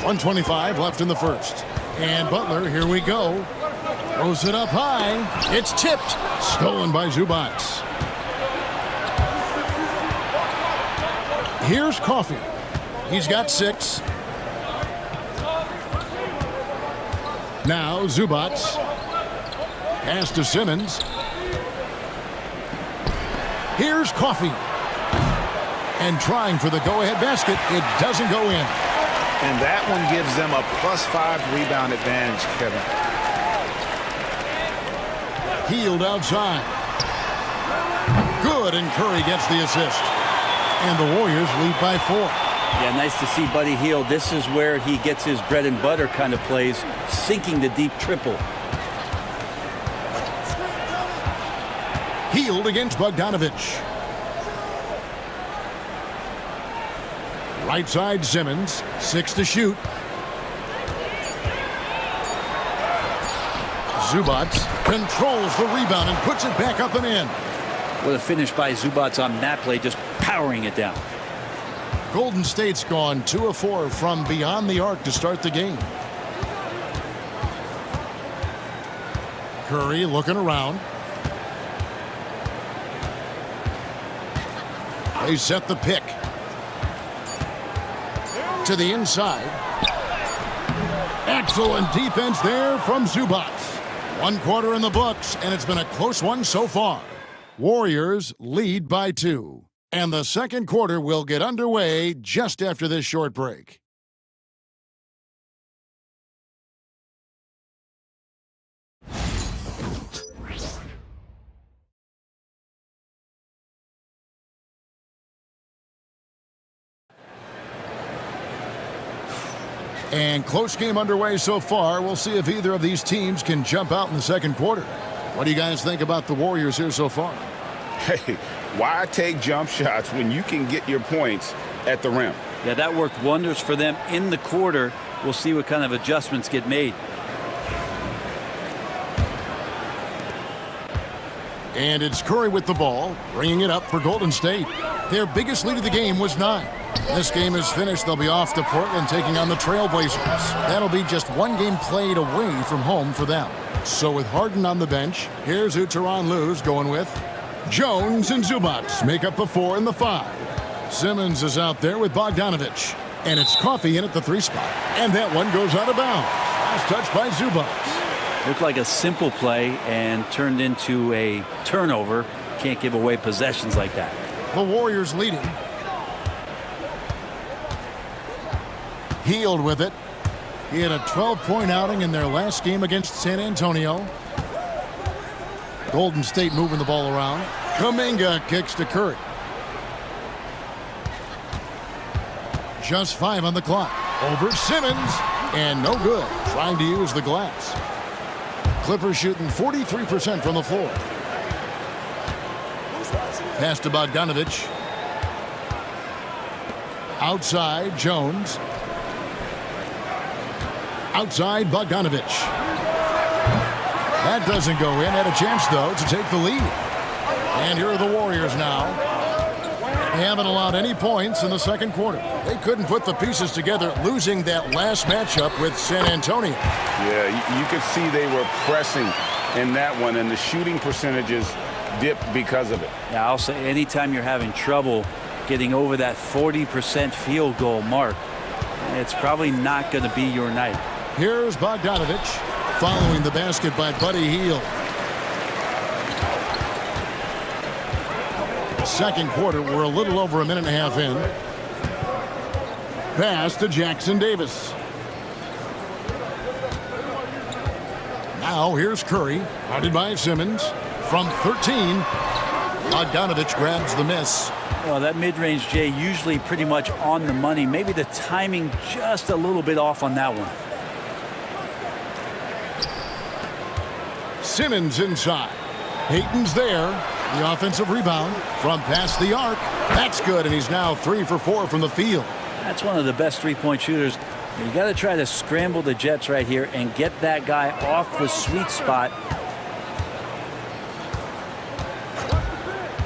Speaker 8: 1:25 left in the first. And Butler, here we go. Throws it up high. It's tipped. Stolen by Zubac. Here's Coffey. He's got 6. Now Zubac. Pass to Simmons. Here's Coffey. And trying for the go-ahead basket. It doesn't go in.
Speaker 10: And that one gives them a +5 rebound advantage, Kevin.
Speaker 8: Healed outside. Good, and Curry gets the assist. And the Warriors lead by 4.
Speaker 9: Yeah, nice to see Buddy Hield. This is where he gets his bread and butter kind of plays, sinking the deep triple.
Speaker 8: Hield against Bogdanovich. Right side, Simmons. 6 to shoot. Zubac. controls the rebound and puts it back up and in.
Speaker 9: What a finish by Zubac on that play, just powering it down.
Speaker 8: Golden State's gone 2 of 4 from beyond the arc to start the game. Curry looking around. They set the pick. To the inside. Excellent defense there from Zubac. 1 quarter in the books, and it's been a close one so far. Warriors lead by 2. And the second quarter will get underway just after this short break. And close game underway so far. We'll see if either of these teams can jump out in the second quarter. What do you guys think about the Warriors here so far?
Speaker 10: Hey, why take jump shots when you can get your points at the rim?
Speaker 9: Yeah, that worked wonders for them in the quarter. We'll see what kind of adjustments get made.
Speaker 8: And it's Curry with the ball, bringing it up for Golden State. Their biggest lead of the game was 9. This game is finished. They'll be off to Portland taking on the Trailblazers. That'll be just 1 game played away from home for them. So with Harden on the bench, here's who Tyronn Lue's going with. Jones and Zubac make up the 4 and the 5. Simmons is out there with Bogdanovich. And it's Coffey in at the 3 spot. And that one goes out of bounds. Last touch by Zubac.
Speaker 9: Looked like a simple play and turned into a turnover. Can't give away possessions like that.
Speaker 8: The Warriors leading. Healed with it. He had a 12-point outing in their last game against San Antonio. Golden State moving the ball around. Kuminga kicks to Curry. Just 5 on the clock. Over Simmons. And no good. Trying to use the glass. Clippers shooting 43% from the floor. Pass to Bogdanovich. Outside, Jones. Outside, Bogdanovich. That doesn't go in. Had a chance, though, to take the lead. And here are the Warriors now. They haven't allowed any points in the second quarter. They couldn't put the pieces together, losing that last matchup with San Antonio.
Speaker 10: Yeah, you could see they were pressing in that one, and the shooting percentages dipped because of it.
Speaker 9: Yeah, I'll say anytime you're having trouble getting over that 40% field goal mark, it's probably not going to be your night.
Speaker 8: Here's Bogdanovich following the basket by Buddy Hield. Second quarter, we're a little over a minute and a half in. Pass to Jackson Davis. Now here's Curry, guarded by Simmons. From 13, Bogdanovich grabs the miss.
Speaker 9: Well, that mid-range, Jay, usually pretty much on the money. Maybe the timing just a little bit off on that one.
Speaker 8: Simmons inside. Hayton's there. The offensive rebound from past the arc. That's good, and he's now 3 for 4 from the field.
Speaker 9: That's one of the best three-point shooters. You got to try to scramble the Jets right here and get that guy off the sweet spot.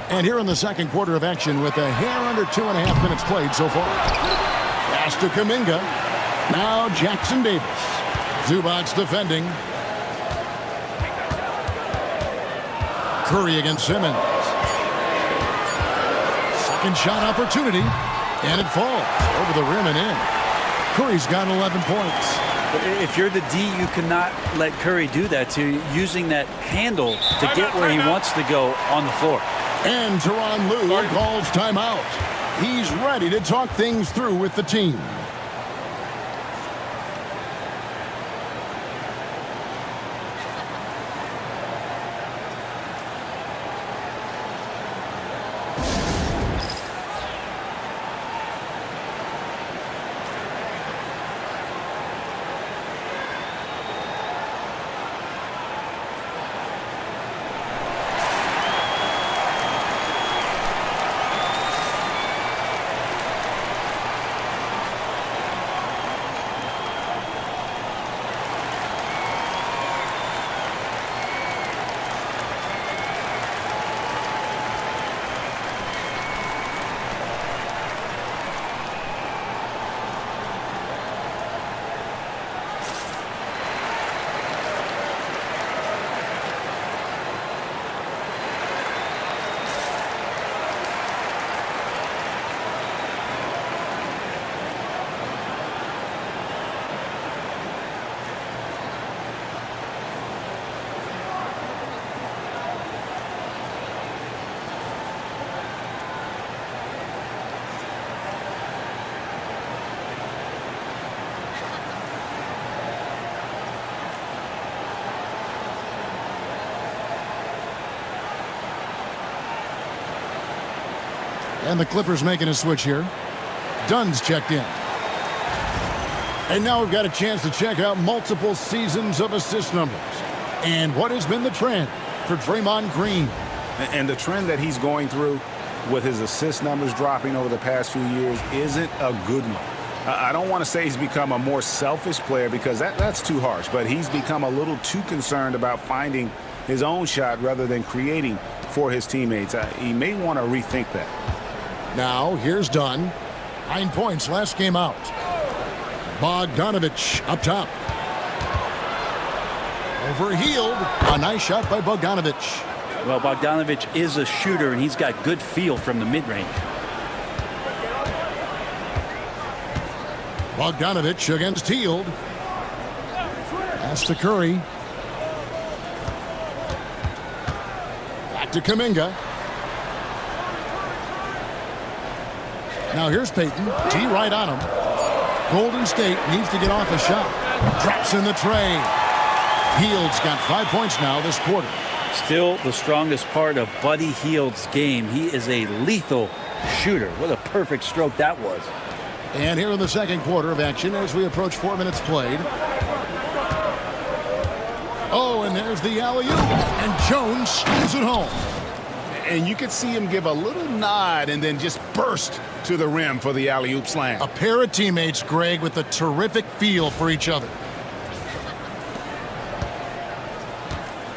Speaker 8: And here in the second quarter of action with a hair under 2.5 minutes played so far. Pass to Kuminga. Now Jackson Davis. Zubac defending. Curry against Simmons. Second shot opportunity. And it falls over the rim and in. Curry's got 11 points.
Speaker 9: If you're the D, you cannot let Curry do that to you, using that handle to get where he wants to go on the floor.
Speaker 8: And Tyronn Lue calls timeout. He's ready to talk things through with the team. And the Clippers making a switch here. Dunn's checked in. And now we've got a chance to check out multiple seasons of assist numbers. And what has been the trend for Draymond Green?
Speaker 12: And the trend that he's going through with his assist numbers dropping over the past few years isn't a good one. I don't want to say he's become a more selfish player because that's too harsh, but he's become a little too concerned about finding his own shot rather than creating for his teammates. He may want to rethink that.
Speaker 8: Now, here's Dunn. 9 points last game out. Bogdanovich up top. Overhealed. A nice shot by Bogdanovich.
Speaker 9: Well, Bogdanovich is a shooter, and he's got good feel from the mid-range.
Speaker 8: Bogdanovich against Hield. Pass to Curry. Back to Kuminga. Now here's Payton. T right on him. Golden State needs to get off a shot. Drops in the tray. Hield's got 5 points now this quarter.
Speaker 9: Still the strongest part of Buddy Hield's game. He is a lethal shooter. What a perfect stroke that was.
Speaker 8: And here in the second quarter of action as we approach 4 minutes played. Oh, and there's the alley-oop. And Jones steals it home.
Speaker 12: And you could see him give a little nod and then just burst to the rim for the alley-oop slam.
Speaker 8: A pair of teammates, Greg, with a terrific feel for each other.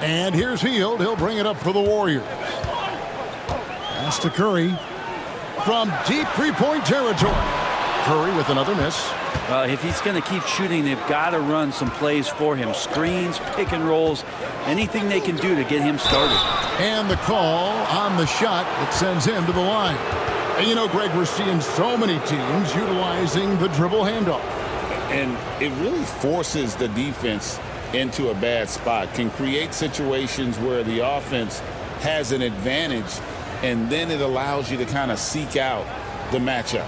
Speaker 8: And here's Hield. He'll bring it up for the Warriors. Pass to Curry. From deep three-point territory. Curry with another miss.
Speaker 9: Well, if he's going to keep shooting, they've got to run some plays for him. Screens, pick and rolls, anything they can do to get him started.
Speaker 8: And the call on the shot that sends him to the line. And you know, Greg, we're seeing so many teams utilizing the dribble handoff.
Speaker 10: And it really forces the defense into a bad spot, can create situations where the offense has an advantage, and then it allows you to kind of seek out the matchup.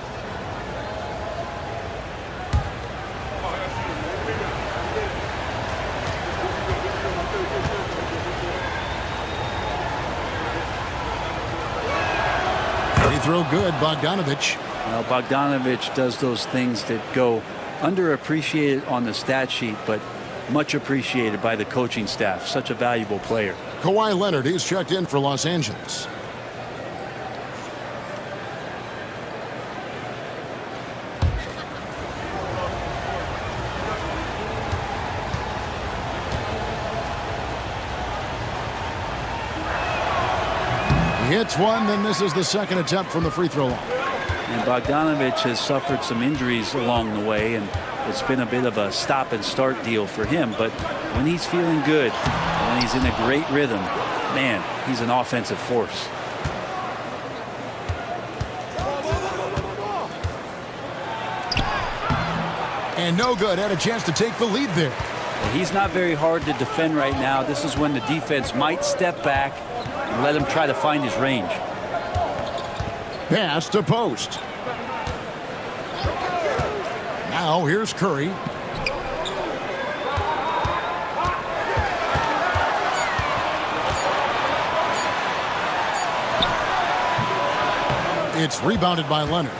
Speaker 8: Free throw good, Bogdanovich.
Speaker 9: Well, Bogdanovich does those things that go underappreciated on the stat sheet, but much appreciated by the coaching staff. Such a valuable player.
Speaker 8: Kawhi Leonard, he's checked in for Los Angeles. He hits one, then this is the second attempt from the free throw line.
Speaker 9: And Bogdanovich has suffered some injuries along the way, and it's been a bit of a stop and start deal for him. But when he's feeling good, when he's in a great rhythm, man, he's an offensive force.
Speaker 8: And no good. Had a chance to take the lead there.
Speaker 9: He's not very hard to defend right now. This is when the defense might step back and let him try to find his range.
Speaker 8: Pass to post. Now here's Curry. It's rebounded by Leonard.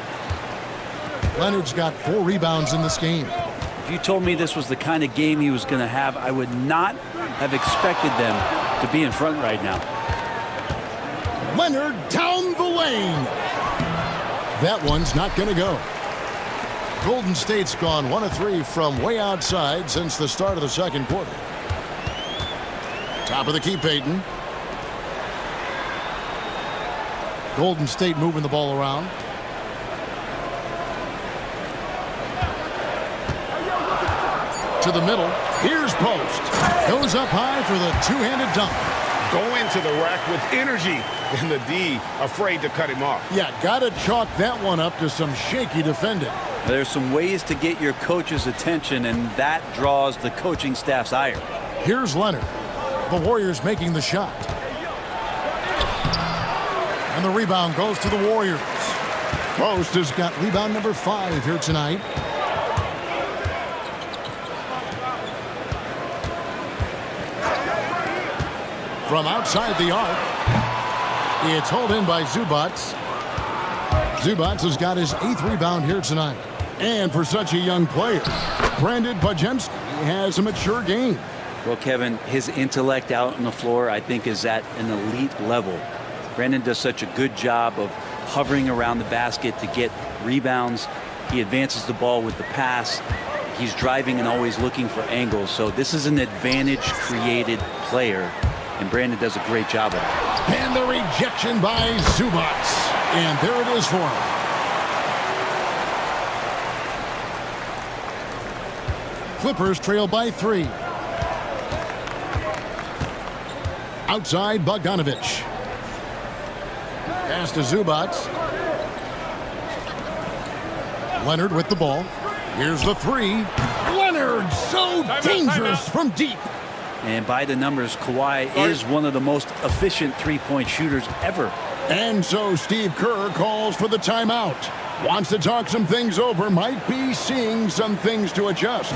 Speaker 8: Leonard's got 4 rebounds in this game.
Speaker 9: If you told me this was the kind of game he was going to have, I would not have expected them to be in front right now.
Speaker 8: Leonard down the lane. That one's not going to go. Golden State's gone 1 of 3 from way outside since the start of the second quarter. Top of the key, Payton. Golden State moving the ball around. To the middle. Here's Post. Goes up high for the two-handed dunk.
Speaker 12: Go into the rack with energy, and the D afraid to cut him off.
Speaker 8: Yeah, got to chalk that one up to some shaky defending.
Speaker 9: There's some ways to get your coach's attention, and that draws the coaching staff's ire.
Speaker 8: Here's Leonard. The Warriors making the shot. And the rebound goes to the Warriors. Post has got rebound number 5 here tonight. From outside the arc, it's hauled in by Zubac. Zubats has got his 8th rebound here tonight. And for such a young player, Brandon Bajemski has a mature game.
Speaker 9: Well, Kevin, his intellect out on the floor, I think, is at an elite level. Brandon does such a good job of hovering around the basket to get rebounds. He advances the ball with the pass. He's driving and always looking for angles. So this is an advantage-created player, and Brandon does a great job of it.
Speaker 8: And the rejection by Zubats. And there it is for him. Clippers trail by 3. Outside Bogdanovich. Pass to Zubats. Leonard with the ball. Here's the 3. Leonard, so dangerous from deep.
Speaker 9: And by the numbers, Kawhi is one of the most efficient three-point shooters ever.
Speaker 8: And so Steve Kerr calls for the timeout. Wants to talk some things over, might be seeing some things to adjust.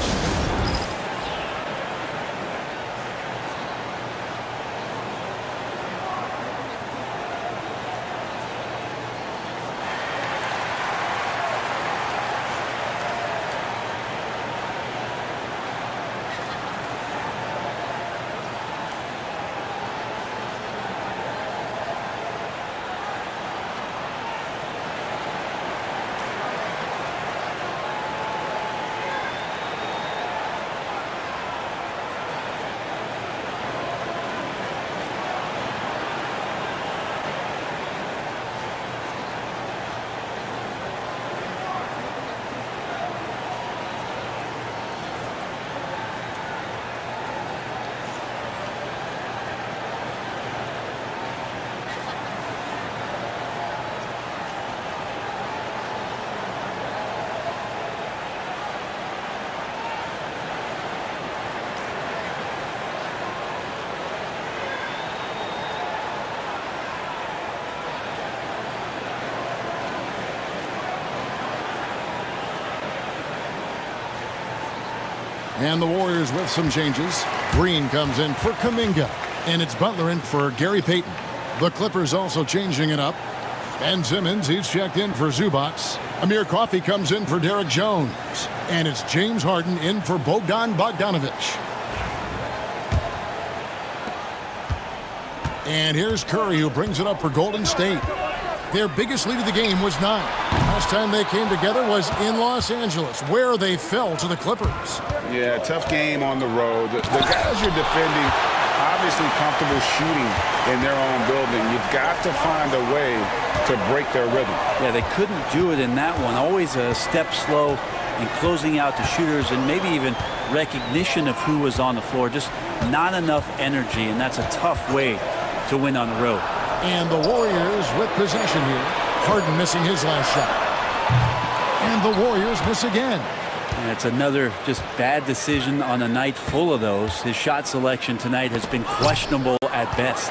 Speaker 8: And the Warriors with some changes. Green comes in for Kuminga. And it's Butler in for Gary Payton. The Clippers also changing it up. Ben Simmons, he's checked in for Zubats. Amir Coffey comes in for Derek Jones. And it's James Harden in for Bogdan Bogdanovich. And here's Curry, who brings it up for Golden State. Their biggest lead of the game was 9. Last time they came together was in Los Angeles, where they fell to the Clippers.
Speaker 10: Yeah, tough game on the road. The guys you're defending, obviously comfortable shooting in their own building. You've got to find a way to break their rhythm.
Speaker 9: Yeah, they couldn't do it in that one. Always a step slow in closing out the shooters and maybe even recognition of who was on the floor. Just not enough energy, and that's a tough way to win on the road.
Speaker 8: And the Warriors with possession here. Harden missing his last shot. And the Warriors miss again.
Speaker 9: And it's another just bad decision on a night full of those. His shot selection tonight has been questionable at best.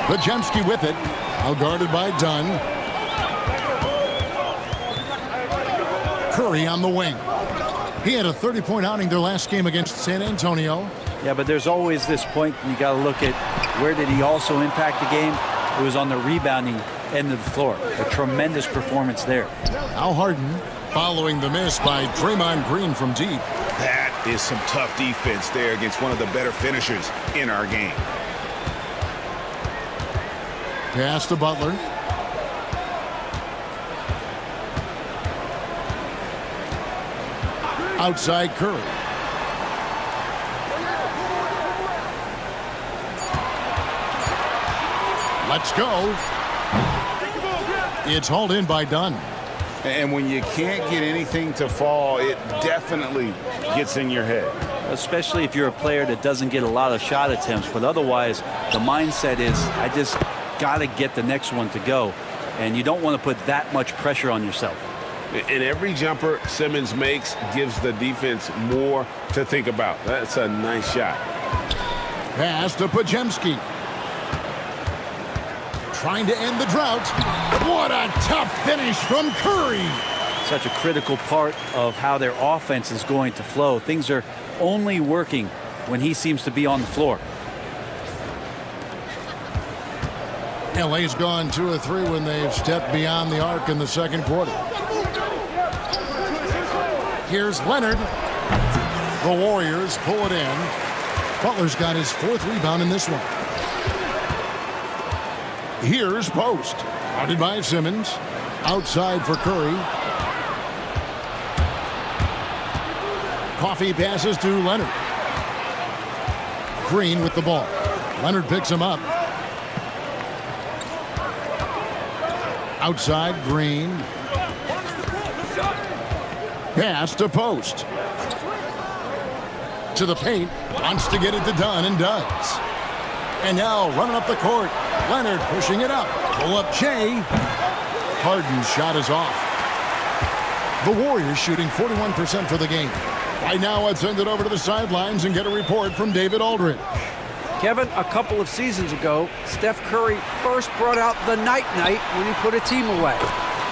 Speaker 8: Bajemski with it. Now guarded by Dunn. Curry on the wing. He had a 30-point outing their last game against San Antonio.
Speaker 9: Yeah, but there's always this point you got to look at where did he also impact the game. It was on the rebounding end of the floor. A tremendous performance there.
Speaker 8: Now Harden following the miss by Draymond Green from deep.
Speaker 10: That is some tough defense there against one of the better finishers in our game.
Speaker 8: Pass to Butler. Outside Curry. Let's go. It's hauled in by Dunn.
Speaker 10: And when you can't get anything to fall, it definitely gets in your head.
Speaker 9: Especially if you're a player that doesn't get a lot of shot attempts. But otherwise, the mindset is, I just got to get the next one to go. And you don't want to put that much pressure on yourself.
Speaker 10: And every jumper Simmons makes gives the defense more to think about. That's a nice shot.
Speaker 8: Pass to Bajemski. Trying to end the drought. What a tough finish from Curry.
Speaker 9: Such a critical part of how their offense is going to flow. Things are only working when he seems to be on the floor.
Speaker 8: LA's gone 2 of 3 when they've stepped beyond the arc in the second quarter. Here's Leonard. The Warriors pull it in. Butler's got his 4th rebound in this one. Here's Post. Guarded by Simmons. Outside for Curry. Coffee passes to Leonard. Green with the ball. Leonard picks him up. Outside, Green. Pass to Post. To the paint. Wants to get it to Dunn and does. And now running up the court. Leonard pushing it up. Pull up Jay. Harden's shot is off. The Warriors shooting 41% for the game. Right now, let's send it over to the sidelines and get a report from David Aldridge.
Speaker 11: Kevin, a couple of seasons ago, Steph Curry first brought out the night-night when he put a team away.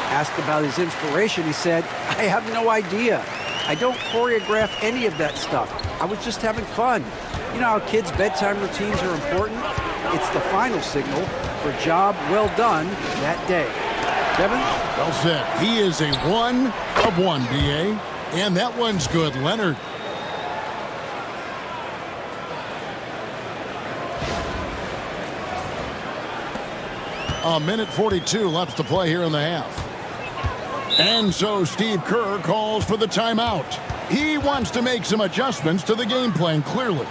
Speaker 11: Asked about his inspiration, he said, "I have no idea. I don't choreograph any of that stuff. I was just having fun." You know how kids' bedtime routines are important? It's the final signal for job well done that day. Kevin?
Speaker 8: Well said. He is a 1 of 1, B.A. And that one's good, Leonard. A minute 42 left to play here in the half. And so Steve Kerr calls for the timeout. He wants to make some adjustments to the game plan, clearly.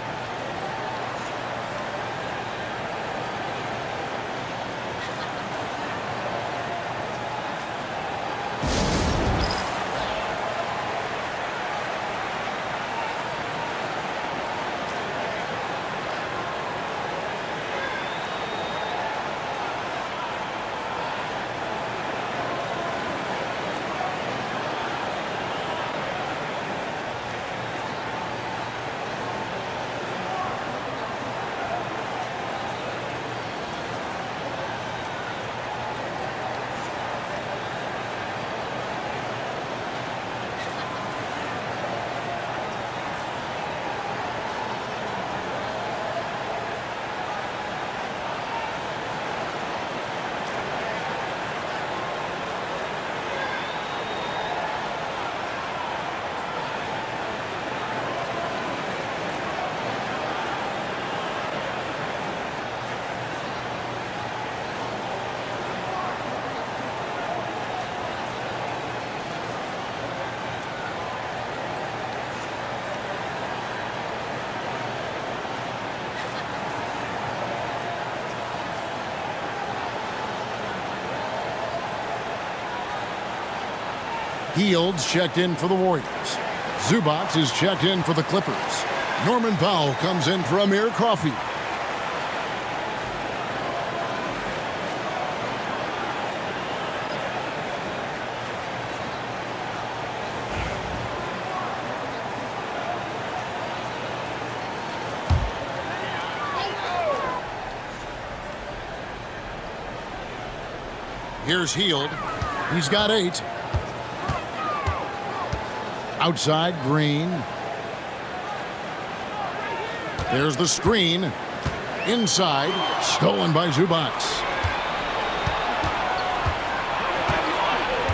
Speaker 8: Fields checked in for the Warriors. Zubac is checked in for the Clippers. Norman Powell comes in for Amir Coffey. Here's Hield. He's got 8. Outside, Green. There's the screen. Inside, stolen by Zubac.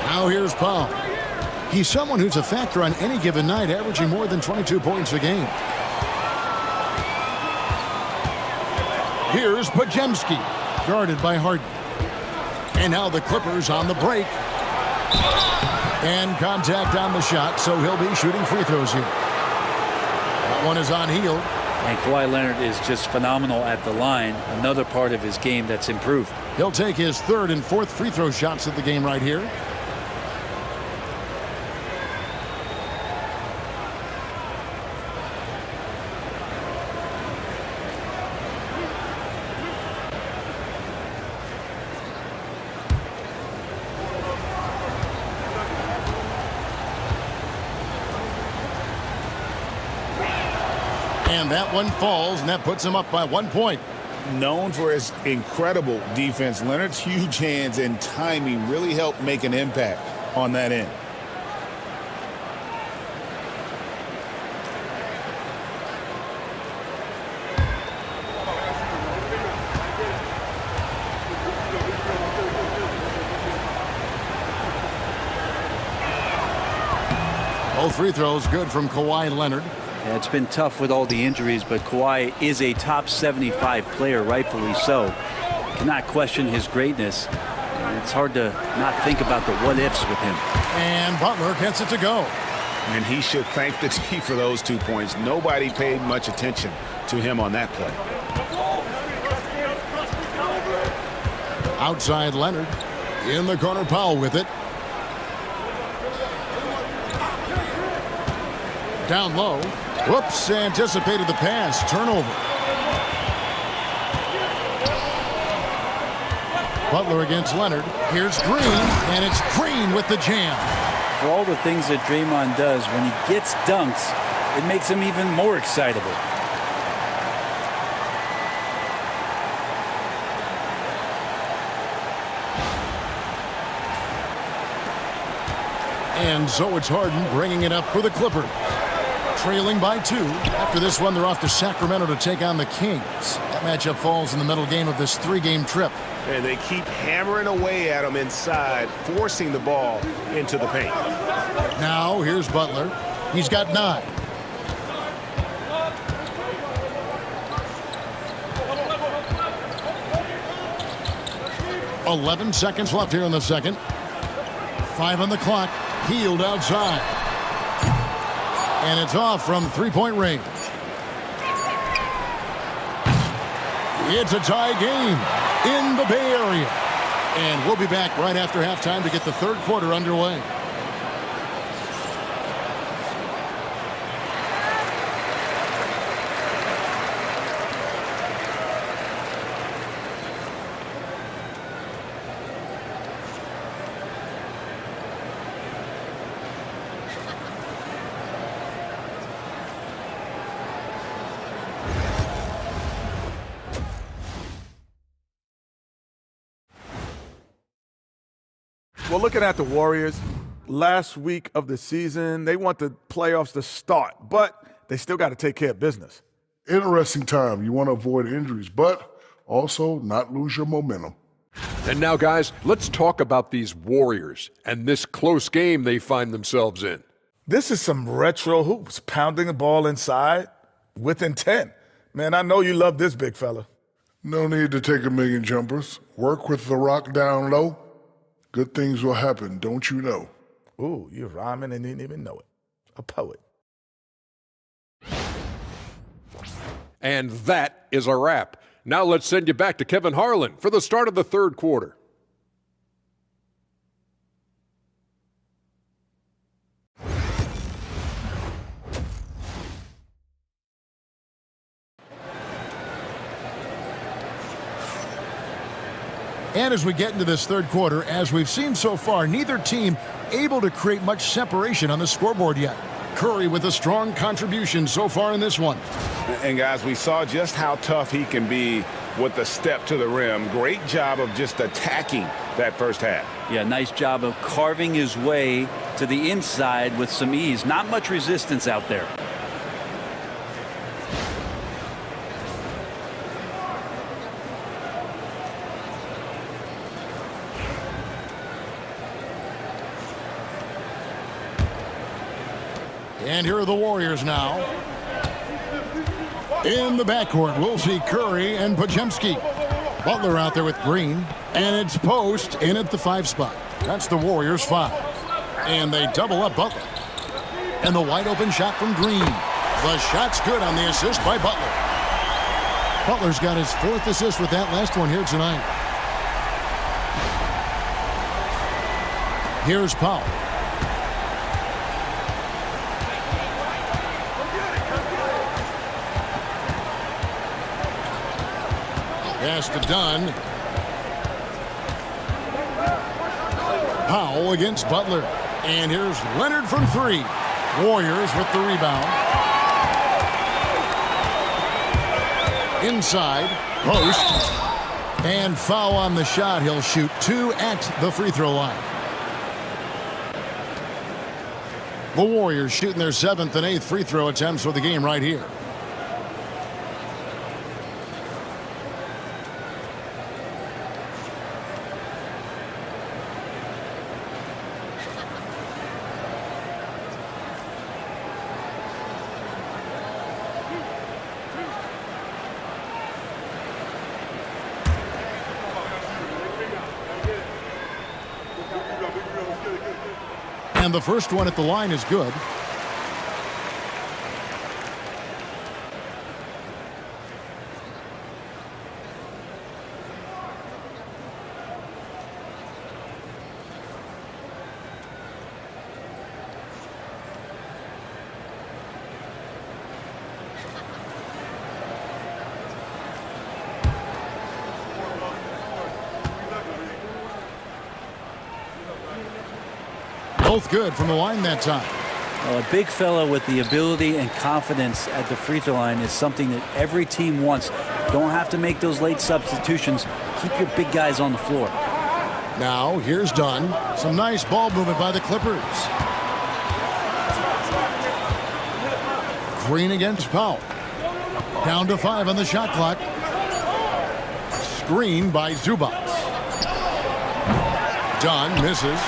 Speaker 8: Now here's Powell. He's someone who's a factor on any given night, averaging more than 22 points a game. Here's Podziemski, guarded by Harden. And now the Clippers on the break. And contact on the shot, so he'll be shooting free throws here. That one is on Hield.
Speaker 9: And Kawhi Leonard is just phenomenal at the line. Another part of his game that's improved.
Speaker 8: He'll take his 3rd and 4th free throw shots of the game right here. And that one falls, and that puts him up by 1 point.
Speaker 10: Known for his incredible defense, Leonard's huge hands and timing really helped make an impact on that end.
Speaker 8: Both free throws good from Kawhi Leonard.
Speaker 9: Yeah, it's been tough with all the injuries, but Kawhi is a top 75 player, rightfully so. Cannot question his greatness. It's hard to not think about the what-ifs with him.
Speaker 8: And Butler gets it to go.
Speaker 10: And he should thank the team for those 2 points. Nobody paid much attention to him on that play.
Speaker 8: Outside Leonard. In the corner, Powell with it. Down low. Whoops, anticipated the pass. Turnover. Butler against Leonard. Here's Green, and it's Green with the jam.
Speaker 9: For all the things that Draymond does, when he gets dunks, it makes him even more excitable.
Speaker 8: And so it's Harden bringing it up for the Clippers. Trailing by 2. After this one, they're off to Sacramento to take on the Kings. That matchup falls in the middle game of this 3-game trip.
Speaker 10: And they keep hammering away at him inside, forcing the ball into the paint.
Speaker 8: Now, here's Butler. He's got 9. "11 seconds left here in the second. 5 on the clock. Healed outside. And it's off from 3-point range. It's a tie game in the Bay Area. And we'll be back right after halftime to get the third quarter underway.
Speaker 4: Well, looking at the Warriors, last week of the season, they want the playoffs to start, but they still got to take care of business.
Speaker 7: Interesting time. You want to avoid injuries, but also not lose your momentum.
Speaker 6: And now, guys, let's talk about these Warriors and this close game they find themselves in.
Speaker 4: This is some retro hoops, pounding the ball inside with intent. Man, I know you love this, big fella.
Speaker 7: No need to take a million jumpers. Work with the rock down low. Good things will happen, don't you know?
Speaker 4: Ooh, you're rhyming and didn't even know it. A poet.
Speaker 6: And that is a wrap. Now let's send you back to Kevin Harlan for the start of the third quarter.
Speaker 8: And as we get into this third quarter, as we've seen so far, neither team able to create much separation on the scoreboard yet. Curry with a strong contribution so far in this one.
Speaker 10: And guys, we saw just how tough he can be with the step to the rim. Great job of just attacking that first half.
Speaker 9: Yeah, nice job of carving his way to the inside with some ease. Not much resistance out there.
Speaker 8: And here are the Warriors now. In the backcourt, we'll see Curry and Podziemski. Butler out there with Green. And it's Post in at the 5 spot. That's the Warriors 5. And they double up Butler. And the wide open shot from Green. The shot's good on the assist by Butler. Butler's got his 4th assist with that last one here tonight. Here's Powell. Pass to Dunn. Powell against Butler. And here's Leonard from 3. Warriors with the rebound. Inside. Post. And foul on the shot. He'll shoot 2 at the free throw line. The Warriors shooting their 7th and 8th free throw attempts for the game right here. And the first one at the line is good. Both good from the line that time.
Speaker 9: Well, a big fella with the ability and confidence at the free throw line is something that every team wants. Don't have to make those late substitutions. Keep your big guys on the floor.
Speaker 8: Now, here's Dunn. Some nice ball movement by the Clippers. Green against Powell. Down to 5 on the shot clock. Screen by Zubac. Dunn misses.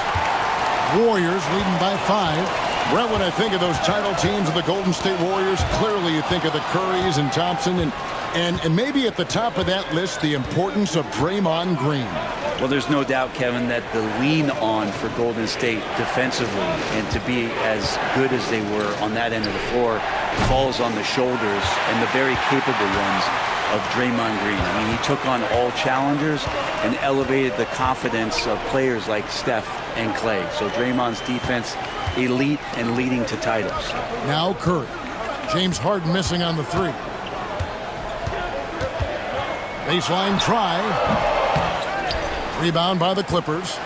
Speaker 8: Warriors leading by 5. Brett, when I think of those title teams of the Golden State Warriors, clearly you think of the Currys and Thompson and maybe at the top of that list the importance of Draymond Green.
Speaker 9: Well, there's no doubt, Kevin, that the lean on for Golden State defensively and to be as good as they were on that end of the floor falls on the shoulders and the very capable ones of Draymond Green. I mean, he took on all challengers and elevated the confidence of players like Steph and Clay. So Draymond's defense, elite and leading to titles.
Speaker 8: Now Curry. James Harden missing on the 3. Baseline try. Rebound by the Clippers.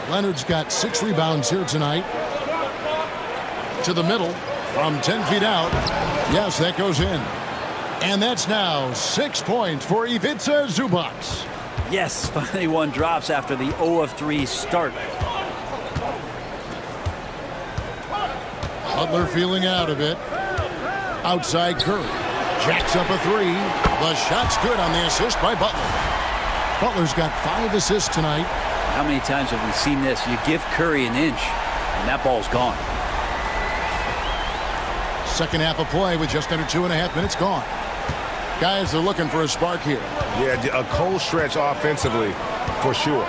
Speaker 8: Leonard's got 6 rebounds here tonight. To the middle from 10 feet out. Yes, that goes in. And that's now 6 points for Ivica Zubac.
Speaker 9: Yes, finally one drops after the 0 of 3 start.
Speaker 8: Butler feeling out of it. Outside Curry. Jacks up a 3. The shot's good on the assist by Butler. Butler's got 5 assists tonight.
Speaker 9: How many times have we seen this? You give Curry an inch, and that ball's gone.
Speaker 8: Second half of play with just under 2.5 minutes gone. Guys are looking for a spark here.
Speaker 10: Yeah, a cold stretch offensively, for sure.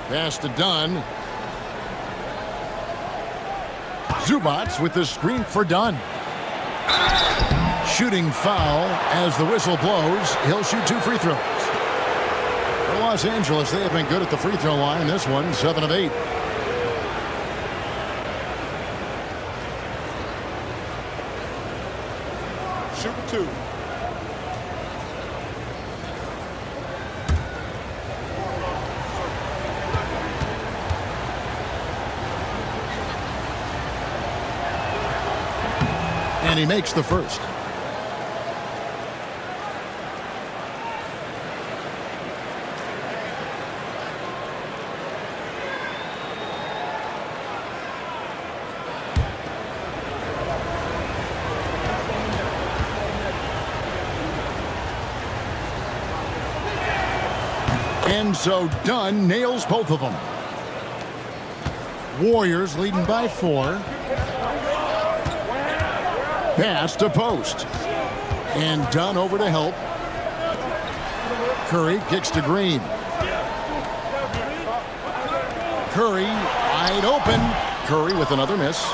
Speaker 8: Pass to Dunn. Zubac with the screen for Dunn. Shooting foul as the whistle blows. He'll shoot 2 free throws. For Los Angeles, they have been good at the free throw line. This one, 7 of 8.
Speaker 7: Shoot 2.
Speaker 8: And he makes the first. And so Dunn nails both of them. Warriors leading by 4. Pass to post. And Dunn over to help. Curry kicks to Green. Curry wide open. Curry with another miss.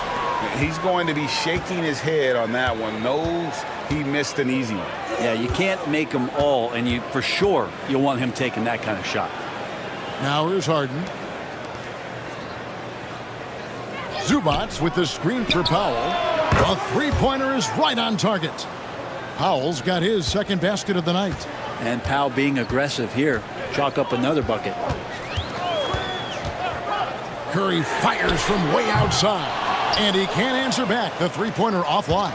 Speaker 10: He's going to be shaking his head on that one. Knows he missed an easy one.
Speaker 9: Yeah, you can't make them all, and you for sure you'll want him taking that kind of shot.
Speaker 8: Now here's Harden. Zubac with the screen for Powell. A three-pointer is right on target. Powell's got his second basket of the night.
Speaker 9: And Powell being aggressive here. Chalk up another bucket.
Speaker 8: Curry fires from way outside. And he can't answer back. The three-pointer offline.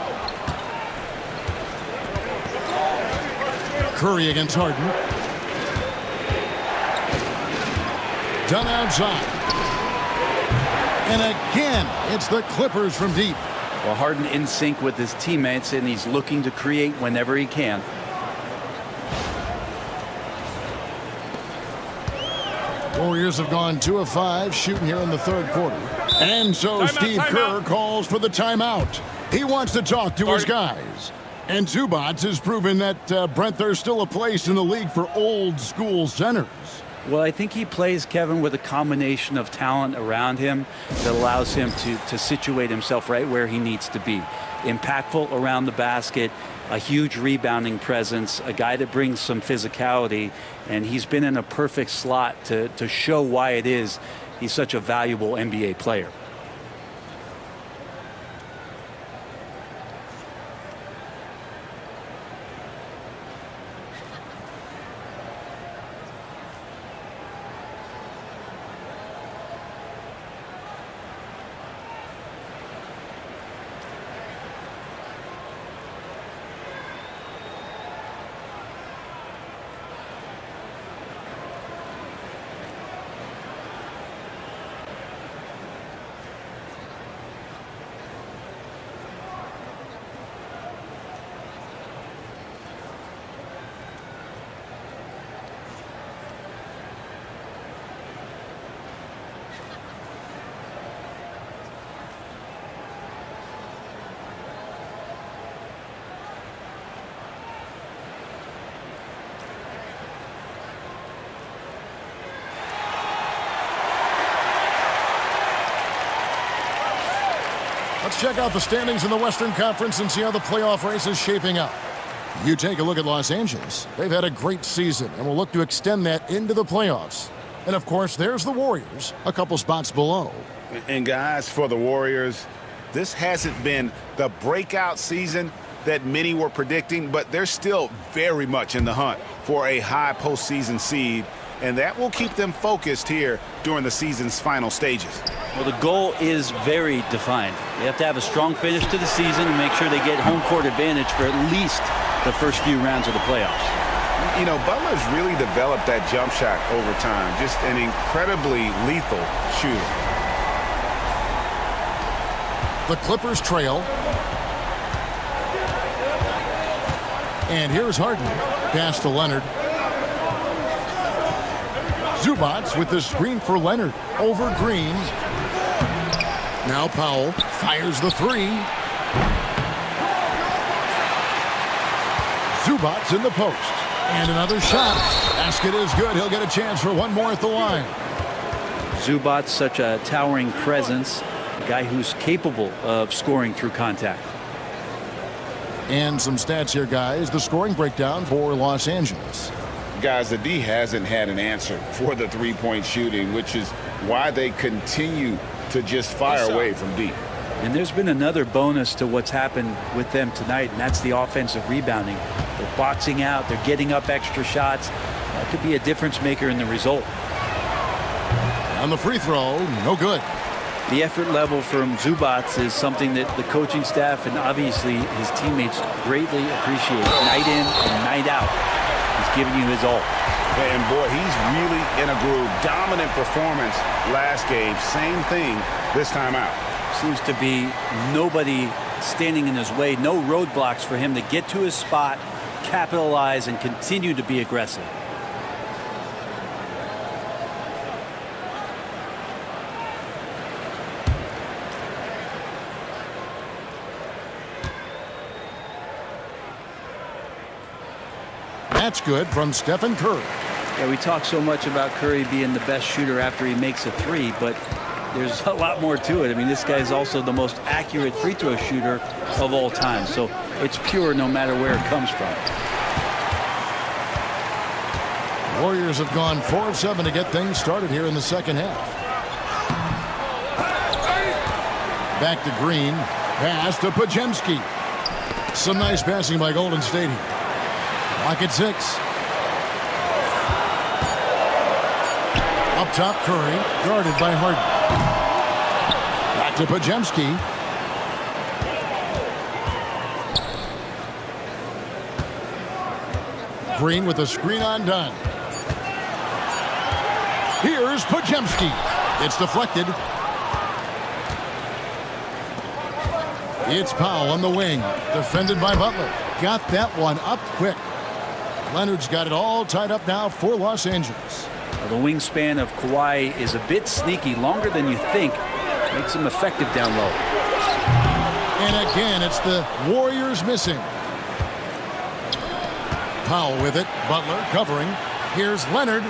Speaker 8: Curry against Harden. Done outside. And again, it's the Clippers from deep.
Speaker 9: Well, Harden in sync with his teammates, and he's looking to create whenever he can.
Speaker 8: Warriors have gone 2 of 5 shooting here in the third quarter. And so Steve Kerr calls for the timeout. He wants to talk to his guys. And Zubac has proven that, Brent, there's still a place in the league for old school centers.
Speaker 9: Well, I think he plays, Kevin, with a combination of talent around him that allows him to situate himself right where he needs to be. Impactful around the basket, a huge rebounding presence, a guy that brings some physicality, and he's been in a perfect slot to show why it is he's such a valuable NBA player.
Speaker 8: Let's check out the standings in the Western Conference and see how the playoff race is shaping up. You take a look at Los Angeles. They've had a great season and will look to extend that into the playoffs. And, of course, there's the Warriors, a couple spots below.
Speaker 10: And, guys, for the Warriors, this hasn't been the breakout season that many were predicting, but they're still very much in the hunt for a high postseason seed, and that will keep them focused here during the season's final stages.
Speaker 9: Well, the goal is very defined. They have to have a strong finish to the season and make sure they get home court advantage for at least the first few rounds of the playoffs.
Speaker 10: You know, Butler's really developed that jump shot over time. Just an incredibly lethal shooter.
Speaker 8: The Clippers trail. And here's Harden. Pass to Leonard. Zubac with the screen for Leonard. Over Green. Now Powell fires the three. Zubac in the post. And another shot. Basket is good. He'll get a chance for one more at the line.
Speaker 9: Zubac, such a towering presence. A guy who's capable of scoring through contact.
Speaker 8: And some stats here, guys. The scoring breakdown for Los Angeles.
Speaker 10: Guys, the D hasn't had an answer for the three-point shooting, which is why they continue to just fire away from deep.
Speaker 9: And there's been another bonus to what's happened with them tonight, and that's the offensive rebounding. They're boxing out. They're getting up extra shots. That could be a difference maker in the result.
Speaker 8: On the free throw, no good.
Speaker 9: The effort level from Zubac is something that the coaching staff and obviously his teammates greatly appreciate. Night in and night out, he's giving you his all.
Speaker 10: And boy, he's really in a groove. Dominant performance last game. Same thing this time out.
Speaker 9: Seems to be nobody standing in his way. No roadblocks for him to get to his spot, capitalize, and continue to be aggressive.
Speaker 8: That's good from Stephen Curry.
Speaker 9: Yeah, we talk so much about Curry being the best shooter after he makes a three, but there's a lot more to it. I mean, this guy's also the most accurate free throw shooter of all time. So it's pure no matter where it comes from.
Speaker 8: Warriors have gone 4 of 7 to get things started here in the second half. Back to Green. Pass to Podziemski. Some nice passing by Golden State here. Clock at 6. Up top, Curry, guarded by Harden. Back to Podziemski. Green with a screen on Dunn. Here's Podziemski. It's deflected. It's Powell on the wing, defended by Butler. Got that one up quick. Leonard's got it all tied up now for Los Angeles.
Speaker 9: The wingspan of Kawhi is a bit sneaky, longer than you think. Makes him effective down low.
Speaker 8: And again, it's the Warriors missing. Powell with it. Butler covering. Here's Leonard.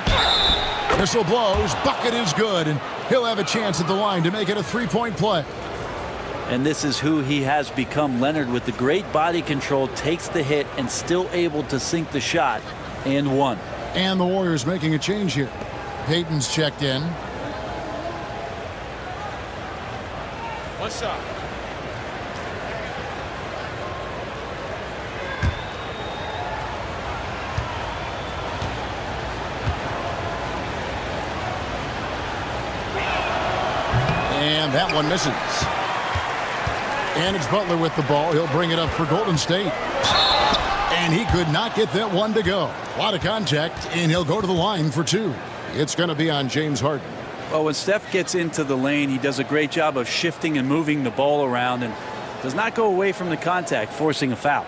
Speaker 8: Whistle blows. Bucket is good, and he'll have a chance at the line to make it a three-point play.
Speaker 9: And this is who he has become. Leonard, with the great body control, takes the hit and still able to sink the shot. And one.
Speaker 8: And the Warriors making a change here. Payton's checked in.
Speaker 1: What's up?
Speaker 8: And that one misses. And it's Butler with the ball. He'll bring it up for Golden State. And he could not get that one to go. A lot of contact, and he'll go to the line for two. It's going to be on James Harden.
Speaker 9: Well, when Steph gets into the lane, he does a great job of shifting and moving the ball around and does not go away from the contact, forcing a foul.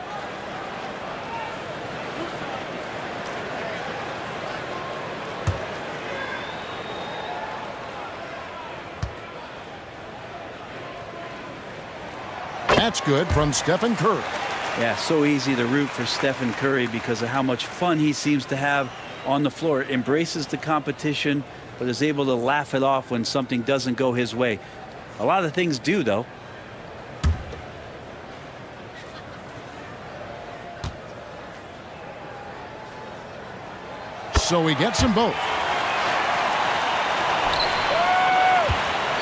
Speaker 8: That's good from Stephen Curry.
Speaker 9: Yeah, so easy to root for Stephen Curry because of how much fun he seems to have on the floor. Embraces the competition, but is able to laugh it off when something doesn't go his way. A lot of things do, though.
Speaker 8: So he gets them both.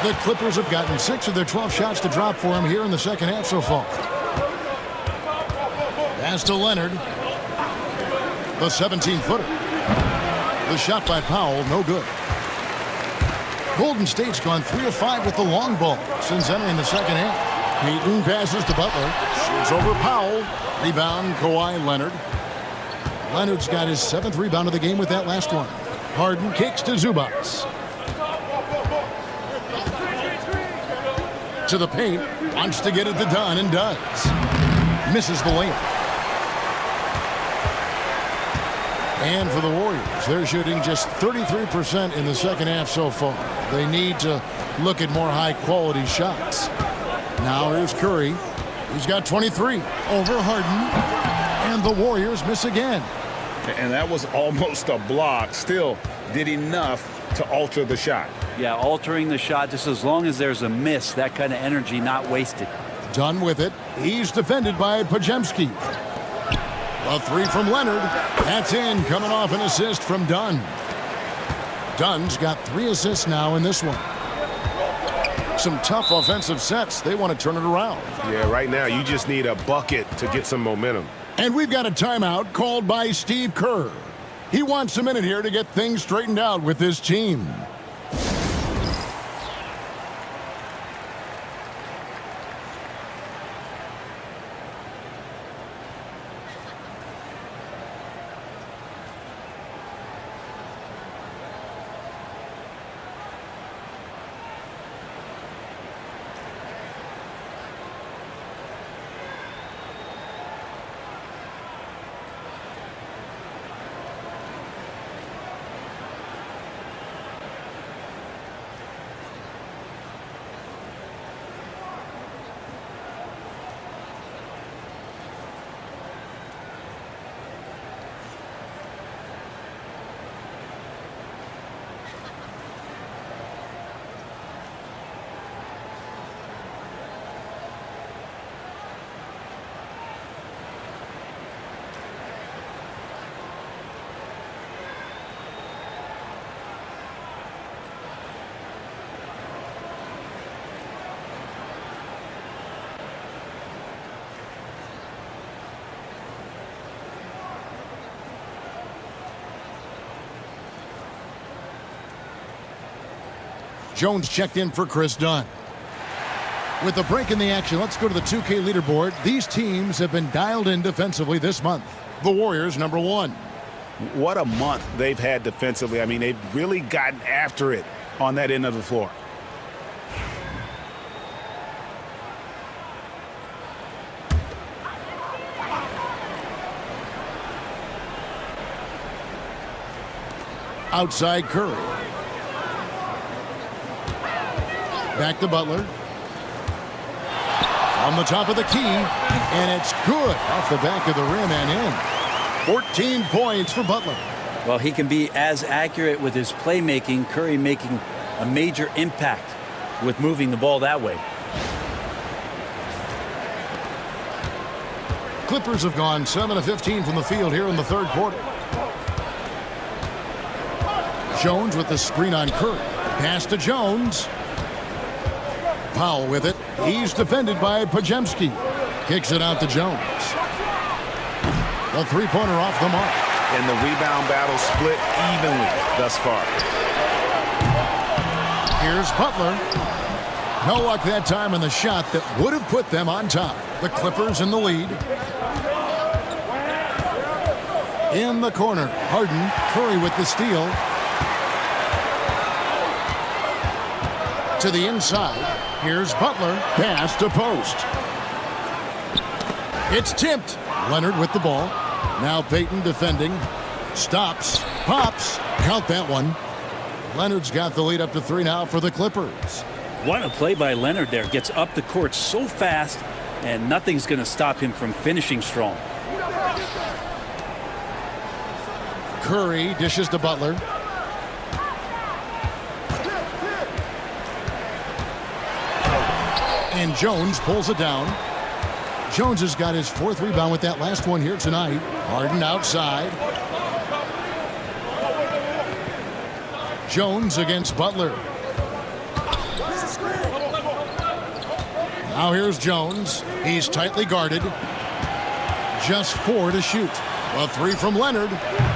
Speaker 8: The Clippers have gotten 6 of their 12 shots to drop for him here in the second half so far. Pass to Leonard. The 17-footer. The shot by Powell, no good. Golden State's gone 3 of 5 with the long ball since entering the second half. Payton passes to Butler. Shoots over Powell. Rebound, Kawhi Leonard. Leonard's got his 7th rebound of the game with that last one. Harden kicks to Zubac. To the paint, wants to get it to Dunn and does. Misses the layup. And for the Warriors, they're shooting just 33% in the second half so far. They need to look at more high-quality shots. Now here's Curry. He's got 23 over Harden. And the Warriors miss again.
Speaker 10: And that was almost a block. Still did enough to alter the shot.
Speaker 9: Yeah, altering the shot just as long as there's a miss, that kind of energy not wasted.
Speaker 8: Dunn with it. He's defended by Pajemski. A 3 from Leonard. That's in, coming off an assist from Dunn. Dunn's got 3 assists now in this one. Some tough offensive sets. They want to turn it around.
Speaker 1: Yeah, right now you just need a bucket to get some momentum.
Speaker 8: And we've got a timeout called by Steve Kerr. He wants a minute here to get things straightened out with his team. Jones checked in for Chris Dunn. With the break in the action, let's go to the 2K leaderboard. These teams have been dialed in defensively this month. The Warriors, number 1.
Speaker 10: What a month they've had defensively. I mean, they've really gotten after it on that end of the floor.
Speaker 8: Outside Curry. Back to Butler. On the top of the key, and it's good off the back of the rim and in. 14 points for Butler.
Speaker 9: Well, he can be as accurate with his playmaking. Curry making a major impact with moving the ball that way.
Speaker 8: Clippers have gone 7 of 15 from the field here in the third quarter. Jones with the screen on Curry. Pass to Jones. Powell with it. He's defended by Podziemski. Kicks it out to Jones. The three-pointer off the mark.
Speaker 12: And the rebound battle split evenly thus far.
Speaker 8: Here's Butler. No luck that time in the shot that would have put them on top. The Clippers in the lead. In the corner, Harden. Curry with the steal. To the inside. Here's Butler. Pass to post. It's tipped. Leonard with the ball. Now Payton defending. Stops. Pops. Count that one. Leonard's got the lead up to 3 now for the Clippers.
Speaker 9: What a play by Leonard there. Gets up the court so fast, and nothing's going to stop him from finishing strong.
Speaker 8: Curry dishes to Butler. And Jones pulls it down. Jones has got his 4th rebound with that last one here tonight. Harden outside. Jones against Butler. Now here's Jones. He's tightly guarded. Just 4 to shoot. A 3 from Leonard.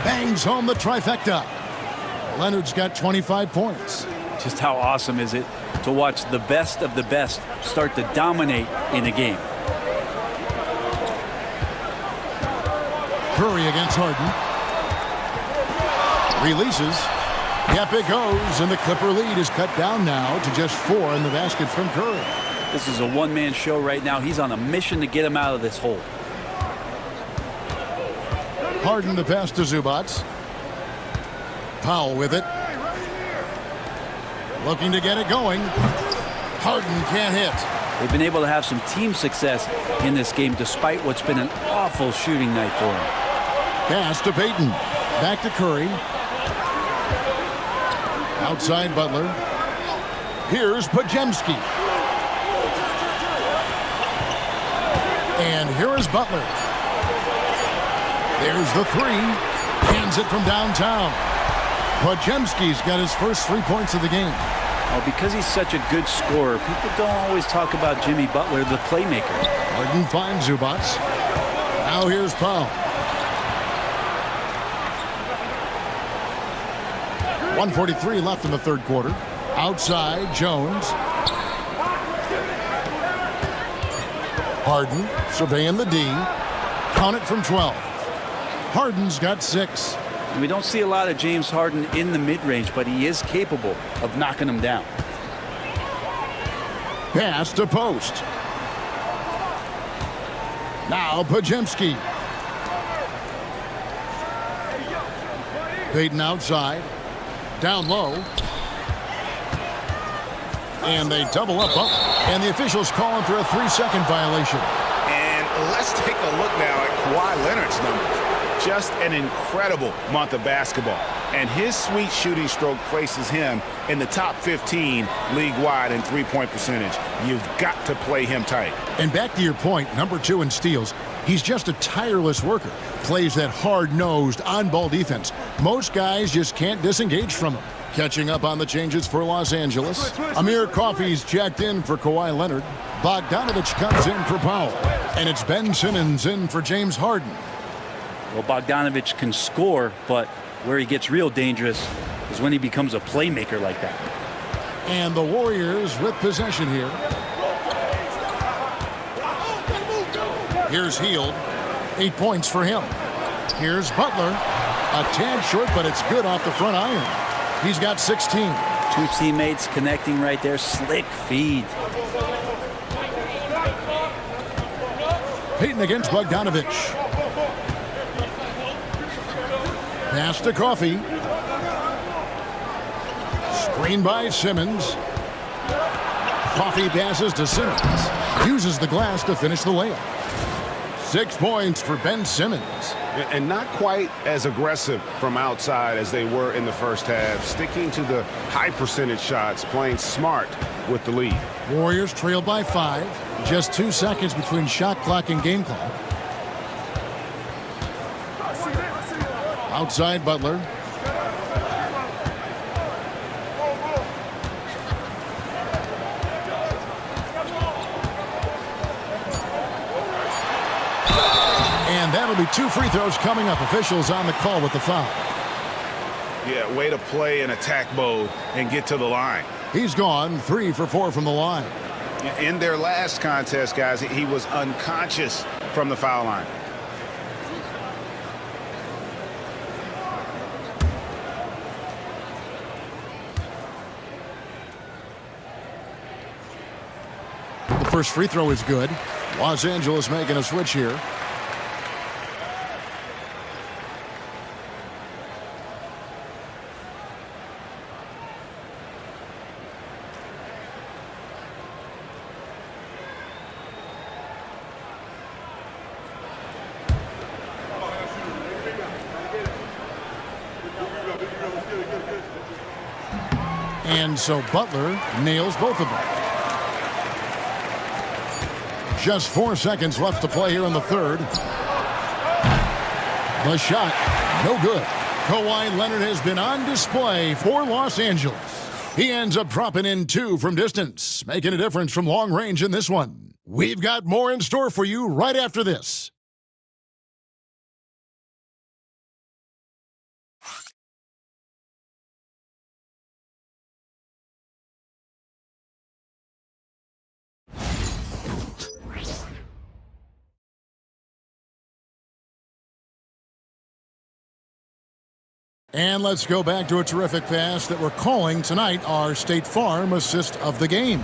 Speaker 8: Bangs home the trifecta. Leonard's got 25 points.
Speaker 9: Just how awesome is it to watch the best of the best start to dominate in a game.
Speaker 8: Curry against Harden. Releases. Yep, it goes, and the Clipper lead is cut down now to just 4 in the basket from Curry.
Speaker 9: This is a one-man show right now. He's on a mission to get him out of this hole.
Speaker 8: Harden the pass to Zubac. Powell with it. Looking to get it going. Harden can't hit.
Speaker 9: They've been able to have some team success in this game despite what's been an awful shooting night for him.
Speaker 8: Pass to Payton. Back to Curry. Outside Butler. Here's Podziemski. And here is Butler. There's the 3. Hands it from downtown. Podziemski's got his first 3 points of the game.
Speaker 9: Well, because he's such a good scorer, people don't always talk about Jimmy Butler, the playmaker.
Speaker 8: Harden finds Zubac. Now here's Powell. 1:43 left in the third quarter. Outside, Jones. Harden surveying the D. Count it from 12. Harden's got 6.
Speaker 9: We don't see a lot of James Harden in the mid-range, but he is capable of knocking them down.
Speaker 8: Pass to post. Now Podziemski. Payton outside. Down low. And they double up. And the officials calling for a 3-second violation.
Speaker 10: And let's take a look now at Kawhi Leonard's numbers. Just an incredible month of basketball. And his sweet shooting stroke places him in the top 15 league-wide in three-point percentage. You've got to play him tight.
Speaker 8: And back to your point, number 2 in steals. He's just a tireless worker. Plays that hard-nosed, on-ball defense. Most guys just can't disengage from him. Catching up on the changes for Los Angeles. Amir Coffey's checked in for Kawhi Leonard. Bogdanovich comes in for Powell. And it's Ben Simmons in for James Harden.
Speaker 9: Well, Bogdanovich can score, but where he gets real dangerous is when he becomes a playmaker like that.
Speaker 8: And the Warriors with possession here. Here's Hield. 8 points for him. Here's Butler. A tad short, but it's good off the front iron. He's got 16.
Speaker 9: 2 teammates connecting right there. Slick feed.
Speaker 8: Payton against Bogdanovich. Pass to Coffey. Screen by Simmons. Coffee passes to Simmons. Uses the glass to finish the layup. 6 points for Ben Simmons.
Speaker 12: And not quite as aggressive from outside as they were in the first half. Sticking to the high percentage shots, playing smart with the lead.
Speaker 8: Warriors trail by 5. Just 2 seconds between shot clock and game clock. Outside Butler. And that'll be 2 free throws coming up. Officials on the call with the foul.
Speaker 12: Yeah, way to play in attack mode and get to the line.
Speaker 8: He's gone 3 for 4 from the line.
Speaker 12: In their last contest, guys, he was unconscious from the foul line.
Speaker 8: The first free throw is good. Los Angeles making a switch here. And so Butler nails both of them. Just 4 seconds left to play here in the third. The shot, no good. Kawhi Leonard has been on display for Los Angeles. He ends up dropping in 2 from distance, making a difference from long range in this one. We've got more in store for you right after this. And let's go back to a terrific pass that we're calling tonight our State Farm assist of the game.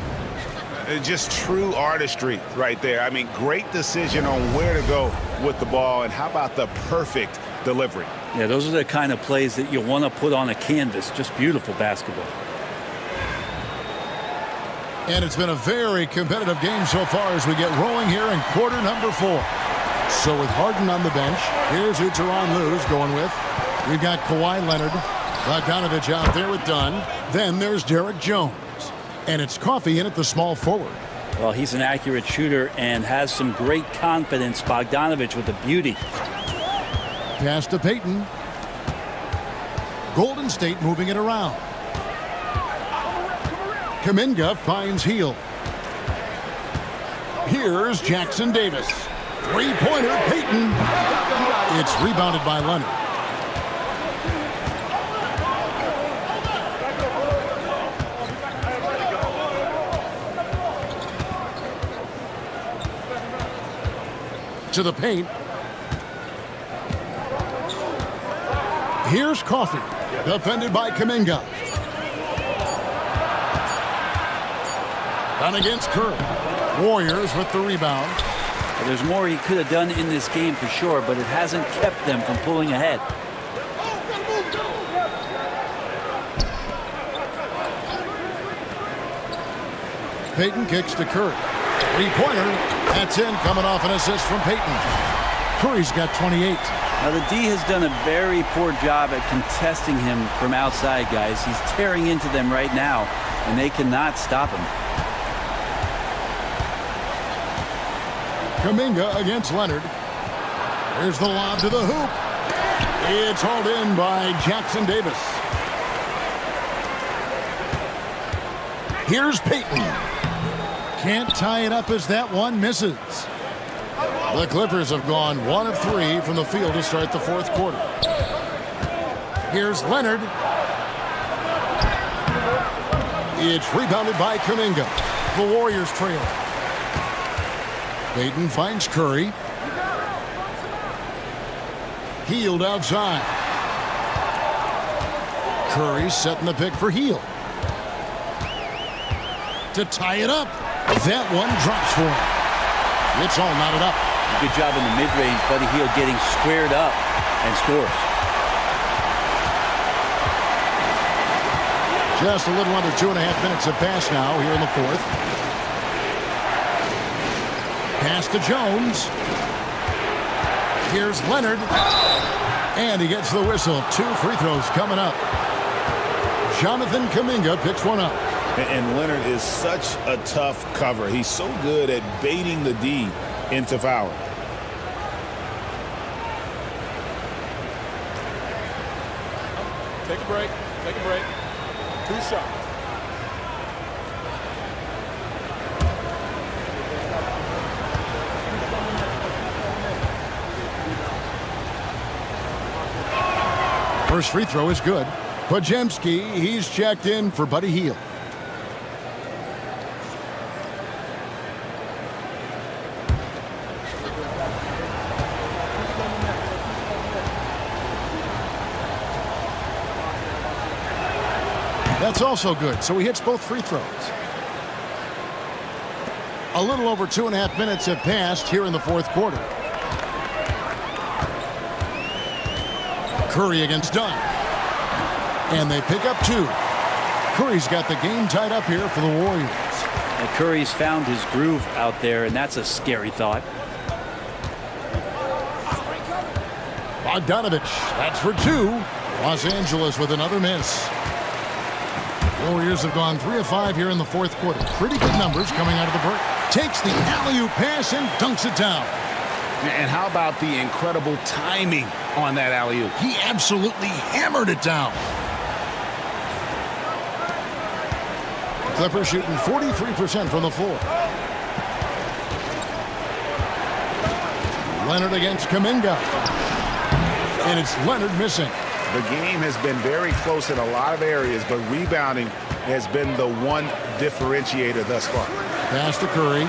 Speaker 12: Just true artistry right there. I mean, great decision on where to go with the ball, and how about the perfect delivery?
Speaker 9: Yeah, those are the kind of plays that you want to put on a canvas. Just beautiful basketball.
Speaker 8: And it's been a very competitive game so far as we get rolling here in quarter number 4. So with Harden on the bench, here's who Tyronn Lue's going with. We've got Kawhi Leonard, Bogdanovich out there with Dunn. Then there's Derek Jones. And it's Coffee in at the small forward.
Speaker 9: Well, he's an accurate shooter and has some great confidence. Bogdanovich with the beauty.
Speaker 8: Pass to Payton. Golden State moving it around. Kuminga finds Hield. Here's Jackson Davis. Three-pointer, Payton. It's rebounded by Leonard. To the paint. Here's Coffee, defended by Kuminga. Done against Curry. Warriors with the rebound.
Speaker 9: Well, there's more he could have done in this game for sure, but it hasn't kept them from pulling ahead.
Speaker 8: Payton kicks to Curry. Three-pointer. That's in, coming off an assist from Payton. Curry's got 28.
Speaker 9: Now, the D has done a very poor job at contesting him from outside, guys. He's tearing into them right now, and they cannot stop him.
Speaker 8: Kuminga against Leonard. Here's the lob to the hoop. It's hauled in by Jackson Davis. Here's Payton. Can't tie it up as that one misses. The Clippers have gone 1 of 3 from the field to start the fourth quarter. Here's Leonard. It's rebounded by Kuminga. The Warriors trail. Payton finds Curry. Hield outside. Curry setting the pick for Hield. To tie it up. That one drops for him. It's all knotted up.
Speaker 9: Good job in the mid-range. Buddy Hield getting squared up and scores.
Speaker 8: Just a little under 2.5 minutes have passed now here in the fourth. Pass to Jones. Here's Leonard. And he gets the whistle. 2 free throws coming up. Jonathan Kuminga picks one up.
Speaker 10: And Leonard is such a tough cover. He's so good at baiting the D into fouling.
Speaker 13: Take a break. Take a break. 2 shots.
Speaker 8: First free throw is good. Podziemski, he's checked in for Buddy Hield. That's also good, so he hits both free throws. A little over 2.5 minutes have passed here in the fourth quarter. Curry against Dunn. And they pick up 2. Curry's got the game tied up here for the Warriors.
Speaker 9: And Curry's found his groove out there, and that's a scary thought.
Speaker 8: Bogdanovich, that's for 2. Los Angeles with another miss. Warriors have gone 3 of 5 here in the fourth quarter. Pretty good numbers coming out of the break. Takes the alley-oop pass and dunks it down.
Speaker 12: And how about the incredible timing on that alley-oop?
Speaker 8: He absolutely hammered it down. The Clippers shooting 43% from the floor. Leonard against Kuminga. And it's Leonard missing.
Speaker 10: The game has been very close in a lot of areas, but rebounding has been the one differentiator thus far.
Speaker 8: Pass to Curry.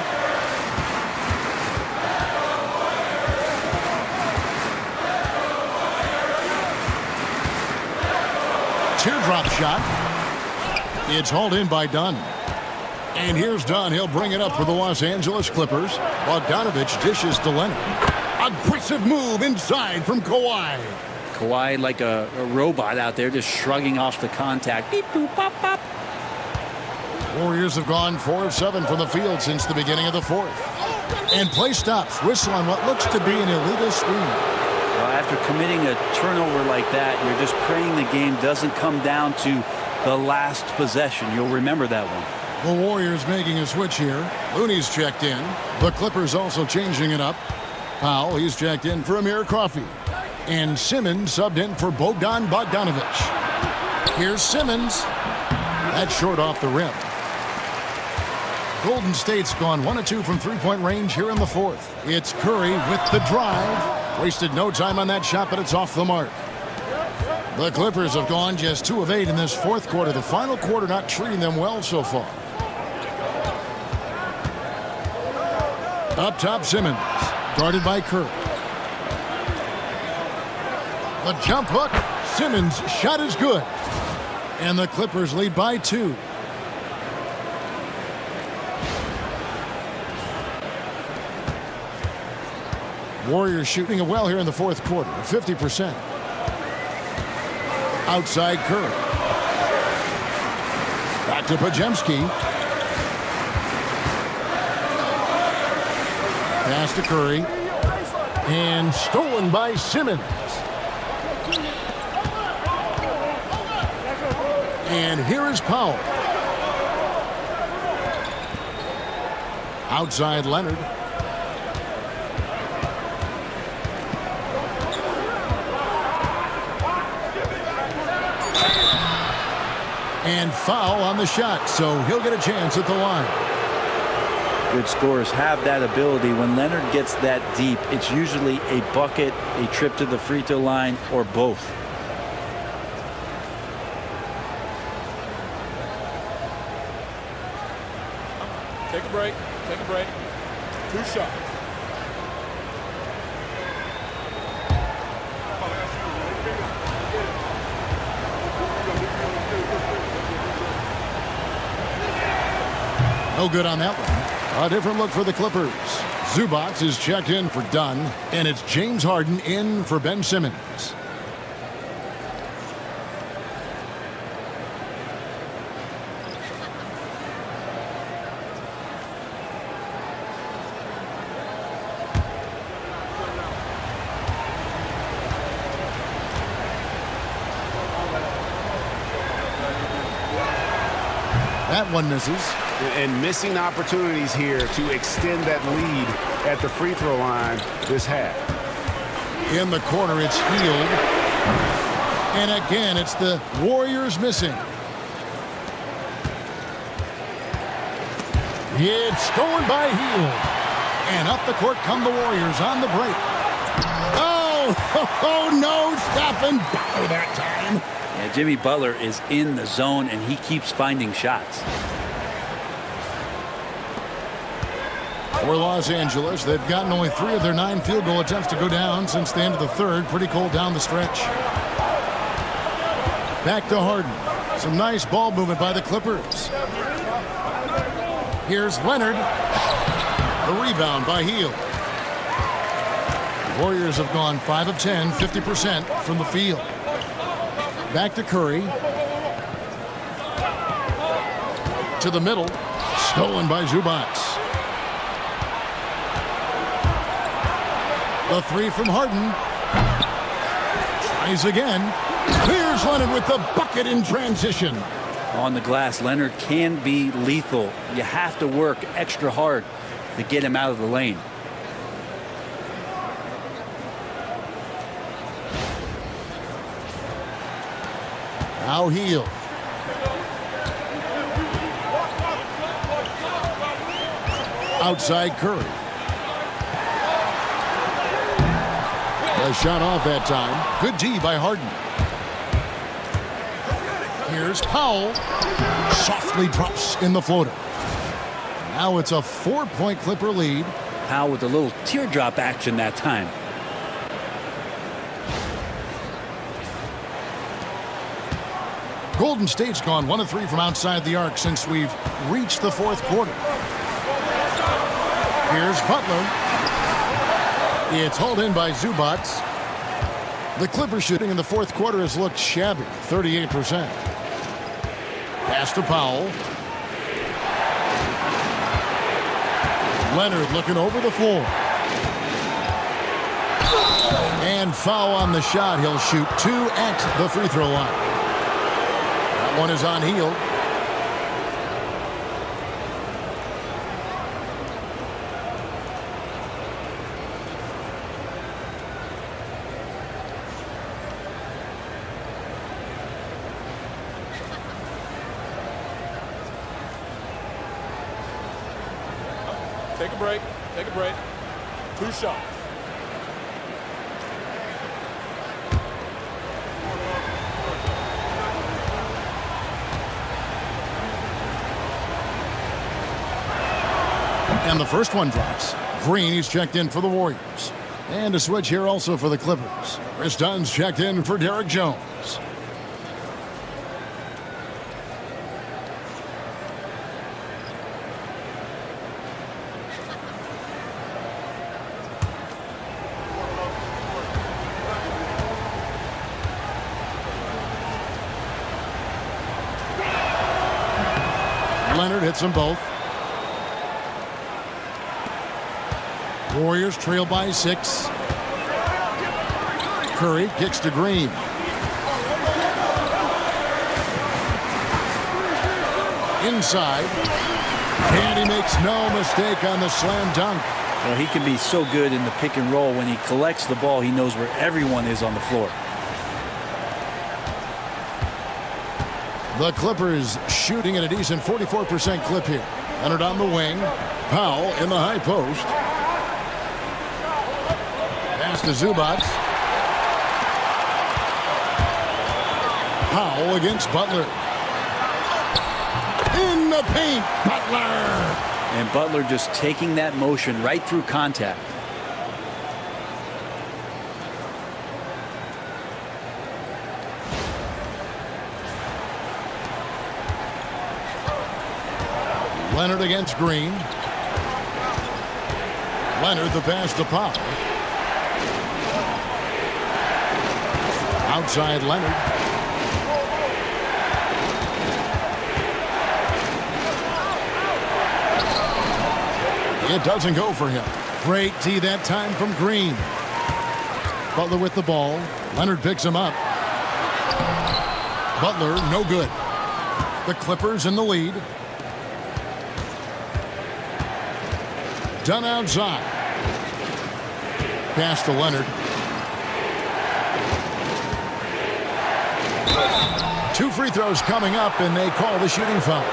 Speaker 8: Teardrop shot. It's hauled in by Dunn. And here's Dunn. He'll bring it up for the Los Angeles Clippers. Bogdanovich dishes to Leonard. Aggressive move inside from Kawhi.
Speaker 9: Kawhi like a robot out there just shrugging off the contact. Beep, boop, pop, pop.
Speaker 8: Warriors have gone 4 of 7 from the field since the beginning of the fourth. And play stops. Whistle on what looks to be an illegal screen.
Speaker 9: Well, after committing a turnover like that, you're just praying the game doesn't come down to the last possession. You'll remember that one.
Speaker 8: The Warriors making a switch here. Looney's checked in. The Clippers also changing it up. Powell, he's checked in for Amir Coffey. And Simmons subbed in for Bogdan Bogdanovich. Here's Simmons. That's short off the rim. Golden State's gone 1 of 2 from three-point range here in the fourth. It's Curry with the drive. Wasted no time on that shot, but it's off the mark. The Clippers have gone just 2 of 8 in this fourth quarter. The final quarter not treating them well so far. Up top, Simmons. Guarded by Curry. The jump hook. Simmons' shot is good. And the Clippers lead by 2. Warriors shooting it well here in the fourth quarter, 50%. Outside Curry. Back to Podziemski. Pass to Curry. And stolen by Simmons. And here is Powell. Outside Leonard. And foul on the shot, so he'll get a chance at the line.
Speaker 9: Good scorers have that ability. When Leonard gets that deep, it's usually a bucket, a trip to the free throw line, or both.
Speaker 13: Take a break. Take a break. 2 shots.
Speaker 8: No good on that one. A different look for the Clippers. Zubac is checked in for Dunn, and it's James Harden in for Ben Simmons. That one misses.
Speaker 12: And missing opportunities here to extend that lead at the free throw line this half.
Speaker 8: In the corner, it's Hield. And again, it's the Warriors missing. It's stolen by Hield. And up the court come the Warriors on the break. Oh, no, stopping Butler that time.
Speaker 9: Yeah, Jimmy Butler is in the zone, and he keeps finding shots.
Speaker 8: For Los Angeles, they've gotten only 3 of their 9 field goal attempts to go down since the end of the third. Pretty cold down the stretch. Back to Harden. Some nice ball movement by the Clippers. Here's Leonard. A rebound by Hield. The Warriors have gone 5 of 10, 50% from the field. Back to Curry. To the middle. Stolen by Zubac. The 3 from Harden. Tries again. Clears Leonard with the bucket in transition.
Speaker 9: On the glass, Leonard can be lethal. You have to work extra hard to get him out of the lane.
Speaker 8: Now Hield. Outside Curry. A shot off that time. Good D by Harden. Here's Powell. Softly drops in the floater. Now it's a 4-point Clipper lead.
Speaker 9: Powell with a little teardrop action that time.
Speaker 8: Golden State's gone 1 of 3 from outside the arc since we've reached the 4th quarter. Here's Butler. It's hauled in by Zubac. The Clippers shooting in the 4th quarter has looked shabby, 38%. Pass to Powell. Leonard looking over the floor. And foul on the shot. He'll shoot 2 at the free throw line. That one is on Hield.
Speaker 13: Take a break. Take a break. 2 shots.
Speaker 8: And the first one drops. Green, he's checked in for the Warriors. And a switch here also for the Clippers. Chris Dunn's checked in for Derek Jones. Leonard hits them both. Warriors trail by 6. Curry kicks to Green. Inside. And he makes no mistake on the slam dunk.
Speaker 9: Well, he can be so good in the pick and roll. When he collects the ball, he knows where everyone is on the floor.
Speaker 8: The Clippers shooting at a decent 44% clip here. Leonard on the wing. Powell in the high post. Pass to Zubac. Powell against Butler. In the paint, Butler.
Speaker 9: And Butler just taking that motion right through contact.
Speaker 8: Leonard against Green. Leonard the pass to Powell. Outside Leonard. It doesn't go for him. Great D that time from Green. Butler with the ball. Leonard picks him up. Butler no good. The Clippers in the lead. Dunn outside. Pass to Leonard. 2 free throws coming up, and they call the shooting foul.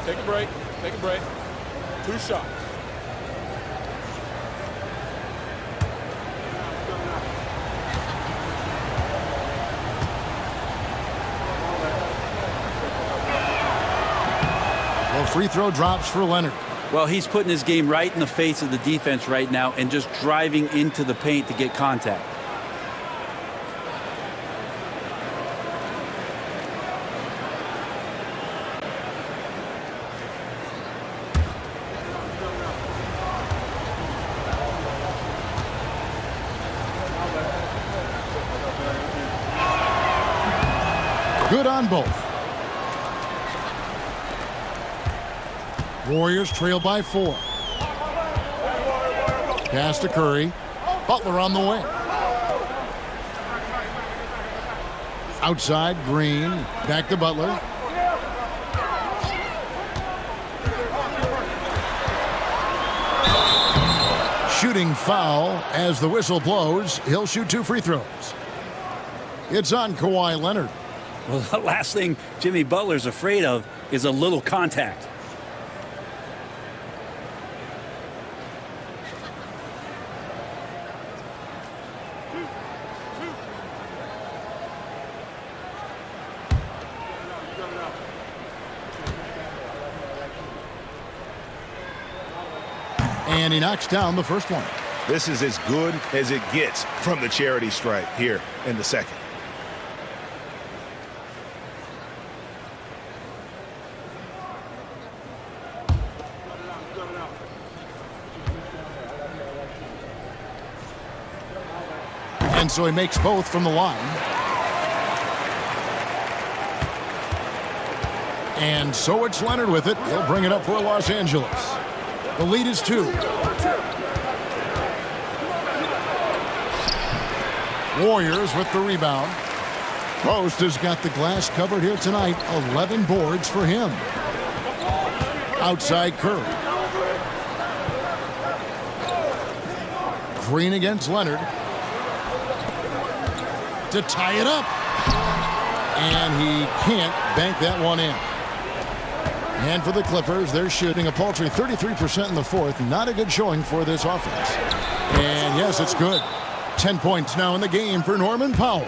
Speaker 13: Take a break. Take a break. 2 shots.
Speaker 8: Well, free throw drops for Leonard.
Speaker 9: Well, he's putting his game right in the face of the defense right now and just driving into the paint to get contact.
Speaker 8: Good on both. Warriors trail by 4. Pass to Curry. Butler on the wing. Outside, Green. Back to Butler. Shooting foul as the whistle blows. He'll shoot 2 free throws. It's on Kawhi Leonard.
Speaker 9: Well, the last thing Jimmy Butler's afraid of is a little contact.
Speaker 8: And he knocks down the first one.
Speaker 10: This is as good as it gets from the charity stripe here in the second.
Speaker 8: And so he makes both from the line. And so it's Leonard with it. He'll bring it up for Los Angeles. The lead is 2. Warriors with the rebound. Post has got the glass covered here tonight. 11 boards for him. Outside Curry. Green against Leonard. To tie it up. And he can't bank that one in. And for the Clippers, they're shooting a paltry 33% in the fourth. Not a good showing for this offense. And yes, it's good. 10 points now in the game for Norman Powell.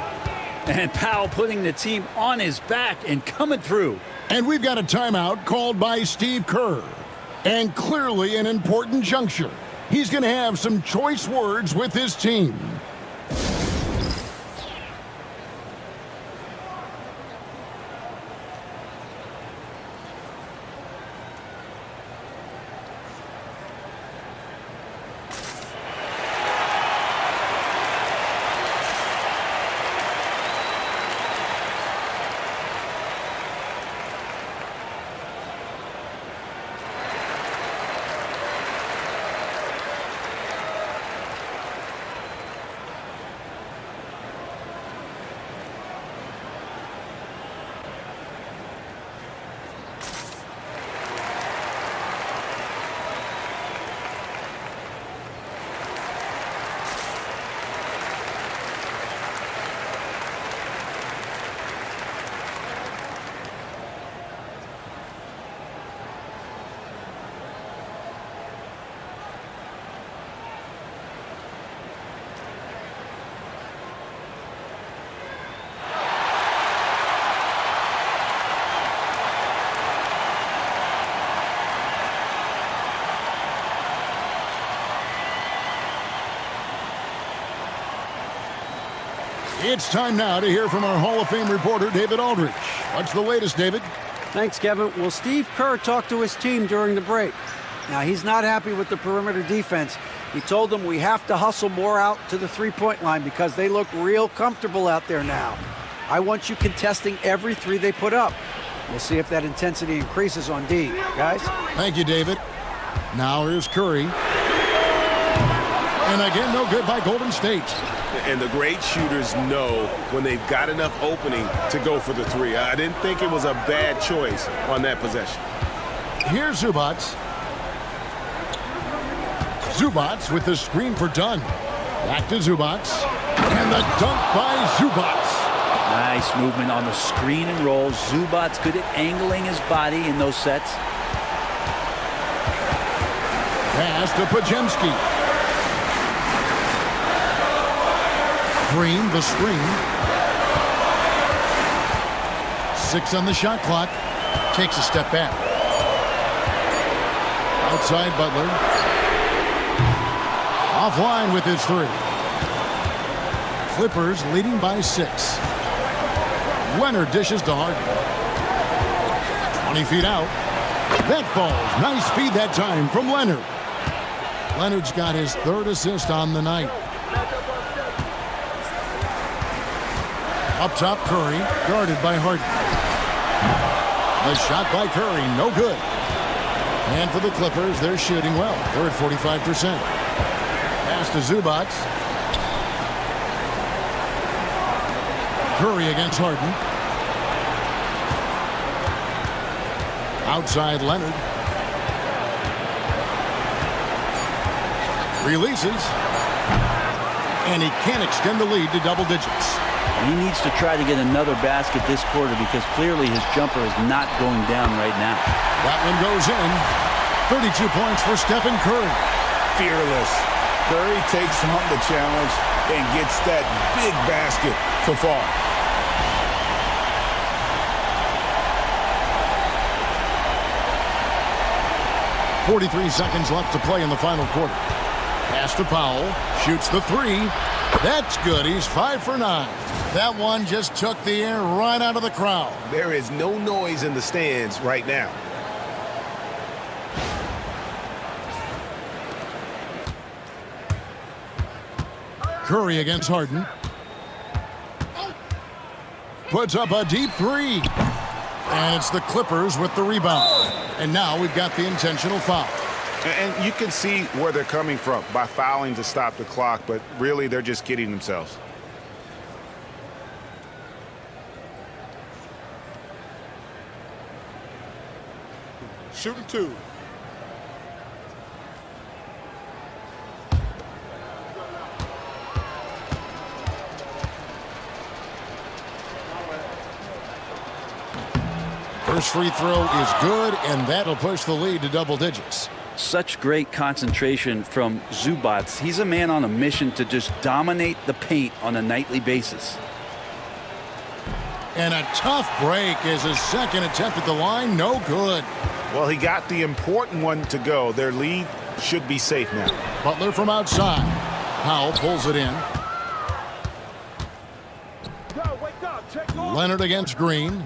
Speaker 9: And Powell putting the team on his back and coming through.
Speaker 8: And we've got a timeout called by Steve Kerr. And clearly an important juncture. He's going to have some choice words with his team. It's time now to hear from our Hall of Fame reporter, David Aldridge. What's the latest, David?
Speaker 11: Thanks, Kevin. Well, Steve Kerr talked to his team during the break. Now, he's not happy with the perimeter defense. He told them we have to hustle more out to the three-point line because they look real comfortable out there now. I want you contesting every 3 they put up. We'll see if that intensity increases on D. Guys?
Speaker 8: Thank you, David. Now here's Curry. And again, no good by Golden State.
Speaker 14: And the great shooters know when they've got enough opening to go for the three. I didn't think it was a bad choice on that possession.
Speaker 8: Here's Zubac. Zubac with the screen for Dunn. Back to Zubac. And the dunk by Zubac.
Speaker 9: Nice movement on the screen and roll. Zubac's good at angling his body in those sets.
Speaker 8: Pass to Pajemski. Green, the screen. 6 on the shot clock. Takes a step back. Outside Butler. Offline with his 3. Clippers leading by 6. Leonard dishes to Harden. 20 feet out. That falls. Nice feed that time from Leonard. Leonard's got his 3rd assist on the night. Up top, Curry, guarded by Harden. A shot by Curry, no good. And for the Clippers, they're shooting well. They're at 45%. Pass to Zubac. Curry against Harden. Outside Leonard. Releases. And he can't extend the lead to double digits.
Speaker 9: He needs to try to get another basket this quarter because clearly his jumper is not going down right now.
Speaker 8: That one goes in. 32 points for Stephen Curry.
Speaker 10: Fearless. Curry takes on the challenge and gets that big basket to fall.
Speaker 8: .43 seconds left to play in the final quarter. Pass to Powell. Shoots the 3. That's good. He's 5 for 9. That one just took the air right out of the crowd.
Speaker 14: There is no noise in the stands right now.
Speaker 8: Curry against Harden. Puts up a deep 3. And it's the Clippers with the rebound. And now we've got the intentional foul.
Speaker 12: And you can see where they're coming from by fouling to stop the clock, but really they're just kidding themselves.
Speaker 13: Shooting 2.
Speaker 8: First free throw is good, and that'll push the lead to double digits.
Speaker 9: Such great concentration from Zubac. He's a man on a mission to just dominate the paint on a nightly basis.
Speaker 8: And a tough break is his second attempt at the line. No good.
Speaker 12: Well, he got the important one to go. Their lead should be safe now.
Speaker 8: Butler from outside. Powell pulls it in. Leonard against Green.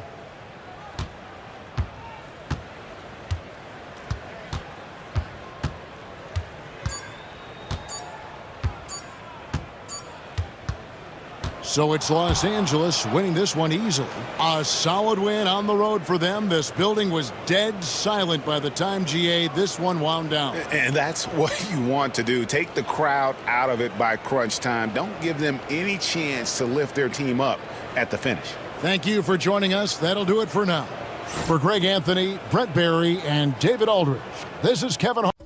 Speaker 8: So it's Los Angeles winning this one easily. A solid win on the road for them. This building was dead silent by the time this one wound down.
Speaker 12: And that's what you want to do. Take the crowd out of it by crunch time. Don't give them any chance to lift their team up at the finish.
Speaker 8: Thank you for joining us. That'll do it for now. For Greg Anthony, Brett Barry, and David Aldridge, this is Kevin Hart.